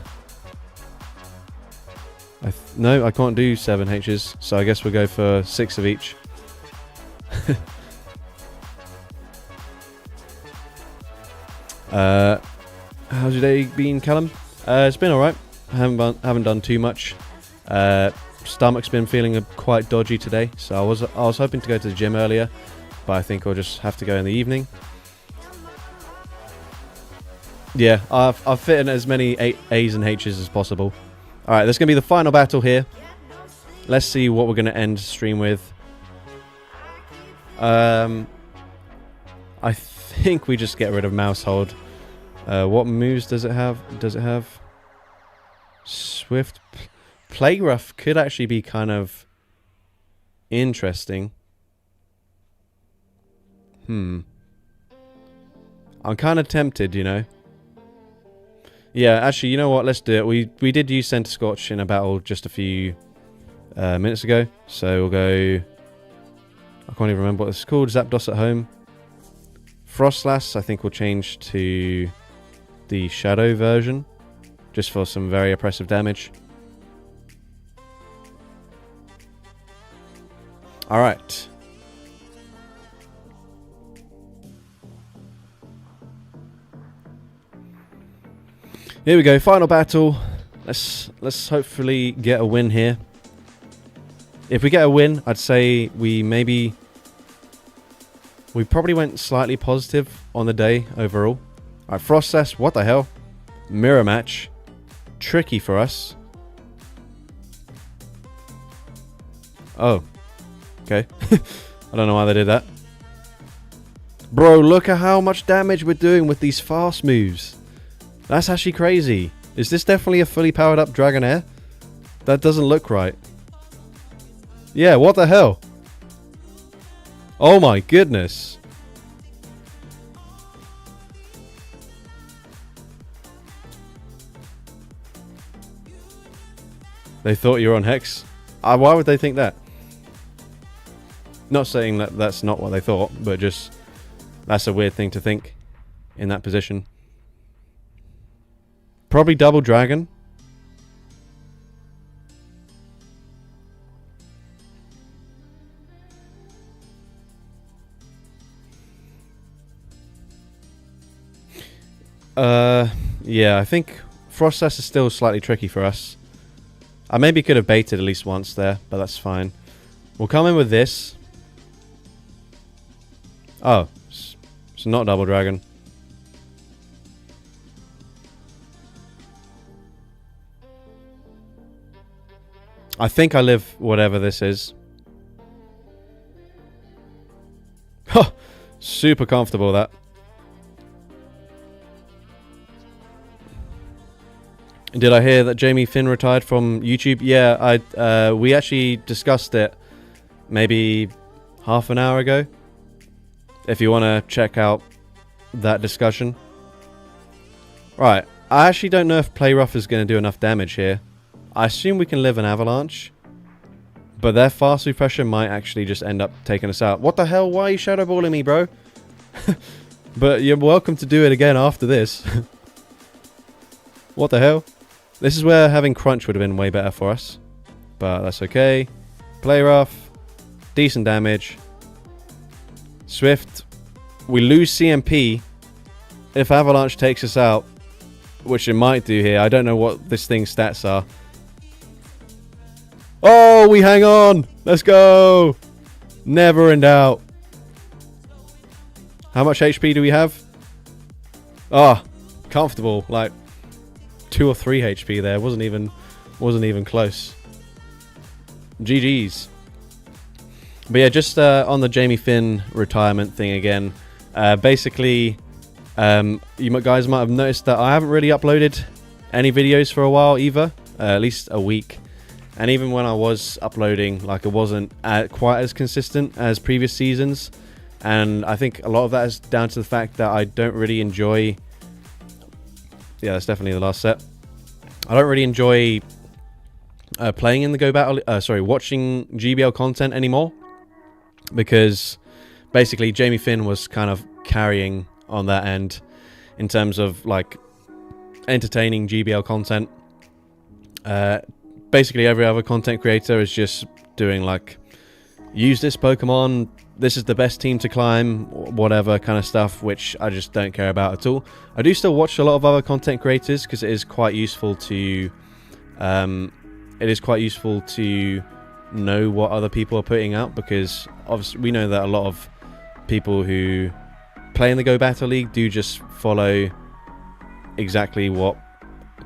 No, I can't do 7 H's, so I guess we'll go for 6 of each. How's your day been, Callum? It's been alright. I haven't done too much. Stomach's been feeling quite dodgy today, so I was hoping to go to the gym earlier, but I think I'll just have to go in the evening. Yeah, I've fit in as many A's and H's as possible. Alright, this is going to be the final battle here. Let's see what we're going to end stream with. I think we just get rid of Mousehold. What moves does it have? Does it have Swift? Play Rough could actually be kind of interesting. I'm kind of tempted, you know. Yeah, actually, you know what? Let's do it. We did use Center Scorch in a battle just a few minutes ago. So we'll go... I can't even remember what this is called. Zapdos at home. Frostlass, I think we'll change to the Shadow version. Just for some very oppressive damage. Alright. Here we go, final battle. Let's hopefully get a win here. If we get a win, I'd say we probably went slightly positive on the day overall. Alright, Frostlass, what the hell? Mirror match. Tricky for us. Oh. Okay. I don't know why they did that. Bro, look at how much damage we're doing with these fast moves. That's actually crazy. Is this definitely a fully powered up Dragonair? That doesn't look right. Yeah, what the hell? Oh my goodness. They thought you were on Hex. Why would they think that? Not saying that that's not what they thought, but just that's a weird thing to think in that position. Probably double dragon. Yeah, I think Frostlass is still slightly tricky for us. I maybe could have baited at least once there, but that's fine. We'll come in with this. Oh, it's not double dragon. I think I live whatever this is. Huh, super comfortable that. Did I hear that Jamie Finn retired from YouTube? Yeah, we actually discussed it maybe half an hour ago. If you want to check out that discussion. Right, I actually don't know if Play Rough is going to do enough damage here. I assume we can live an Avalanche. But their fast suppression might actually just end up taking us out. What the hell? Why are you shadowballing me, bro? But you're welcome to do it again after this. What the hell? This is where having Crunch would have been way better for us. But that's okay. Play Rough. Decent damage. Swift. We lose CMP. If Avalanche takes us out, which it might do here. I don't know what this thing's stats are. Oh, we hang on. Let's go. Never in doubt. How much HP do we have? Ah, comfortable. Like 2 or 3 HP there. Wasn't even close. GG's. But yeah, just on the Jamie Finn retirement thing again. Basically, you guys might have noticed that I haven't really uploaded any videos for a while either. At least a week. And even when I was uploading, like, it wasn't quite as consistent as previous seasons. And I think a lot of that is down to the fact that I don't really enjoy... Yeah, that's definitely the last set. I don't really enjoy playing in the Go Battle... watching GBL content anymore. Because basically Jamie Finn was kind of carrying on that end in terms of, like, entertaining GBL content. Basically every other content creator is just doing, like, use this Pokemon, this is the best team to climb, whatever kind of stuff, which I just don't care about at all. I do still watch a lot of other content creators because it is quite useful to know what other people are putting out, because obviously we know that a lot of people who play in the Go Battle League do just follow exactly what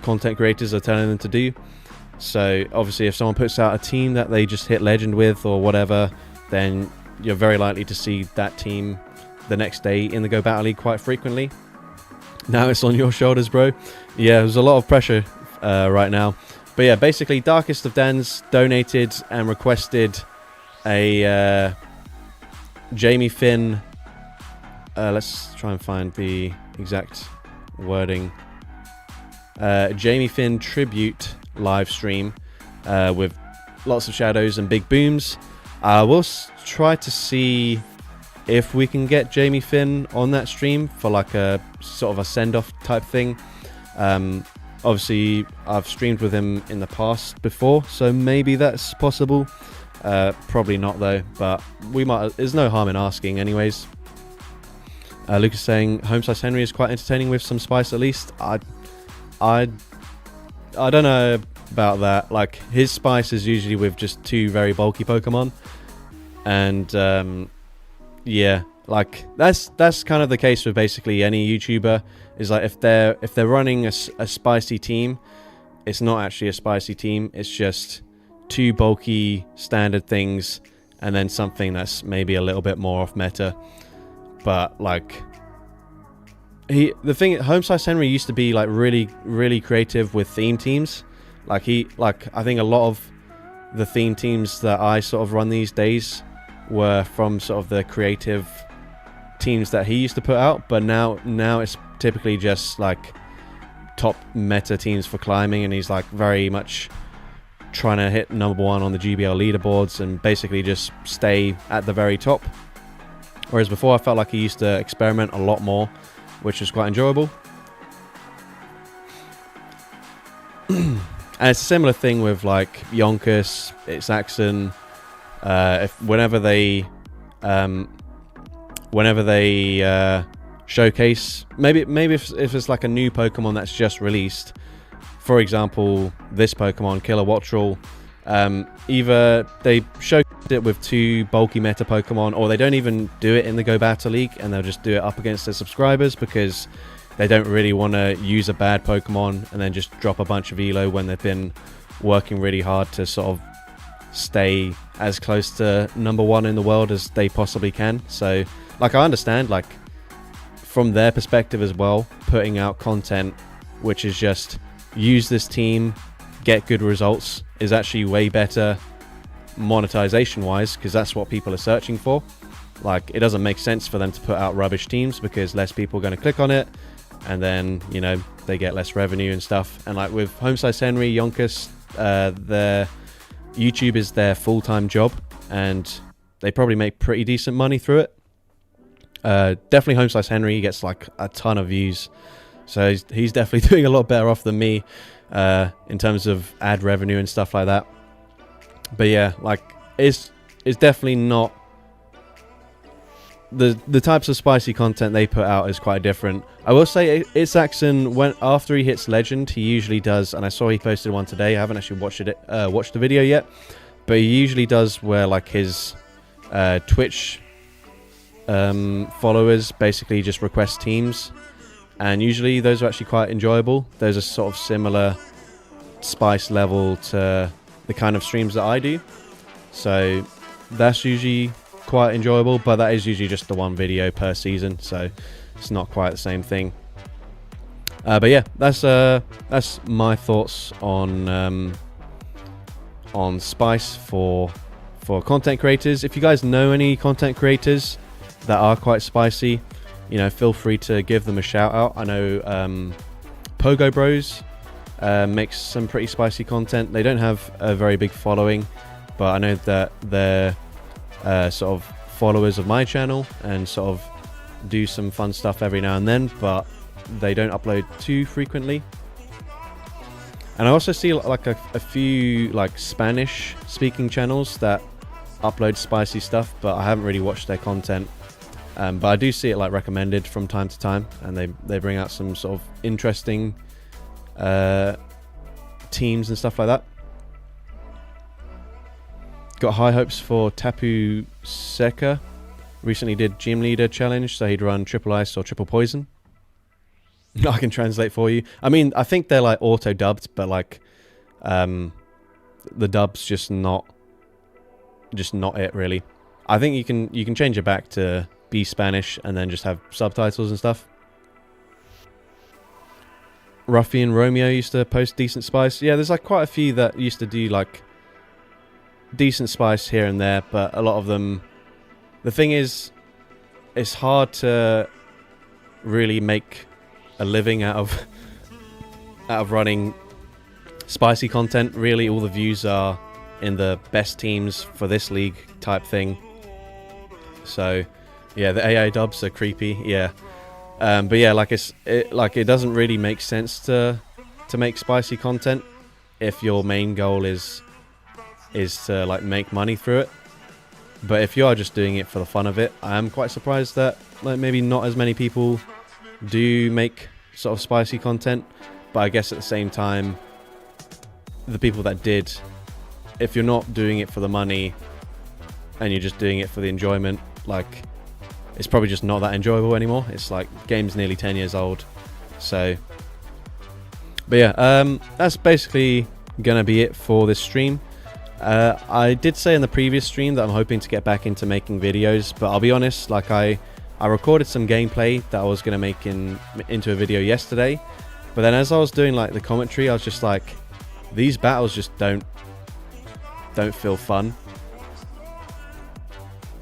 content creators are telling them to do. So obviously if someone puts out a team that they just hit legend with or whatever, then you're very likely to see that team the next day in the Go Battle League quite frequently. Now it's on your shoulders, bro. Yeah, there's a lot of pressure right now. But yeah, basically Darkest of Dens donated and requested a Jamie Finn... let's try and find the exact wording. Jamie Finn tribute live stream with lots of shadows and big booms. We'll try to see if we can get Jamie Finn on that stream for like a sort of a send-off type thing. Obviously I've streamed with him in the past before, so maybe that's possible. Probably not though, but we might. There's no harm in asking anyways. Lucas saying Homeslice Henry is quite entertaining with some spice at least. I don't know about that. Like, his spice is usually with just 2 very bulky Pokemon, and yeah, like that's kind of the case with basically any YouTuber. Is like if they're running a spicy team, it's not actually a spicy team. It's just 2 bulky standard things, and then something that's maybe a little bit more off meta. But like, Homeslice Henry used to be like really creative with theme teams. I think a lot of the theme teams that I sort of run these days were from sort of the creative teams that he used to put out, but now it's typically just like top meta teams for climbing, and he's like very much trying to hit #1 on the GBL leaderboards and basically just stay at the very top. Whereas before I felt like he used to experiment a lot more, which was quite enjoyable. And it's a similar thing with like Yonkus, Saxon. Whenever they showcase, maybe if it's like a new Pokemon that's just released, for example this Pokemon Kilowattrel, either they showcase it with 2 bulky meta Pokemon, or they don't even do it in the Go Battle League and they'll just do it up against their subscribers because they don't really want to use a bad Pokemon and then just drop a bunch of Elo when they've been working really hard to sort of stay as close to #1 in the world as they possibly can. So like, I understand, like, from their perspective as well, putting out content which is just use this team, get good results, is actually way better monetization wise, because that's what people are searching for. Like, it doesn't make sense for them to put out rubbish teams because less people are going to click on it, and then, you know, they get less revenue and stuff. And like with Homeslice Henry, Yonkus, their YouTube is their full-time job, and they probably make pretty decent money through it. Definitely Homeslice Henry gets like a ton of views, so he's definitely doing a lot better off than me in terms of ad revenue and stuff like that. But yeah, like, it's definitely not the types of spicy content they put out is quite different. I will say Saxon, when after he hits legend, he usually does, and I saw he posted one today. I haven't actually watched the video yet, but he usually does where like his Twitch followers basically just request teams, and usually those are actually quite enjoyable. Those are sort of similar spice level to the kind of streams that I do, so that's usually quite enjoyable, but that is usually just the one video per season, so it's not quite the same thing. But yeah, that's my thoughts on spice for content creators. If you guys know any content creators that are quite spicy, you know, feel free to give them a shout out. I know Pogo Bros makes some pretty spicy content. They don't have a very big following, but I know that they're sort of followers of my channel and sort of do some fun stuff every now and then, but they don't upload too frequently. And I also see like a few like Spanish speaking channels that upload spicy stuff, but I haven't really watched their content. But I do see it like recommended from time to time, and they bring out some sort of interesting teams and stuff like that. Got high hopes for Tapu Seca. Recently did Gym Leader Challenge, so he'd run Triple Ice or Triple Poison. I can translate for you. I mean, I think they're like auto dubbed, but like the dub's just not it really. I think you can change it back to be Spanish and then just have subtitles and stuff. Ruffian Romeo used to post decent spice. Yeah, there's like quite a few that used to do like decent spice here and there, but a lot of them, the thing is, it's hard to really make a living out of running spicy content. Really, all the views are in the best teams for this league type thing. So yeah, the AI dubs are creepy. Yeah, but yeah, like it doesn't really make sense to make spicy content if your main goal is to like make money through it. But if you are just doing it for the fun of it, I am quite surprised that like maybe not as many people do make sort of spicy content. But I guess at the same time, the people that did, if you're not doing it for the money and you're just doing it for the enjoyment, like it's probably just not that enjoyable anymore. It's like game's nearly 10 years old. So but yeah, that's basically gonna be it for this stream. I did say in the previous stream that I'm hoping to get back into making videos, but I'll be honest, like I recorded some gameplay that I was going to make into a video yesterday, but then as I was doing like the commentary, I was just like, these battles just don't feel fun.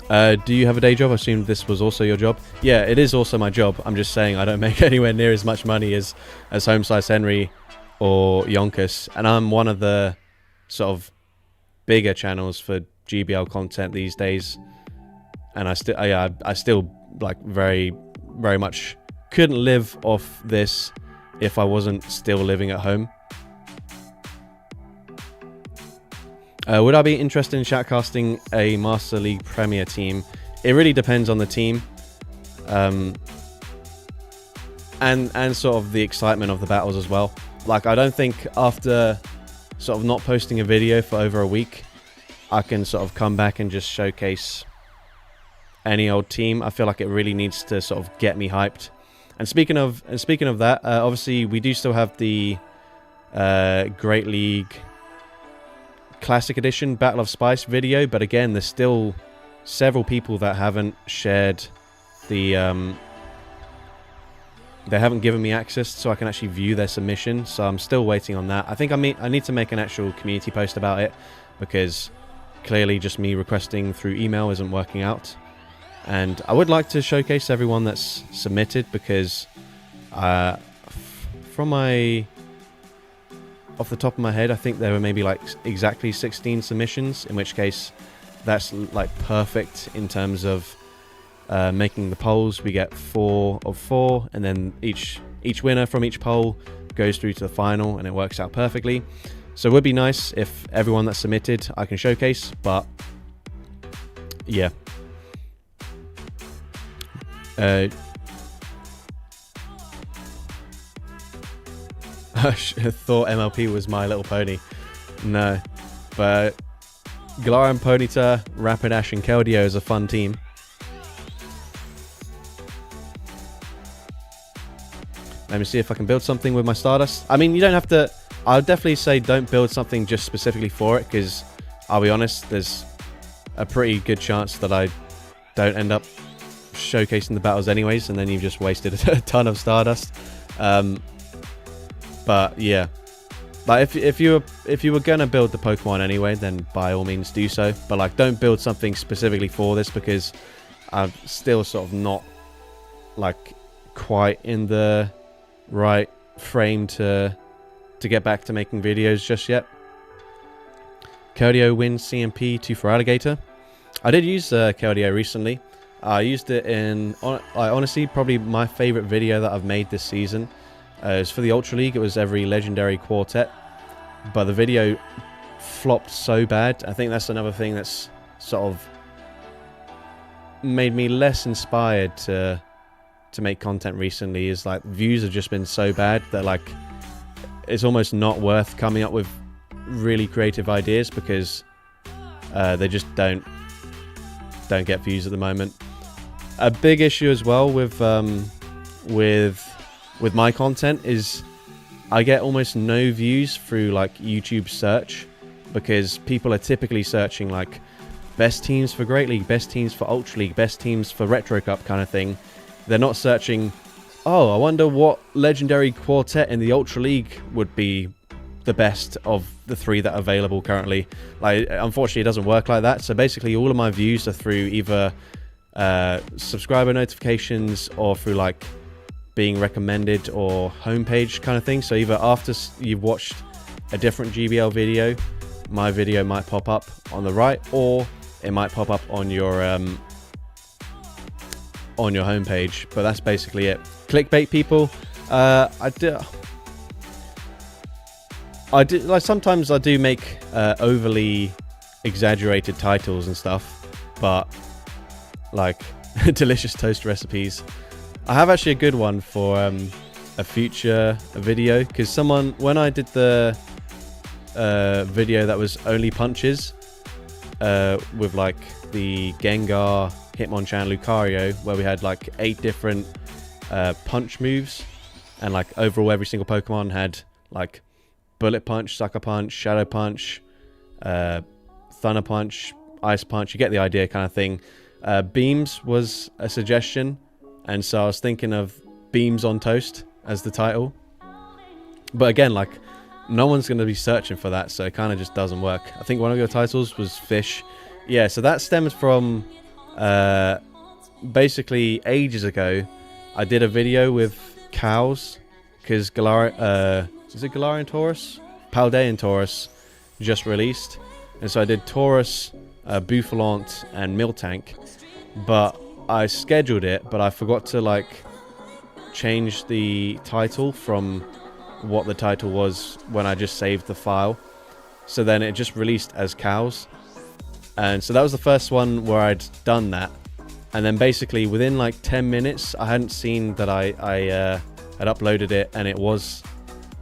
Do you have a day job? I assume this was also your job. Yeah, it is also my job. I'm just saying I don't make anywhere near as much money as Home Slice Henry or Yonkers, and I'm one of the sort of bigger channels for GBL content these days, and I still like very much couldn't live off this if I wasn't still living at home. Would I be interested in shoutcasting a Master League Premier team? It really depends on the team, and sort of the excitement of the battles as well. Like I don't think after sort of not posting a video for over a week, I can sort of come back and just showcase any old team. I feel like it really needs to sort of get me hyped. And speaking of that, obviously we do still have the Great League Classic Edition Battle of Spice video, but again, there's still several people that haven't shared the they haven't given me access so I can actually view their submission, so I'm still waiting on that. I think I need to make an actual community post about it, because clearly just me requesting through email isn't working out. And I would like to showcase everyone that's submitted, because from off the top of my head, I think there were maybe like exactly 16 submissions, in which case that's like perfect in terms of making the polls. We get 4 of 4, and then each winner from each poll goes through to the final, and it works out perfectly. So it would be nice if everyone that's submitted I can showcase, but yeah. I thought MLP was My Little Pony. No, but Galarian, Ponyta, Rapidash and Keldeo is a fun team. Let me see if I can build something with my Stardust. I mean, you don't have to... I would definitely say don't build something just specifically for it, because I'll be honest, there's a pretty good chance that I don't end up showcasing the battles anyways, and then you've just wasted a ton of Stardust. But yeah, like if you were gonna build the Pokemon anyway, then by all means do so. But like, don't build something specifically for this, because I'm still sort of not like quite in the right frame to get back to making videos just yet. Keldeo wins CMP 2 for Alligator. I did use Keldeo recently. I used it in, honestly, probably my favorite video that I've made this season. It was for the Ultra League. It was every legendary quartet, but the video flopped so bad. I think that's another thing that's sort of made me less inspired to make content recently, is like views have just been so bad that like it's almost not worth coming up with really creative ideas, because they just don't get views at the moment. A big issue as well with my content is I get almost no views through like YouTube search, because people are typically searching like best teams for Great League, best teams for Ultra League, best teams for Retro Cup kind of thing. They're not searching, oh, I wonder what legendary quartet in the Ultra League would be the best of the 3 that are available currently. Like, unfortunately, it doesn't work like that. So basically, all of my views are through either subscriber notifications or through like being recommended or homepage kind of thing. So either after you've watched a different GBL video, my video might pop up on the right, or it might pop up on your homepage. But that's basically it. Clickbait people. I do like, sometimes I do make overly exaggerated titles and stuff, but like delicious toast recipes. I have actually a good one for a future video, because someone, when I did the video that was only punches with like the Gengar, Hitmonchan, Lucario, where we had like 8 different punch moves, and like overall every single Pokemon had like Bullet Punch, Sucker Punch, Shadow Punch, Thunder Punch, Ice Punch, you get the idea kind of thing. Beams was a suggestion, and so I was thinking of Beams on Toast as the title. But again, like, no one's going to be searching for that, so it kind of just doesn't work. I think one of your titles was Fish. Yeah, so that stems from basically ages ago. I did a video with cows, because is it Galarian Taurus? Paldean Taurus just released. And so I did Taurus, Boufflant, and Miltank. But I scheduled it, but I forgot to like change the title from what the title was when I just saved the file. So then it just released as cows. And so that was the first one where I'd done that. And then basically within like 10 minutes, I hadn't seen that I had uploaded it, and it was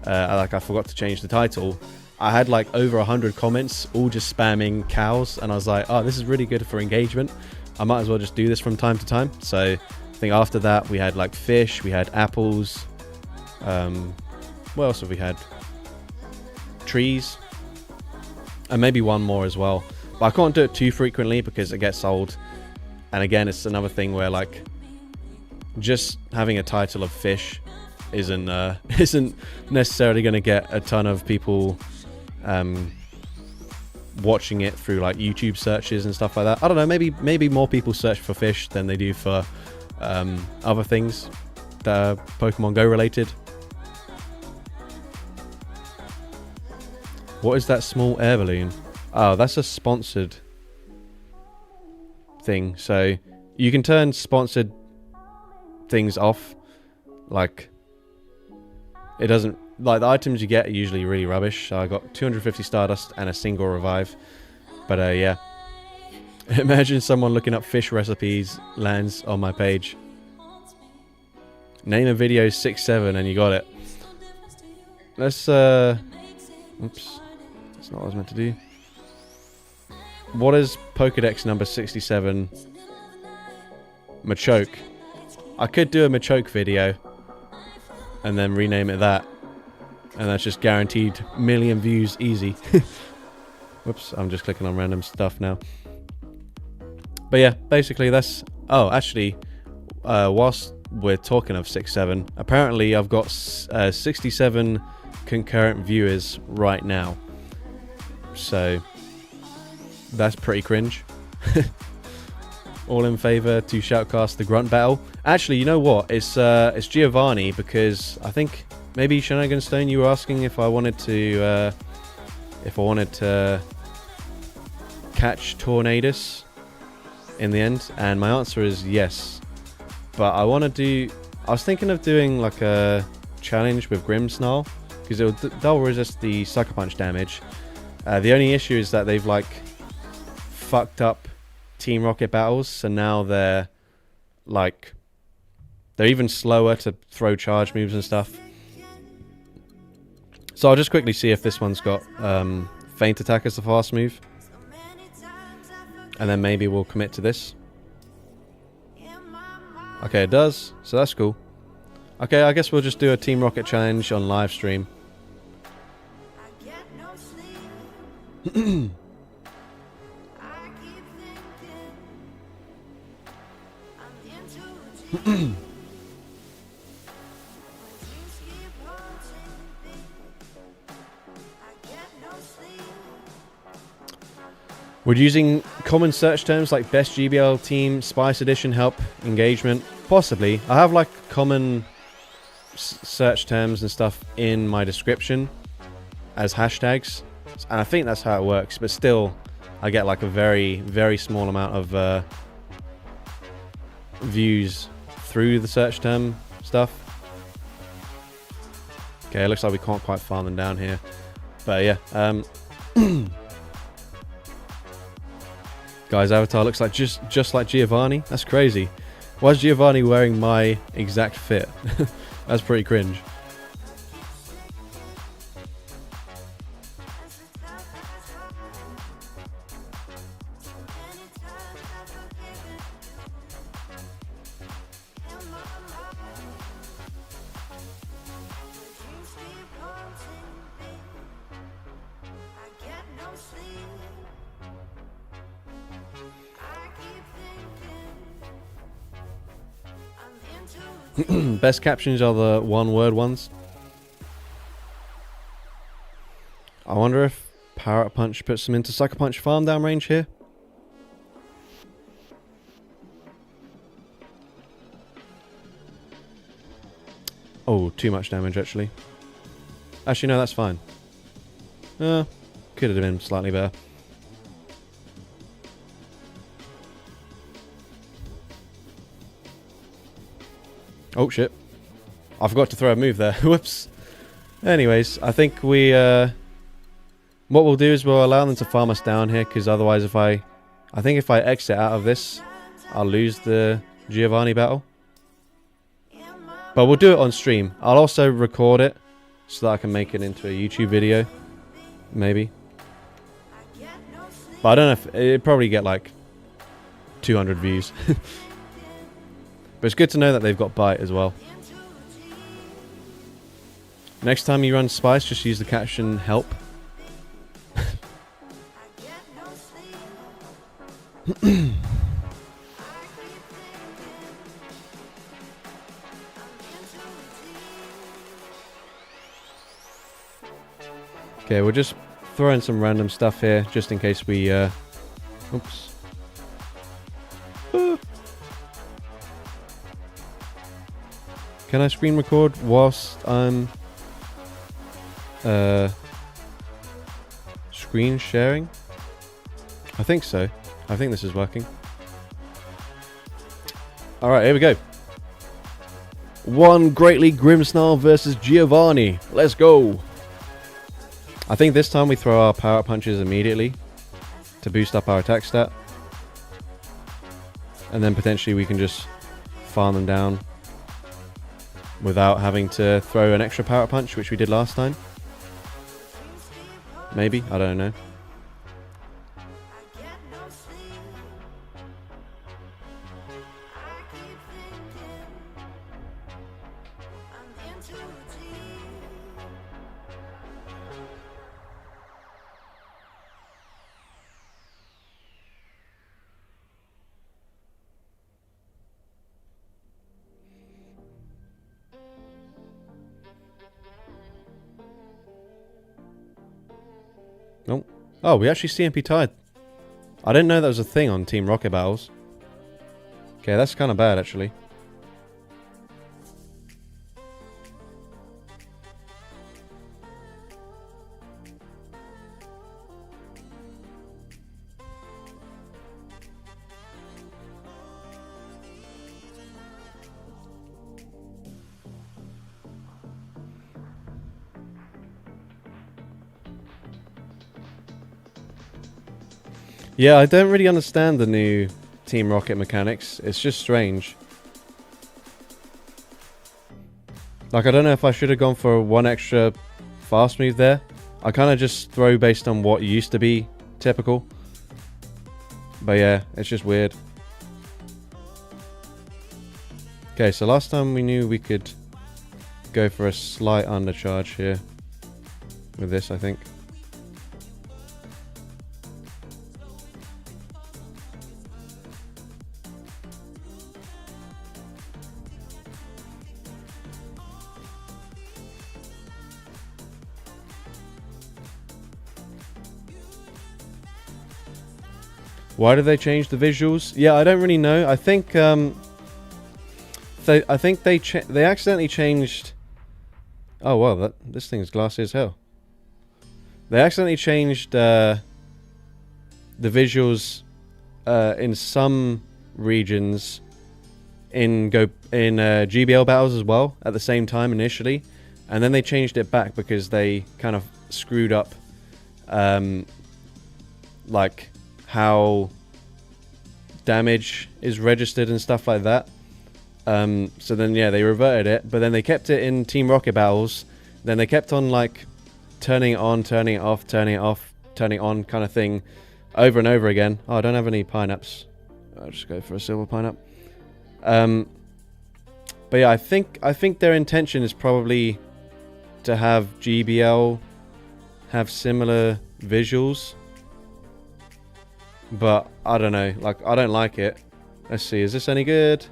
like I forgot to change the title. I had like over 100 comments, all just spamming cows, and I was like, oh, this is really good for engagement. I might as well just do this from time to time. So I think after that we had like fish, we had apples. What else have we had? Trees, and maybe one more as well. But I can't do it too frequently because it gets old. And again, it's another thing where like just having a title of fish isn't necessarily going to get a ton of people watching it through like YouTube searches and stuff like that. I don't know, maybe more people search for fish than they do for other things that are Pokemon Go related. What is that small air balloon? Oh, that's a sponsored thing. So you can turn sponsored things off. Like, it doesn't, like, the items you get are usually really rubbish. So I got 250 Stardust and a single revive. But yeah. Imagine someone looking up fish recipes lands on my page. Name a video 6-7 and you got it. Let's oops. That's not what I was meant to do. What is Pokedex number 67? Machoke. I could do a Machoke video. and then rename it that, and that's just guaranteed million views easy. Whoops, I'm just clicking on random stuff now. But yeah, basically that's... Oh, actually, whilst we're talking of 6-7, apparently I've got 67 concurrent viewers right now. So that's pretty cringe. All in favour to shoutcast the grunt battle. Actually, you know what? It's Giovanni, because I think maybe Shenanigan Stone, you were asking if I wanted to catch Tornadus in the end, and my answer is yes. But I was thinking of doing like a challenge with Grimmsnarl, because they'll resist the Sucker Punch damage. The only issue is that they've like fucked up Team Rocket battles, so now they're even slower to throw charge moves and stuff. So I'll just quickly see if this one's got Feint Attack as the fast move, and then maybe we'll commit to this. Okay, it does, so that's cool. Okay, I guess we'll just do a Team Rocket challenge on live stream. Would using common search terms like best GBL team, Spice Edition help engagement? Possibly. I have like common search terms and stuff in my description as hashtags, and I think that's how it works, but still I get like a very, very small amount of views through the search term stuff. Okay, it looks like we can't quite farm them down here, but yeah. Guy's avatar looks like just like Giovanni. That's crazy. Why is Giovanni wearing my exact fit? That's pretty cringe. Best captions are the one-word ones. I wonder if Power Up Punch puts them into Sucker Punch farm down range here. Oh, too much damage actually. Actually, no, that's fine. Could have been slightly better. Oh shit. I forgot to throw a move there. Whoops. Anyways, I think we... what we'll do is we'll allow them to farm us down here, because otherwise I think if I exit out of this, I'll lose the Giovanni battle. But we'll do it on stream. I'll also record it so that I can make it into a YouTube video. Maybe. But I don't know if... It'd probably get like 200 views. But it's good to know that they've got Bite as well. Next time you run Spice, just use the caption help. Okay, we'll just throw in some random stuff here, just in case we... Oops. Can I screen record whilst I'm screen sharing? I think so. I think this is working. Alright, here we go. One Great League Grimmsnarl versus Giovanni. Let's go. I think this time we throw our power punches immediately to boost up our attack stat. And then potentially we can just farm them down without having to throw an extra power punch, which we did last time. Maybe, I don't know. Oh, oh, we actually CMP tied. I didn't know that was a thing on Team Rocket battles. Okay, that's kind of bad, actually. Yeah, I don't really understand the new Team Rocket mechanics. It's just strange. Like, I don't know if I should have gone for one extra fast move there. I kind of just throw based on what used to be typical. But yeah, it's just weird. Okay, so last time we knew we could go for a slight undercharge here. With this, I think. Why did they change the visuals? Yeah, I don't really know. I think they accidentally changed. Oh well, this thing's glassy as hell. They accidentally changed the visuals in some regions in GBL battles as well at the same time initially, and then they changed it back because they kind of screwed up like how damage is registered and stuff like that. So then yeah, they reverted it, but then they kept it in Team Rocket battles. Then they kept on like turning it on, turning it off, turning it off, turning it on kind of thing over and over again. Oh, I don't have any pineapples. I'll just go for a silver pineapple. But yeah, I think their intention is probably to have GBL have similar visuals. But I don't know, like I don't like it. Let's see, is this any good?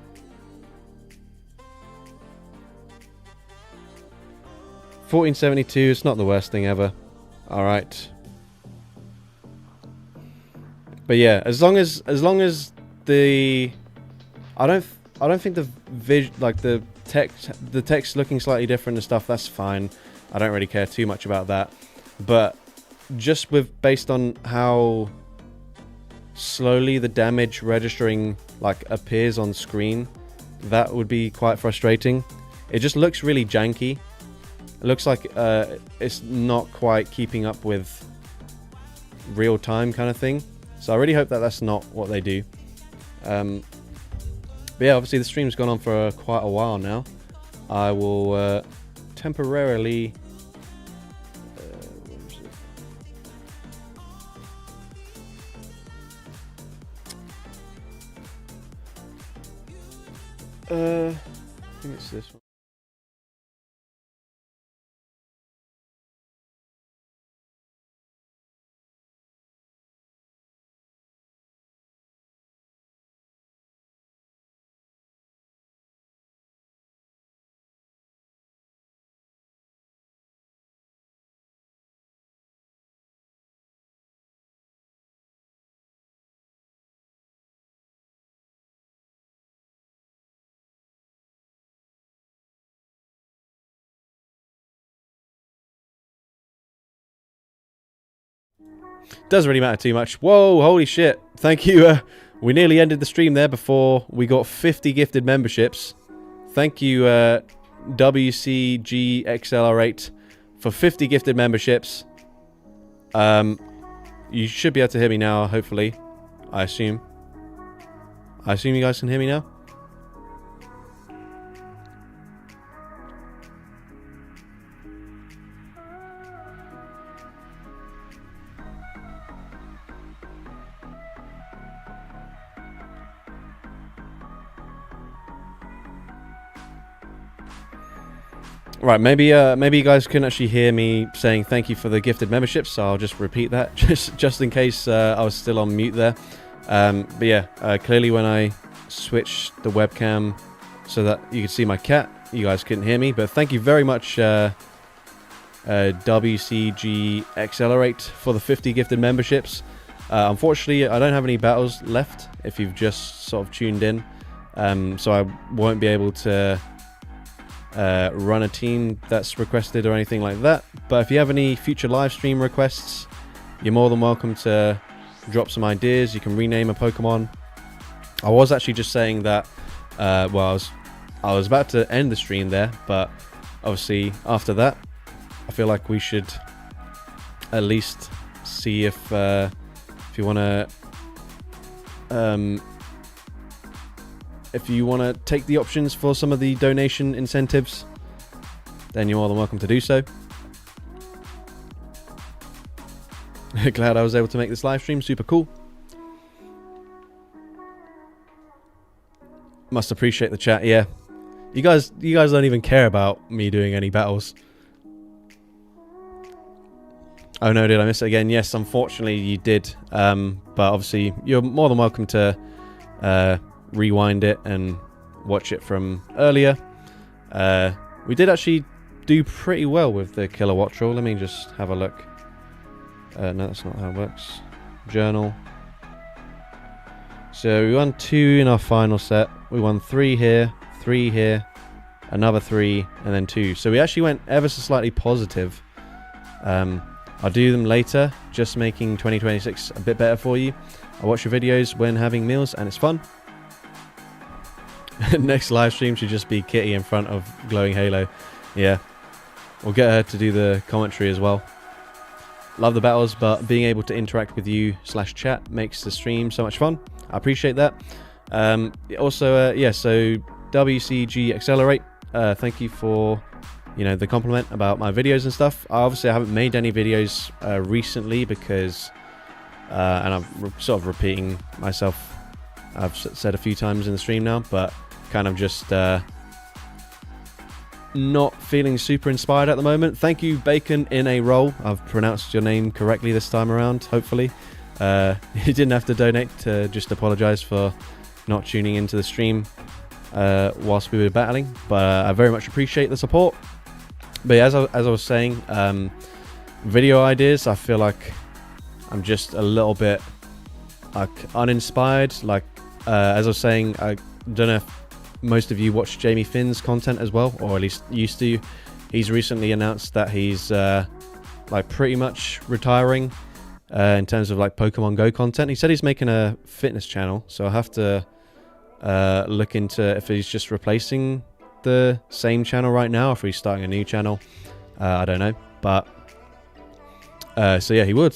$14.72, it's not the worst thing ever. Alright. But yeah, as long as the I don't think the text looking slightly different and stuff, that's fine. I don't really care too much about that. But just based on how slowly the damage registering like appears on screen, that would be quite frustrating. It just looks really janky. It looks like it's not quite keeping up with real time kind of thing. So I really hope that that's not what they do. But yeah, obviously the stream's gone on for quite a while now. I will temporarily I think it's this one. Doesn't really matter too much. Whoa, holy shit. Thank you. We nearly ended the stream there before we got 50 gifted memberships. Thank you, WCGXLR8, for 50 gifted memberships. You should be able to hear me now, hopefully. I assume. You guys can hear me now? Right, maybe you guys couldn't actually hear me saying thank you for the gifted memberships, so I'll just repeat that just in case I was still on mute there. But yeah, clearly when I switched the webcam so that you could see my cat, you guys couldn't hear me. But thank you very much, WCG Accelerate, for the 50 gifted memberships. Unfortunately, I don't have any battles left if you've just sort of tuned in, so I won't be able to run a team that's requested or anything like that. But if you have any future live stream requests, you're more than welcome to drop some ideas. You can rename a Pokemon. I was actually just saying that well, I was about to end the stream there, but obviously after that I feel like we should at least see if you want to take the options for some of the donation incentives, then you're more than welcome to do so. Glad I was able to make this live stream. Super cool. Must appreciate the chat. Yeah, you guys don't even care about me doing any battles. Oh no, did I miss it again? Yes, unfortunately you did. But obviously you're more than welcome to rewind it and watch it from earlier. We did actually do pretty well with the Kilowattrel. Let me just have a look. No, that's not how it works. Journal. So we won 2 in our final set. We won 3 here, 3 here, another 3, and then 2. So we actually went ever so slightly positive. I'll do them later, just making 2026 a bit better for you. I watch your videos when having meals and it's fun. Next live stream should just be Kitty in front of glowing Halo. Yeah, we'll get her to do the commentary as well. Love the battles, but being able to interact with you /chat makes the stream so much fun. I appreciate that. Also, yeah, so WCG Accelerate, thank you for the compliment about my videos and stuff. Obviously I haven't made any videos recently because and I'm sort of repeating myself. I've said a few times in the stream now, but kind of just not feeling super inspired at the moment. Thank you, Bacon in a Roll. I've pronounced your name correctly this time around, hopefully. You didn't have to donate to just apologize for not tuning into the stream whilst we were battling, but I very much appreciate the support. But yeah, as I was saying, video ideas, I feel like I'm just a little bit uninspired. Like as I was saying, I don't know if most of you watch Jamie Finn's content as well, or at least used to. He's recently announced that he's like pretty much retiring in terms of like Pokemon Go content. He said he's making a fitness channel, so I'll have to look into if he's just replacing the same channel right now, or if he's starting a new channel. I don't know, but so yeah, he will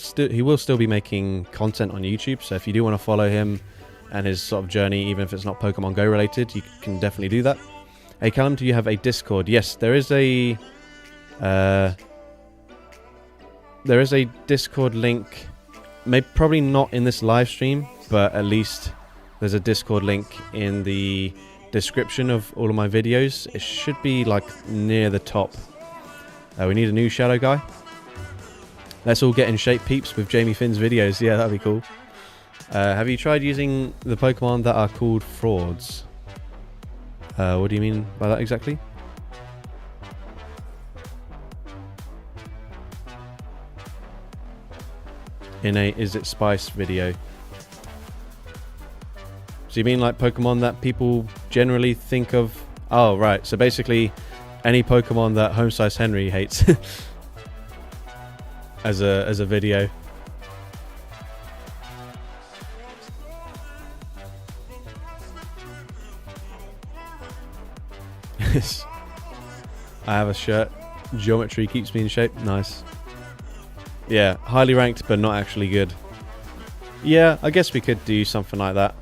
still be making content on YouTube. So if you do want to follow him and his sort of journey, even if it's not Pokemon Go related, you can definitely do that. Hey Callum, do you have a Discord? Yes, there is a Discord link. Maybe probably not in this live stream, but at least there's a Discord link in the description of all of my videos. It should be like near the top. We need a new shadow guy. Let's all get in shape, peeps, with Jamie Finn's videos. Yeah, that'd be cool. Have you tried using the Pokemon that are called frauds? What do you mean by that exactly? In a Is It Spice video. So you mean like Pokemon that people generally think of? Oh, right. So basically any Pokemon that Home Size Henry hates as a video. I have a shirt. Geometry keeps me in shape. Nice. Yeah, highly ranked but not actually good. Yeah, I guess we could do something like that.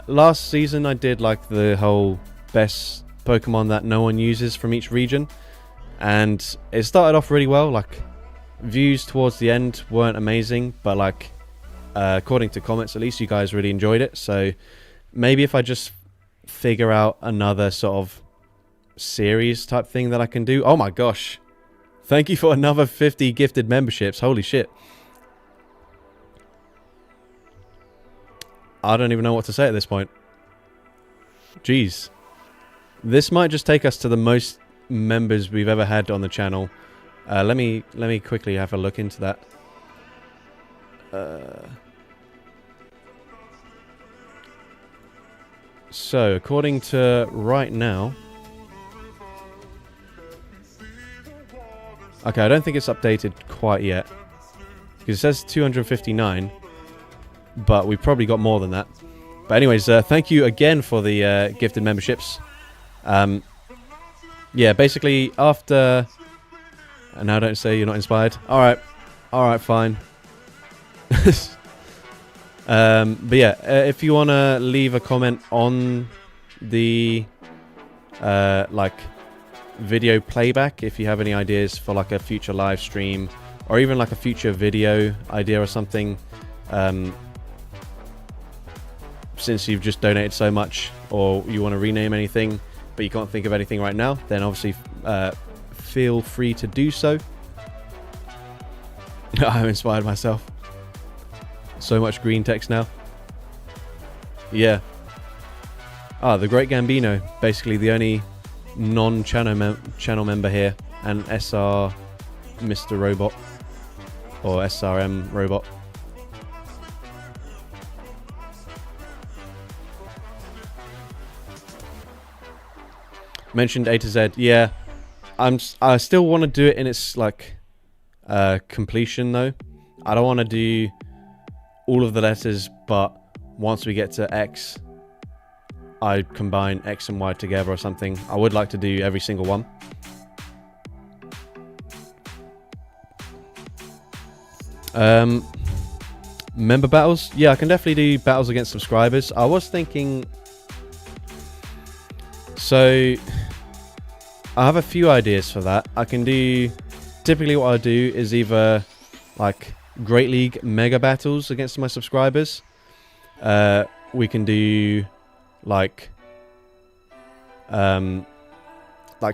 Last season I did like the whole best Pokemon that no one uses from each region, and it started off really well. Like views towards the end weren't amazing, but like according to comments at least, you guys really enjoyed it. So maybe if I just figure out another sort of series type thing that I can do. Oh my gosh. Thank you for another 50 gifted memberships. Holy shit. I don't even know what to say at this point. Jeez. This might just take us to the most members we've ever had on the channel. Let me quickly have a look into that. So, according to right now... Okay, I don't think it's updated quite yet. Because it says 259. But we've probably got more than that. But anyways, thank you again for the gifted memberships. Yeah, basically, after... And now don't say you're not inspired. Alright. Alright, fine. But yeah, if you want to leave a comment on the like video playback, if you have any ideas for like a future live stream or even like a future video idea or something, since you've just donated so much, or you want to rename anything but you can't think of anything right now, then obviously feel free to do so. I've inspired myself. So much green text now. Yeah. Ah, the Great Gambino. Basically the only non-channel member here. And SR Mr. Robot. Or SRM Robot. Mentioned A to Z. Yeah. I still want to do it in its like completion though. I don't want to do all of the letters, but once we get to X, I combine X and Y together or something. I would like to do every single one. Member battles? Yeah, I can definitely do battles against subscribers. I was thinking... So, I have a few ideas for that. I can do... Typically what I do is either like Great League mega battles against my subscribers. We can do like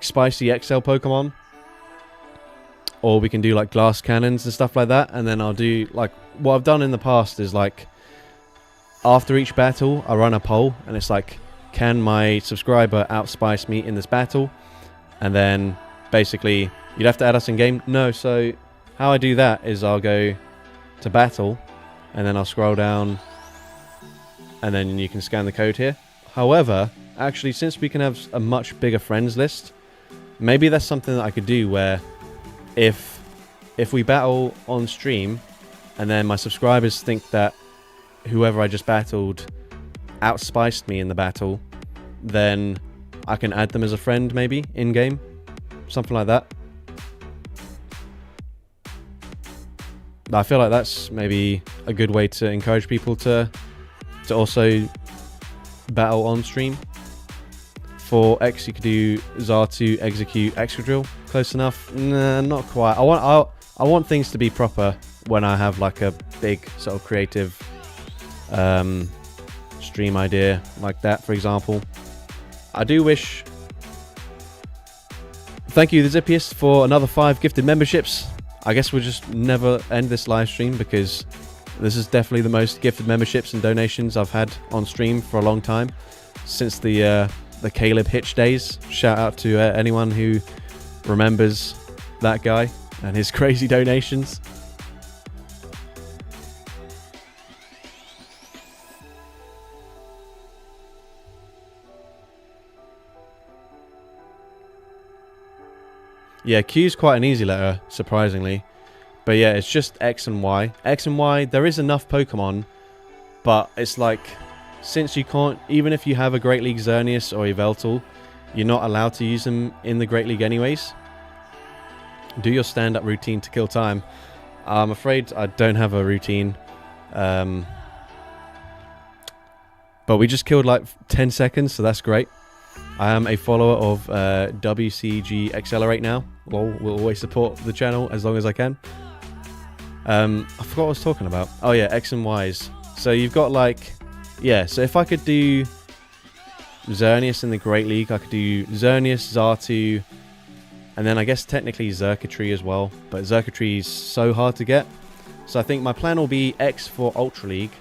spicy XL Pokemon, or we can do like glass cannons and stuff like that. And then I'll do like what I've done in the past is like after each battle I run a poll and it's like, can my subscriber outspice me in this battle? And then basically you'd have to add us in game. No, so how I do that is I'll go to battle and then I'll scroll down and then you can scan the code here. However, actually, since we can have a much bigger friends list, maybe that's something that I could do where if we battle on stream and then my subscribers think that whoever I just battled outspiced me in the battle, then I can add them as a friend maybe in game, something like that. I feel like that's maybe a good way to encourage people to also battle on stream. For X, you could do Zartu, Execute, Excadrill. Close enough? Nah, not quite. I want things to be proper when I have like a big sort of creative stream idea like that, for example. I do wish... Thank you, the Zippiest, for another 5 gifted memberships. I guess we'll just never end this live stream because this is definitely the most gifted memberships and donations I've had on stream for a long time. Since the Caleb Hitch days. Shout out to anyone who remembers that guy and his crazy donations. Yeah, Q's quite an easy letter, surprisingly. But yeah, it's just X and Y. X and Y, there is enough Pokemon, but it's like, since you can't, even if you have a Great League Xerneas or Yveltal, you're not allowed to use them in the Great League anyways. Do your stand-up routine to kill time. I'm afraid I don't have a routine. But we just killed like 10 seconds, so that's great. I am a follower of WCG Accelerate now. Well, we'll always support the channel as long as I can. I forgot what I was talking about. Oh yeah, X and Y's. So you've got like... Yeah, so if I could do Xerneas in the Great League. I could do Xerneas, Xatu, and then I guess technically Xurkitree as well. But Xurkitree is so hard to get. So I think my plan will be X for Ultra League.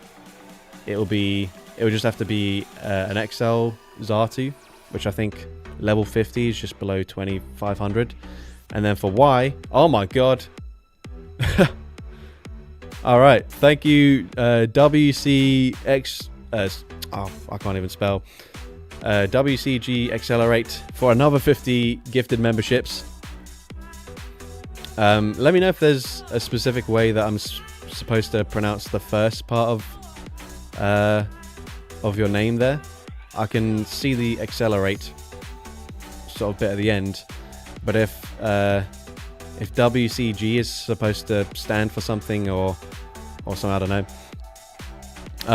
It will just have to be an XL Xatu, which I think level 50 is just below 2500. And then for Y, oh my god. Alright, thank you WCX, I can't even spell. WCG Accelerate for another 50 gifted memberships. Let me know if there's a specific way that I'm supposed to pronounce the first part of your name there. I can see the Accelerate sort of bit at the end, but if WCG is supposed to stand for something or something, I don't know.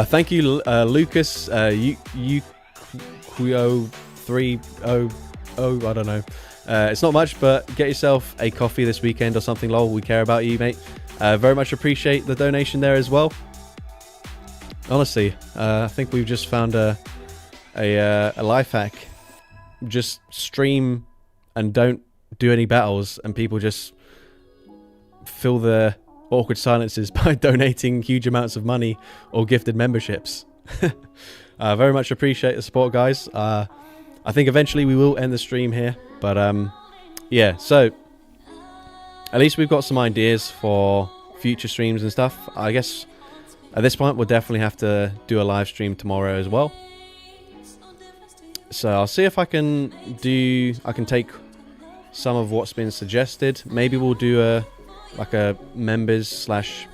Thank you, Lucas. Uquio300. I don't know. It's not much, but get yourself a coffee this weekend or something. Lol, we care about you, mate. Very much appreciate the donation there as well. Honestly, I think we've just found a life hack. Just stream and don't do any battles, and people just fill the awkward silences by donating huge amounts of money or gifted memberships. Very much appreciate the support, guys. I think eventually we will end the stream here, but yeah, so at least we've got some ideas for future streams and stuff. I guess at this point we'll definitely have to do a live stream tomorrow as well. So I'll see if I can take some of what's been suggested. Maybe we'll do a members slash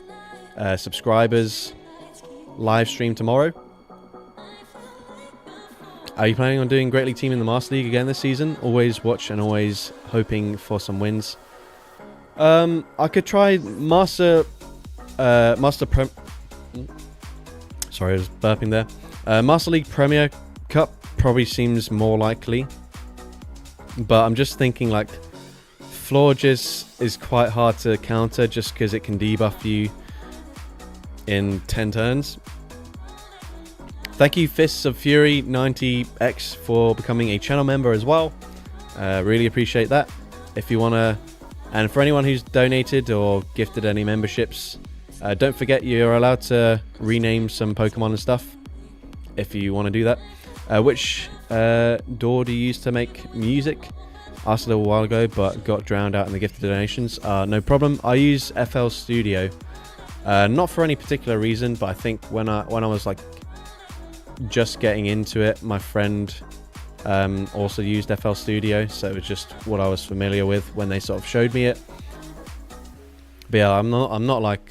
subscribers live stream tomorrow. Are you planning on doing Great League Team in the Master League again this season? Always watch and always hoping for some wins. I could try Sorry, I was burping there. Master League Premier Cup probably seems more likely, but I'm just thinking like Florges is quite hard to counter just because it can debuff you in 10 turns. Thank you Fists of Fury 90X for becoming a channel member as well. Really appreciate that. If you want to, and for anyone who's donated or gifted any memberships, don't forget you're allowed to rename some Pokemon and stuff if you want to do that. Which DAW do you use to make music? Asked a little while ago, but got drowned out in the gifted donations. No problem. I use FL Studio, not for any particular reason, but I think when I was like just getting into it, my friend also used FL Studio, so it was just what I was familiar with when they sort of showed me it. But yeah, I'm not like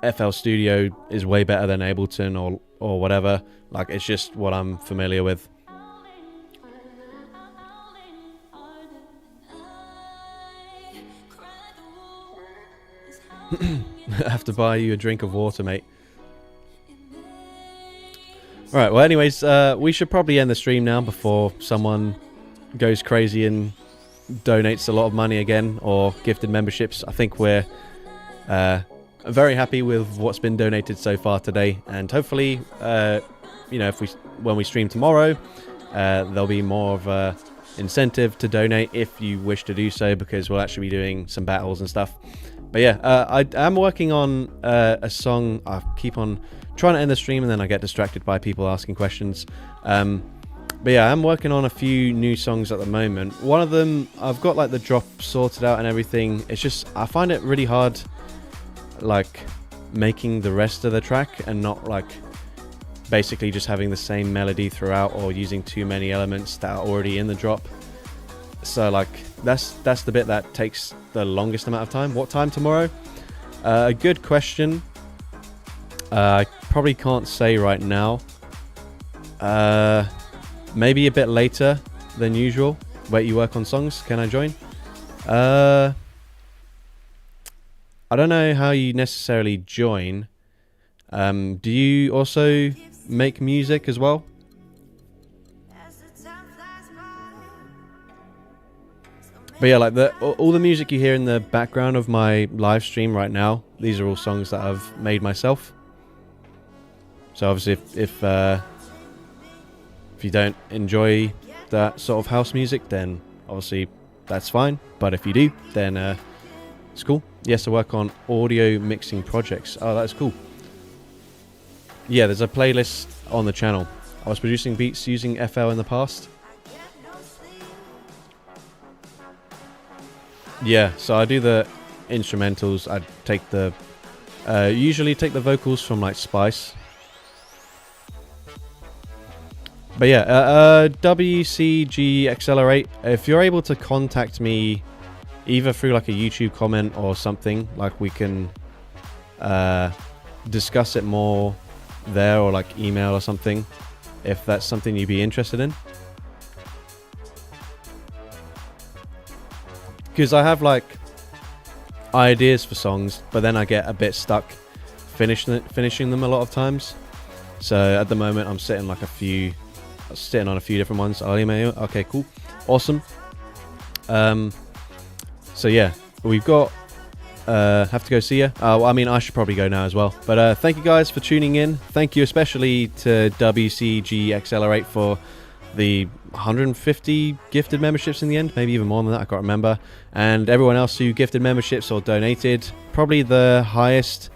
FL Studio is way better than Ableton or whatever. Like, it's just what I'm familiar with. I have to buy you a drink of water, mate. Alright, well anyways, we should probably end the stream now before someone goes crazy and donates a lot of money again, or gifted memberships. I think we're very happy with what's been donated so far today, and hopefully when we stream tomorrow, there'll be more of a incentive to donate if you wish to do so, because we'll actually be doing some battles and stuff. But yeah, I am working on a song. I keep on trying to end the stream and then I get distracted by people asking questions. But yeah, I'm working on a few new songs at the moment. One of them, I've got like the drop sorted out and everything. It's just, I find it really hard like making the rest of the track and not like basically just having the same melody throughout or using too many elements that are already in the drop. So like that's the bit that takes the longest amount of time. What time tomorrow? A good question. I probably can't say right now. Maybe a bit later than usual. Wait, you work on songs? Can I join? I don't know how you necessarily join. Do you also make music as well? But yeah, like all the music you hear in the background of my live stream right now, these are all songs that I've made myself. So obviously if you don't enjoy that sort of house music, then obviously that's fine. But if you do, then it's cool. Yes, I work on audio mixing projects. Oh, that's cool. Yeah, there's a playlist on the channel. I was producing beats using FL in the past. Yeah, so I do the instrumentals. I take the usually take the vocals from like Spice. But yeah, WCG Accelerate. If you're able to contact me either through like a YouTube comment or something, like we can discuss it more there, or like email or something, if that's something you'd be interested in. Because I have like ideas for songs, but then I get a bit stuck finishing them a lot of times. So at the moment I'm sitting on a few different ones. I'll email you. Okay, cool, awesome. So yeah, we've got have to go see you. I mean, I should probably go now as well. But thank you guys for tuning in. Thank you especially to WCG Accelerate for the 150 gifted memberships in the end, maybe even more than that, I can't remember. And everyone else who gifted memberships or donated. Probably the highest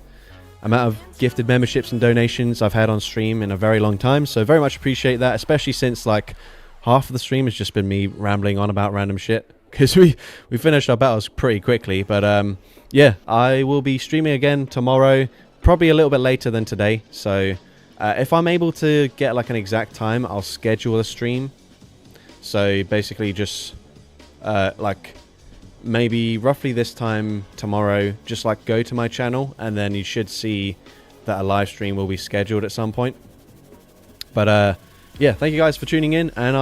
amount of gifted memberships and donations I've had on stream in a very long time, so very much appreciate that, especially since like half of the stream has just been me rambling on about random shit, because we finished our battles pretty quickly. But yeah, I will be streaming again tomorrow, probably a little bit later than today. So if I'm able to get like an exact time, I'll schedule a stream. So basically just like maybe roughly this time tomorrow, just like go to my channel and then you should see that a live stream will be scheduled at some point. But yeah, thank you guys for tuning in, and